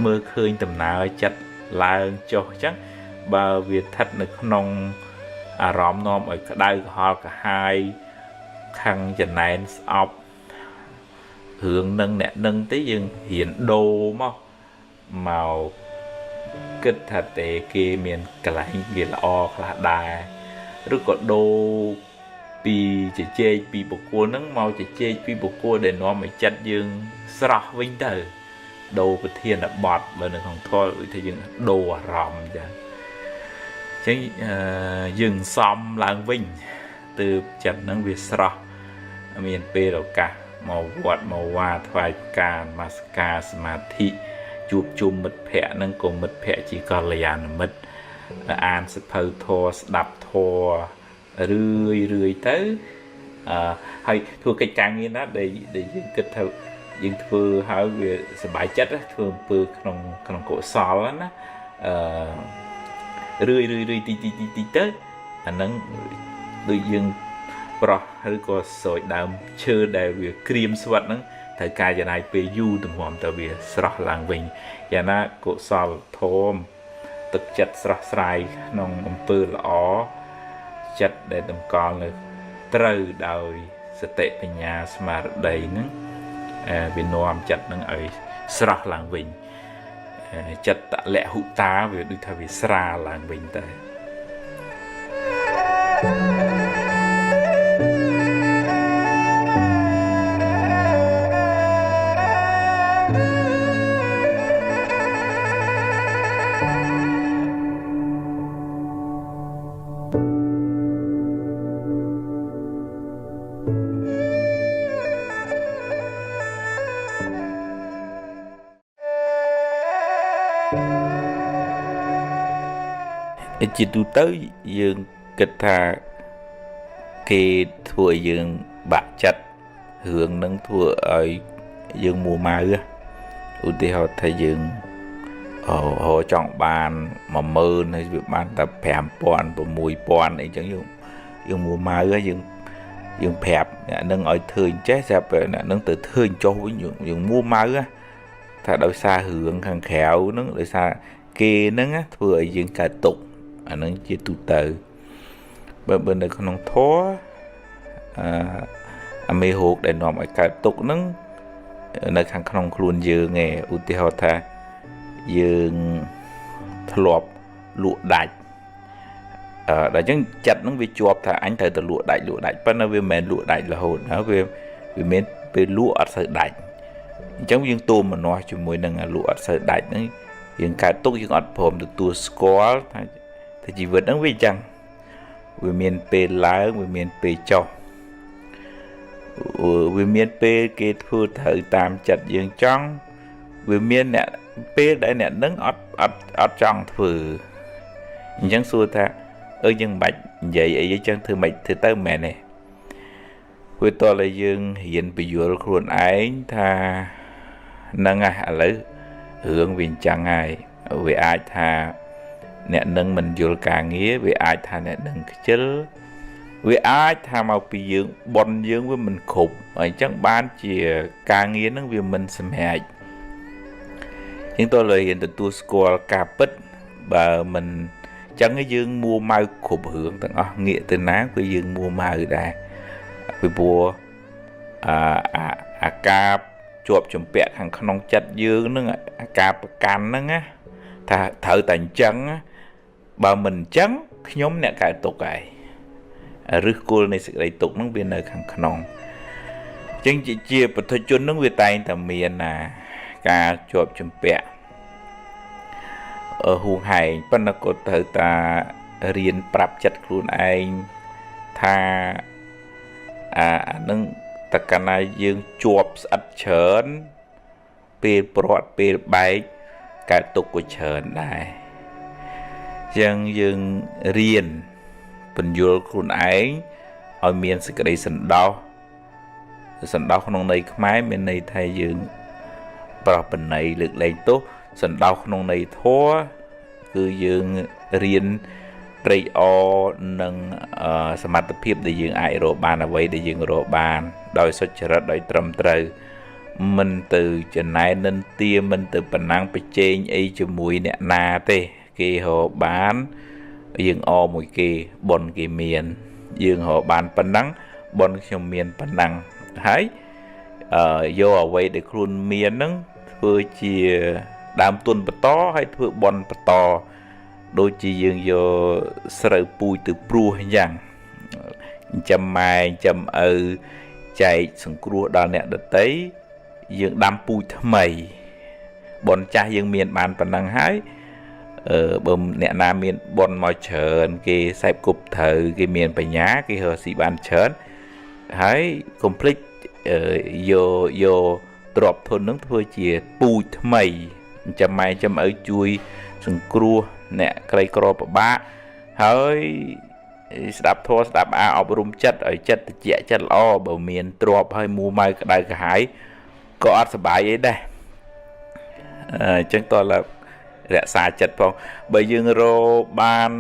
មើលឃើញដំណើរចិត្តឡើងចុះអញ្ចឹងបើវាស្ថិតនៅក្នុងអារម្មណ៍នាំឲ្យក្តៅក្រហល់កាហាយខឹងចំណែនស្អប់រឿងនឹងអ្នកនឹងទេយើងរៀនដូរមកគិតថាតែគេមានកន្លែងវាល្អខ្លះដែរឬក៏ដូរពីជជែកពីបុគ្គលហ្នឹងមកជជែកពីបុគ្គលដែលនាំឲ្យចិត្តយើងស្រស់វិញទៅដូរប្រធានបទបើនៅក្នុងធម៌ដូចថាយើងដូរអារម្មណ៍ចាអញ្ចឹងយើងសំឡើងវិញទើបចិត្តហ្នឹងវាស្រស់មានពេលឱកាសមកវត្តមកវាថ្វាយការនមស្ការសមាធិជួបជុំមិត្តភ័ក្តិហ្នឹងក៏មិត្តភ័ក្តិជាកល្យាណមិត្តអានសភៅធម៌ស្ដាប់ធម៌រឿយទៅហើយធ្វើកិច្ចការងារណាដែលយើងគិតថាយើងធ្វើហើយវាសប្បាយចិត្តធ្វើអំពើក្នុងកុសលណារឿយទីទៅអាហ្នឹងដូចយើង ប្រោះឬក៏ស្រោចដើមឈើដែលវាក្រៀមស្វិតហ្នឹងត្រូវការចំណាយពេលយូរទំហំតើវាស្រស់ឡើងវិញយ៉ាងណាកុសលធម៌ទឹកចិត្តស្រស់ស្រាយក្នុងអំពើល្អចិត្តដែលតម្កល់នៅត្រូវដោយសតិបញ្ញាស្មារតីហ្នឹងវានាំចិត្តហ្នឹងឲ្យស្រស់ឡើងវិញចិត្តតលហុតាវាដូចថាវាស្រាលឡើងវិញតែជាទូទៅយើងគិតថាគេធ្វើឲ្យយើងបាក់ចិត្តរឿងនឹងធ្វើឲ្យយើងមួម៉ៅឧទាហរណ៍ថាយើងចង់បាន10000ហើយវាបានតែ5000 6000អីចឹងយើងមួម៉ៅយើងប្រាប់អ្នកនឹងឲ្យធ្វើអញ្ចេះស្រាប់អ្នកនឹងទៅធ្វើចុះវិញយើងមួម៉ៅថាដោយសាររឿងខាងក្រៅហ្នឹងដោយសារគេហ្នឹងធ្វើឲ្យយើងកើតទុក្ខអានឹងជាទូទៅបើនៅក្នុងធម៌អាមេរោគដែលនាំឲ្យកើតទុក្ខហ្នឹងនៅខាងក្នុងខ្លួនយើងឯងឧទាហរណ៍ថាយើងធ្លាប់លក់ដាច់ដល់អញ្ចឹងចិត្តហ្នឹងវាជាប់ថាអញត្រូវទៅលក់ដាច់ប៉ុន្តែវាមិនមែនលក់ដាច់រហូតណាវាមានពេលលក់អត់សូវដាច់អញ្ចឹងយើងទូមនាស់ជាមួយនឹងលក់អត់សូវដាច់ហ្នឹងយើងកើតទុក្ខយើងអត់ព្រមទទួលស្គាល់ថាជីវិតហ្នឹងវាអញ្ចឹងវាមានពេលឡើងវាមានពេលចុះវាមានពេលគេធ្វើត្រូវតាមចិត្តយើងចង់វាមានអ្នកពេលដែលអ្នកនឹងអត់ចង់ធ្វើអញ្ចឹងសួរថាយើងមិនបាច់និយាយអីអញ្ចឹងធ្វើមិនធ្វើទៅមែនទេវាតតែយើងរៀនបញ្យល់ខ្លួនឯងថាហ្នឹងឥឡូវរឿងវាអញ្ចឹងហើយវាអាចថាអ្នកនឹងមិនយល់ការងារវាអាចថាអ្នកនឹងខ្ជិលវាអាចថាមកពីយើងបនយើងវាមិនគ្រប់អញ្ចឹងបានជាការងារនឹងវាមិនសម្រេចជាងតើលើរៀនទទួលស្គាល់ការពិតបើមិនអញ្ចឹងយើងមួម៉ៅគ្រប់រឿងទាំងអស់ងាកទៅណាគឺយើងមួម៉ៅដែរពីព្រោះអាការជាប់ជំពាក់ខាងក្នុងចិត្តយើងនឹងអាការប្រកាន់ហ្នឹងណាថាត្រូវតែអញ្ចឹងបើមិនអញ្ចឹងខ្ញុំអ្នកកើតទុក្ខហើយឫសគល់នៃសេចក្តីទុក្ខហ្នឹងវានៅខាងក្នុងអញ្ចឹងជាពុទ្ធជនហ្នឹងវាតែងតែមានការជាប់ជំពាក់ហួងហែងប៉ុន្តែក៏ត្រូវតែរៀនប្រាប់ចិត្តខ្លួនឯងថានឹងតើកាលណាយើងជាប់ស្អិតច្រើនពេលព្រាត់ពេលបែកកើតទុក្ខក៏ច្រើនដែរចឹងយើងរៀនបញ្យល់ខ្លួនឯងឲ្យមានសេចក្តីសន្តោសក្នុងន័យខ្មែរមានន័យថាយើងប្រោះបណៃលើកលែងទោសសន្តោសក្នុងន័យធម៌គឺយើងរៀនត្រេកអរនឹងសមត្ថភាពដែលយើងអាចរកបានអ្វីដែលយើងរកបានដោយសុចរិតដោយត្រឹមត្រូវមិនទៅចំណែននិន្ទាមិនទៅប្រណាំងប្រជែងអីជាមួយអ្នកណាទេគេរកបានយើងអមួយគេប៉ុនគេមានយើងរកបានប៉ុណ្ណឹងប៉ុនខ្ញុំមានប៉ុណ្ណឹងហើយយកអ្វីដែលខ្លួនមានហ្នឹងធ្វើជាដើមទុនបន្តហើយធ្វើប៉ុនបន្តដូចជាយើងយកស្រូវពូជទៅព្រោះអញ្ចឹងចាំម៉ែចាំឪចែកសង្គ្រោះដល់អ្នកដទៃយើងដាំពូជថ្មីប៉ុនចាស់យើងមានបានប៉ុណ្ណឹងហើយបើអ្នកណាមានប៉ុនមកច្រើនគេសេពគប់ត្រូវគេមានបញ្ញាគេរកស៊ីបានច្រើនហើយកុំភ្លេចយកទ្រព្យធននឹងធ្វើជាពូជថ្មីចាំម៉ែចាំឪជួយសង្គ្រោះអ្នកក្រីក្រពិបាកហើយស្ដាប់ធម៌ស្ដាប់អប់រំចិត្តឲ្យចិត្តត្រជាក់ចិត្តល្អបើមានទ្រព្យហើយមួម៉ៅក្តៅក្រហាយក៏អត់សុបាយអីដែរអញ្ចឹងតើរក្សាចិត្តផងបើយើងរកបាន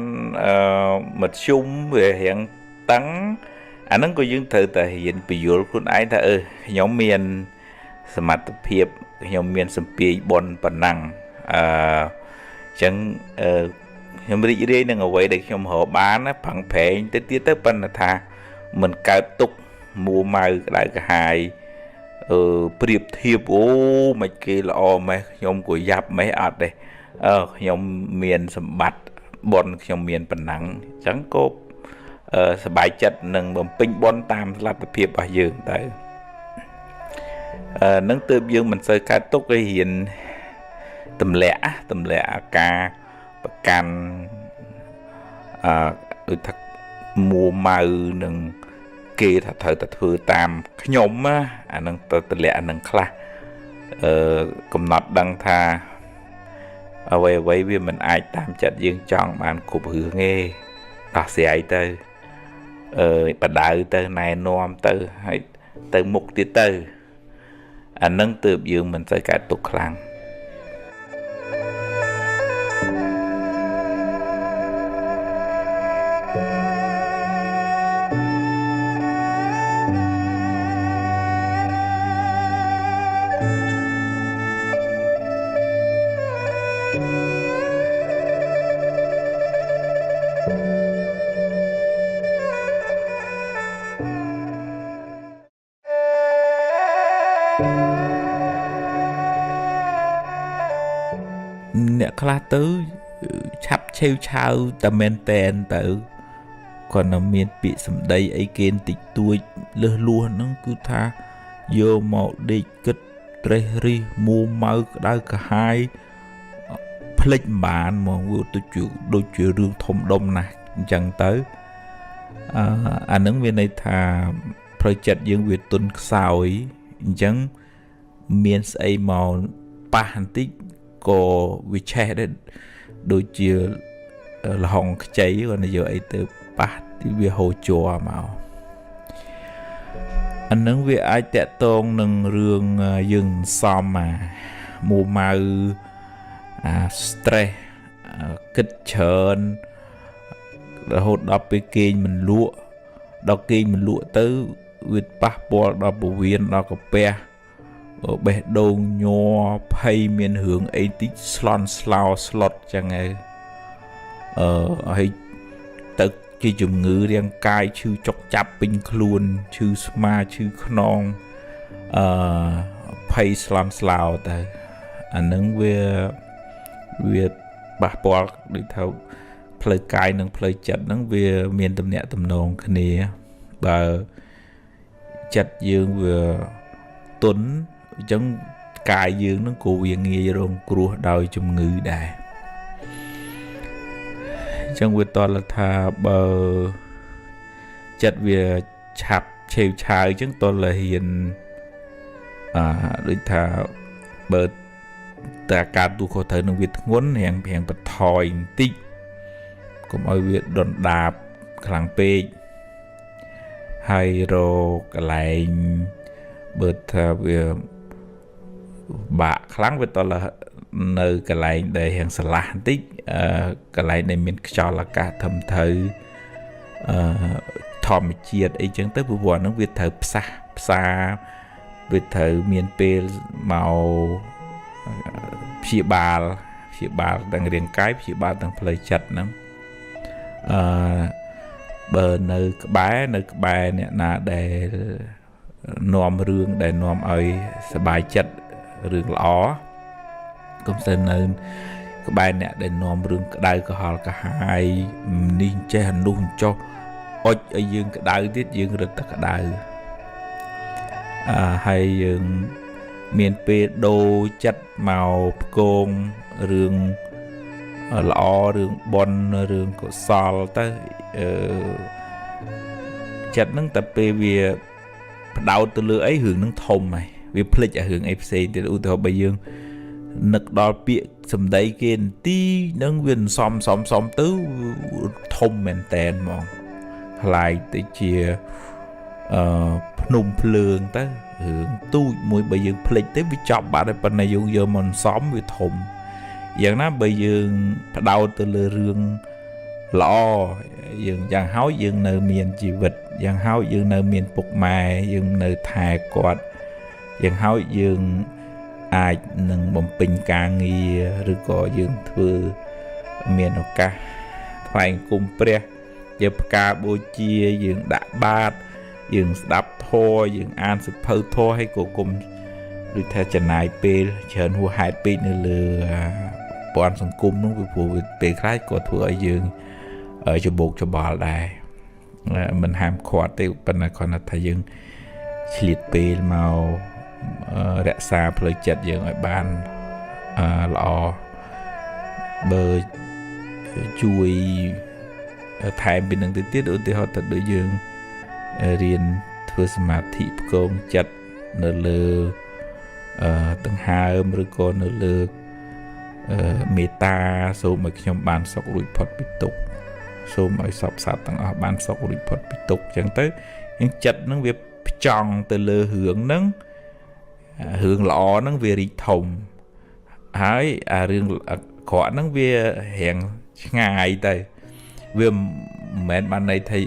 មធ្យមវារៀងតឹង anh nó có dương thử tại hiện bị dối con ấy ta nhóm miền sầm mặt phiệp nhóm miền sầm pi bòn bản năng chẳng nhóm đi đây đang ở vậy để nhóm họ bán á phẳng phệ tới tới bên là tha mình cài tục mua mai lại cả hai điệp thiệp ô mày kia là mày nhóm của giáp mấy ạt đây nhóm miền sầm bát bòn nhóm miền bản năng chẳng cóสบายจัดหนึ่งบ่มปิ้งบอลตามสลับเพียบไปยืนแต่นังเติบยืนมันใส่การตกให้เห็นตำแหละกาประกันทักมัวมาหนึ่งเกยถัดเถิดถัดถือตามขยมอ่ะนั่งตำแหละหนึ่งคลากำหนดดังทาเอาไว้เวียมันอายตามจัดยืนจองมันขบหือเงี้ยตัดเสียเตอปัดดาวเตอนายนอมเตอให้เตอมุกติเตออันนั้นเติบยืมมันใส่การตกครั้งเนี่ยคลาตื้อชับเชี่ยวชาวแต่เมนเตนแต่ก่อนนำเมียนปีสำได้ไอเกณฑ์ติดตัวเลือล้วนนั่นคือท่าโยมเอาเด็กกึศเตรรีมูมาได้กระหายพลิกบานมองว่าตัวจุโดยจุเรื่องทมดมนะจังเตออันนั้นเวียนในท่าพระจัดยังเวียนตุนสาวจังเมียนไอมอปาหันติก็วิจัยได้โดยเฉพาะห้องใจวันนี้อยู่ไอเตอร์ปัดที่วิโฮจัวมาอันนั้นวิไอแตะตรงหนึ่งเรื่องยึงซ้อมมามูมาสเตรกิดเชิญแล้วหดดอกไปกินมันลวกดอกกินมันลวกตื้อวิดปักบอลดอกบุเวียนดอกกระเปียเบดงยัวไพ่เมียนหืองไอติสลอนสลาวสลอดจังไงให้ตึกที่จุ่มงือเรียงกายชื่อจกจับเป็นครูนชื่อสมาชื่อขนองไพ่สลอนสลาวแต่อันนั้นเวียบาปอลด้วยเท่าเพลย์กายนั่งเพลย์จัดนั่งเวียเมียนตำเนียตำนองคณีบาจัดยืงเวียตุนจังกายยืนนั่งกูเวียงเงียรงกลัวดาวจุ่มงือได้จังเวตอนละทาเบอจัดเวียฉับเชี่ยวชายจังตอนละเห็นด้วยทาเบอแต่การตัวเขาเธอหนึ่งเวียงวนแห่งเพียงปะทอยติ๊กก็มาเวียดนดาบคลังเปย์ไฮโรกไหลเบิดทาเวียบะครั้งไปตอนละในกไหลได้แห่งสลาติ๊กกไหลในมินจอลกาทำเธอทอมเจียดไอ้จังเตอร์บัวน้องเวียเธอซาเวียเธอเมียนเปลเมาผีบาลดังเรียงไกด์ผีบาลดังเพลย์จัดนะเบอร์ในกบายเนี่ยนะได้นอมเรื่องได้นอมเอาสบายจัดเรื่องล้อก็เสนอกบายเนี่ยได้นอมเรื่องได้ก็หอลก็หายนิ่งใจหันนุ่งโจอดไอ้ยืงก็ได้ที่ยืงรึตก็ได้ให้ยืงเมียนเปโดจัดเมาโกงเรื่องล้อเรื่องบอลเรื่องก็ซอลแต่จัดนั่งแต่เปเวียดาวตัวเลือไอ้หึงนั่งทมไหมวิพลิกหึงไอ้เซนที่อุตส่าห์ไปยืงนึกดอลเปียสมได้เกณฑ์ที่นั่งเวียนซ้อมตื้อทมเหมือนแตนมองลายติเชียพนุ่มเพลิงแต่หึงตู้มวยไปยืงพลิกแต่วิจับบาดในปัญญายุงเยอะมันซ้อมวิทมอย่างนั้นไปยืงดาวตัวเลือเรื่อง ល្អយើងយ៉ាងហោចយើងនៅមានជីវិតយ៉ាងហោចយើងនៅមានពុកម៉ែយើងនៅថែគាត់យ៉ាងហោចយើងអាចនឹងបំពេញការងារឬក៏យើងធ្វើមានឱកាសថ្វាយគុំព្រះយើងផ្កាបូជាយើងដាក់បាតយើងស្ដាប់ធម៌យើងអានសៀវភៅធម៌ឲ្យក៏គុំដូចថាចំណាយពេលច្រើនហួសហេតុពេកនៅលើព័ន្ធសង្គមនោះពីព្រោះពេលខ្លះក៏ធ្វើឲ្យយើងច្បោកច្បល់ដែរមិនហាមឃាត់ទេប៉ុន្តែគាត់ថាយើងឆ្លៀតពេលមករក្សាផ្លូវចិត្តយើងឲ្យបានល្អបើជួយថែមពីនឹងទៅទៀតឧទាហរណ៍ទៅដូចយើងរៀនធ្វើសមាធិផ្គងចិត្តនៅលើដង្ហើមឬក៏នៅលើមេត្តាសូមឲ្យខ្ញុំបានសុខរួចផុតពីទុក្ខសូមឲ្យសពសត្វទាំងអស់បានសុខរួចផុតពីទុក្ខអញ្ចឹងទៅយើងចិត្តនឹងវាផ្ចង់ទៅលើរឿងហ្នឹងរឿងល្អហ្នឹងវារីកធំហើយអារឿងអាក្រក់ហ្នឹងវារៀងឆ្ងាយទៅវាមិនមែនបានន័យថា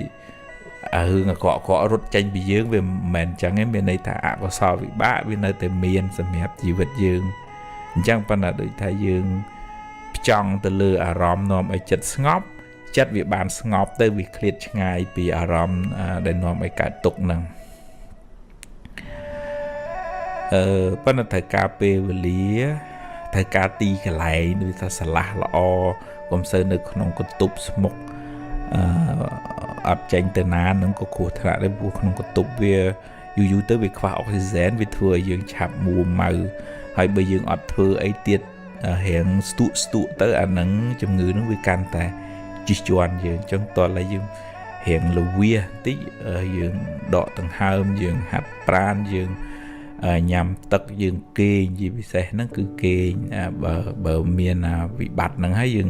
រឿងអាក្រក់រត់ចេញពីយើងវាមិនមែនអញ្ចឹងទេមានន័យថាអកុសលវិបាកវានៅតែមានសម្រាប់ជីវិតយើងអញ្ចឹងប៉ុន្តែដូចថាយើងផ្ចង់ទៅលើអារម្មណ៍នាំឲ្យចិត្តស្ងប់ចិត្តវាបានស្ងប់ទៅវាឃ្លាតឆ្ងាយពីអារម្មណ៍ដែលនាំឲ្យកើតទុក្ខហ្នឹងប៉ុន្តែត្រូវការពេលវេលាត្រូវការទីកន្លែងដូចថាស្រឡះល្អកុំសូវនៅក្នុងកន្ទប់ស្មុកអត់ចេញទៅណានឹងក៏គ្រោះថ្នាក់ដែរព្រោះក្នុងកន្ទប់វាយូរទៅវាខ្វះអុកស៊ីហ្សែនវាធ្វើឲ្យយើងឆាប់មួម៉ៅហើយបើយើងអត់ធ្វើអីទៀតរៀងស្ទុកទៅអាហ្នឹងជំងឺហ្នឹងវាកាន់តែជិះជាន់យើងអញ្ចឹងតើឡើយយើងរៀងលវាតិចយើងដកដង្ហើមយើងហាត់ប្រាណយើងញ៉ាំទឹកយើងគេងជាពិសេសហ្នឹងគឺគេងបើមានវិបត្តិហ្នឹងហើយយើង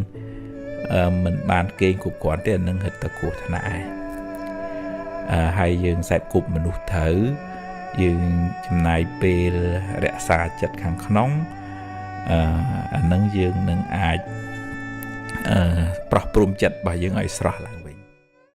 មិនបានគេងគ្រប់គ្រាន់ទេអានឹងហិតតែគ្រោះថ្នាក់ហើយហើយយើងសេពគប់មនុស្សត្រូវយើងចំណាយពេលរក្សាចិត្តខាងក្នុងអានឹងយើងនឹងអាចប្រោះព្រំចិត្តរបស់យើងឲ្យស្រស់ឡើងវិញ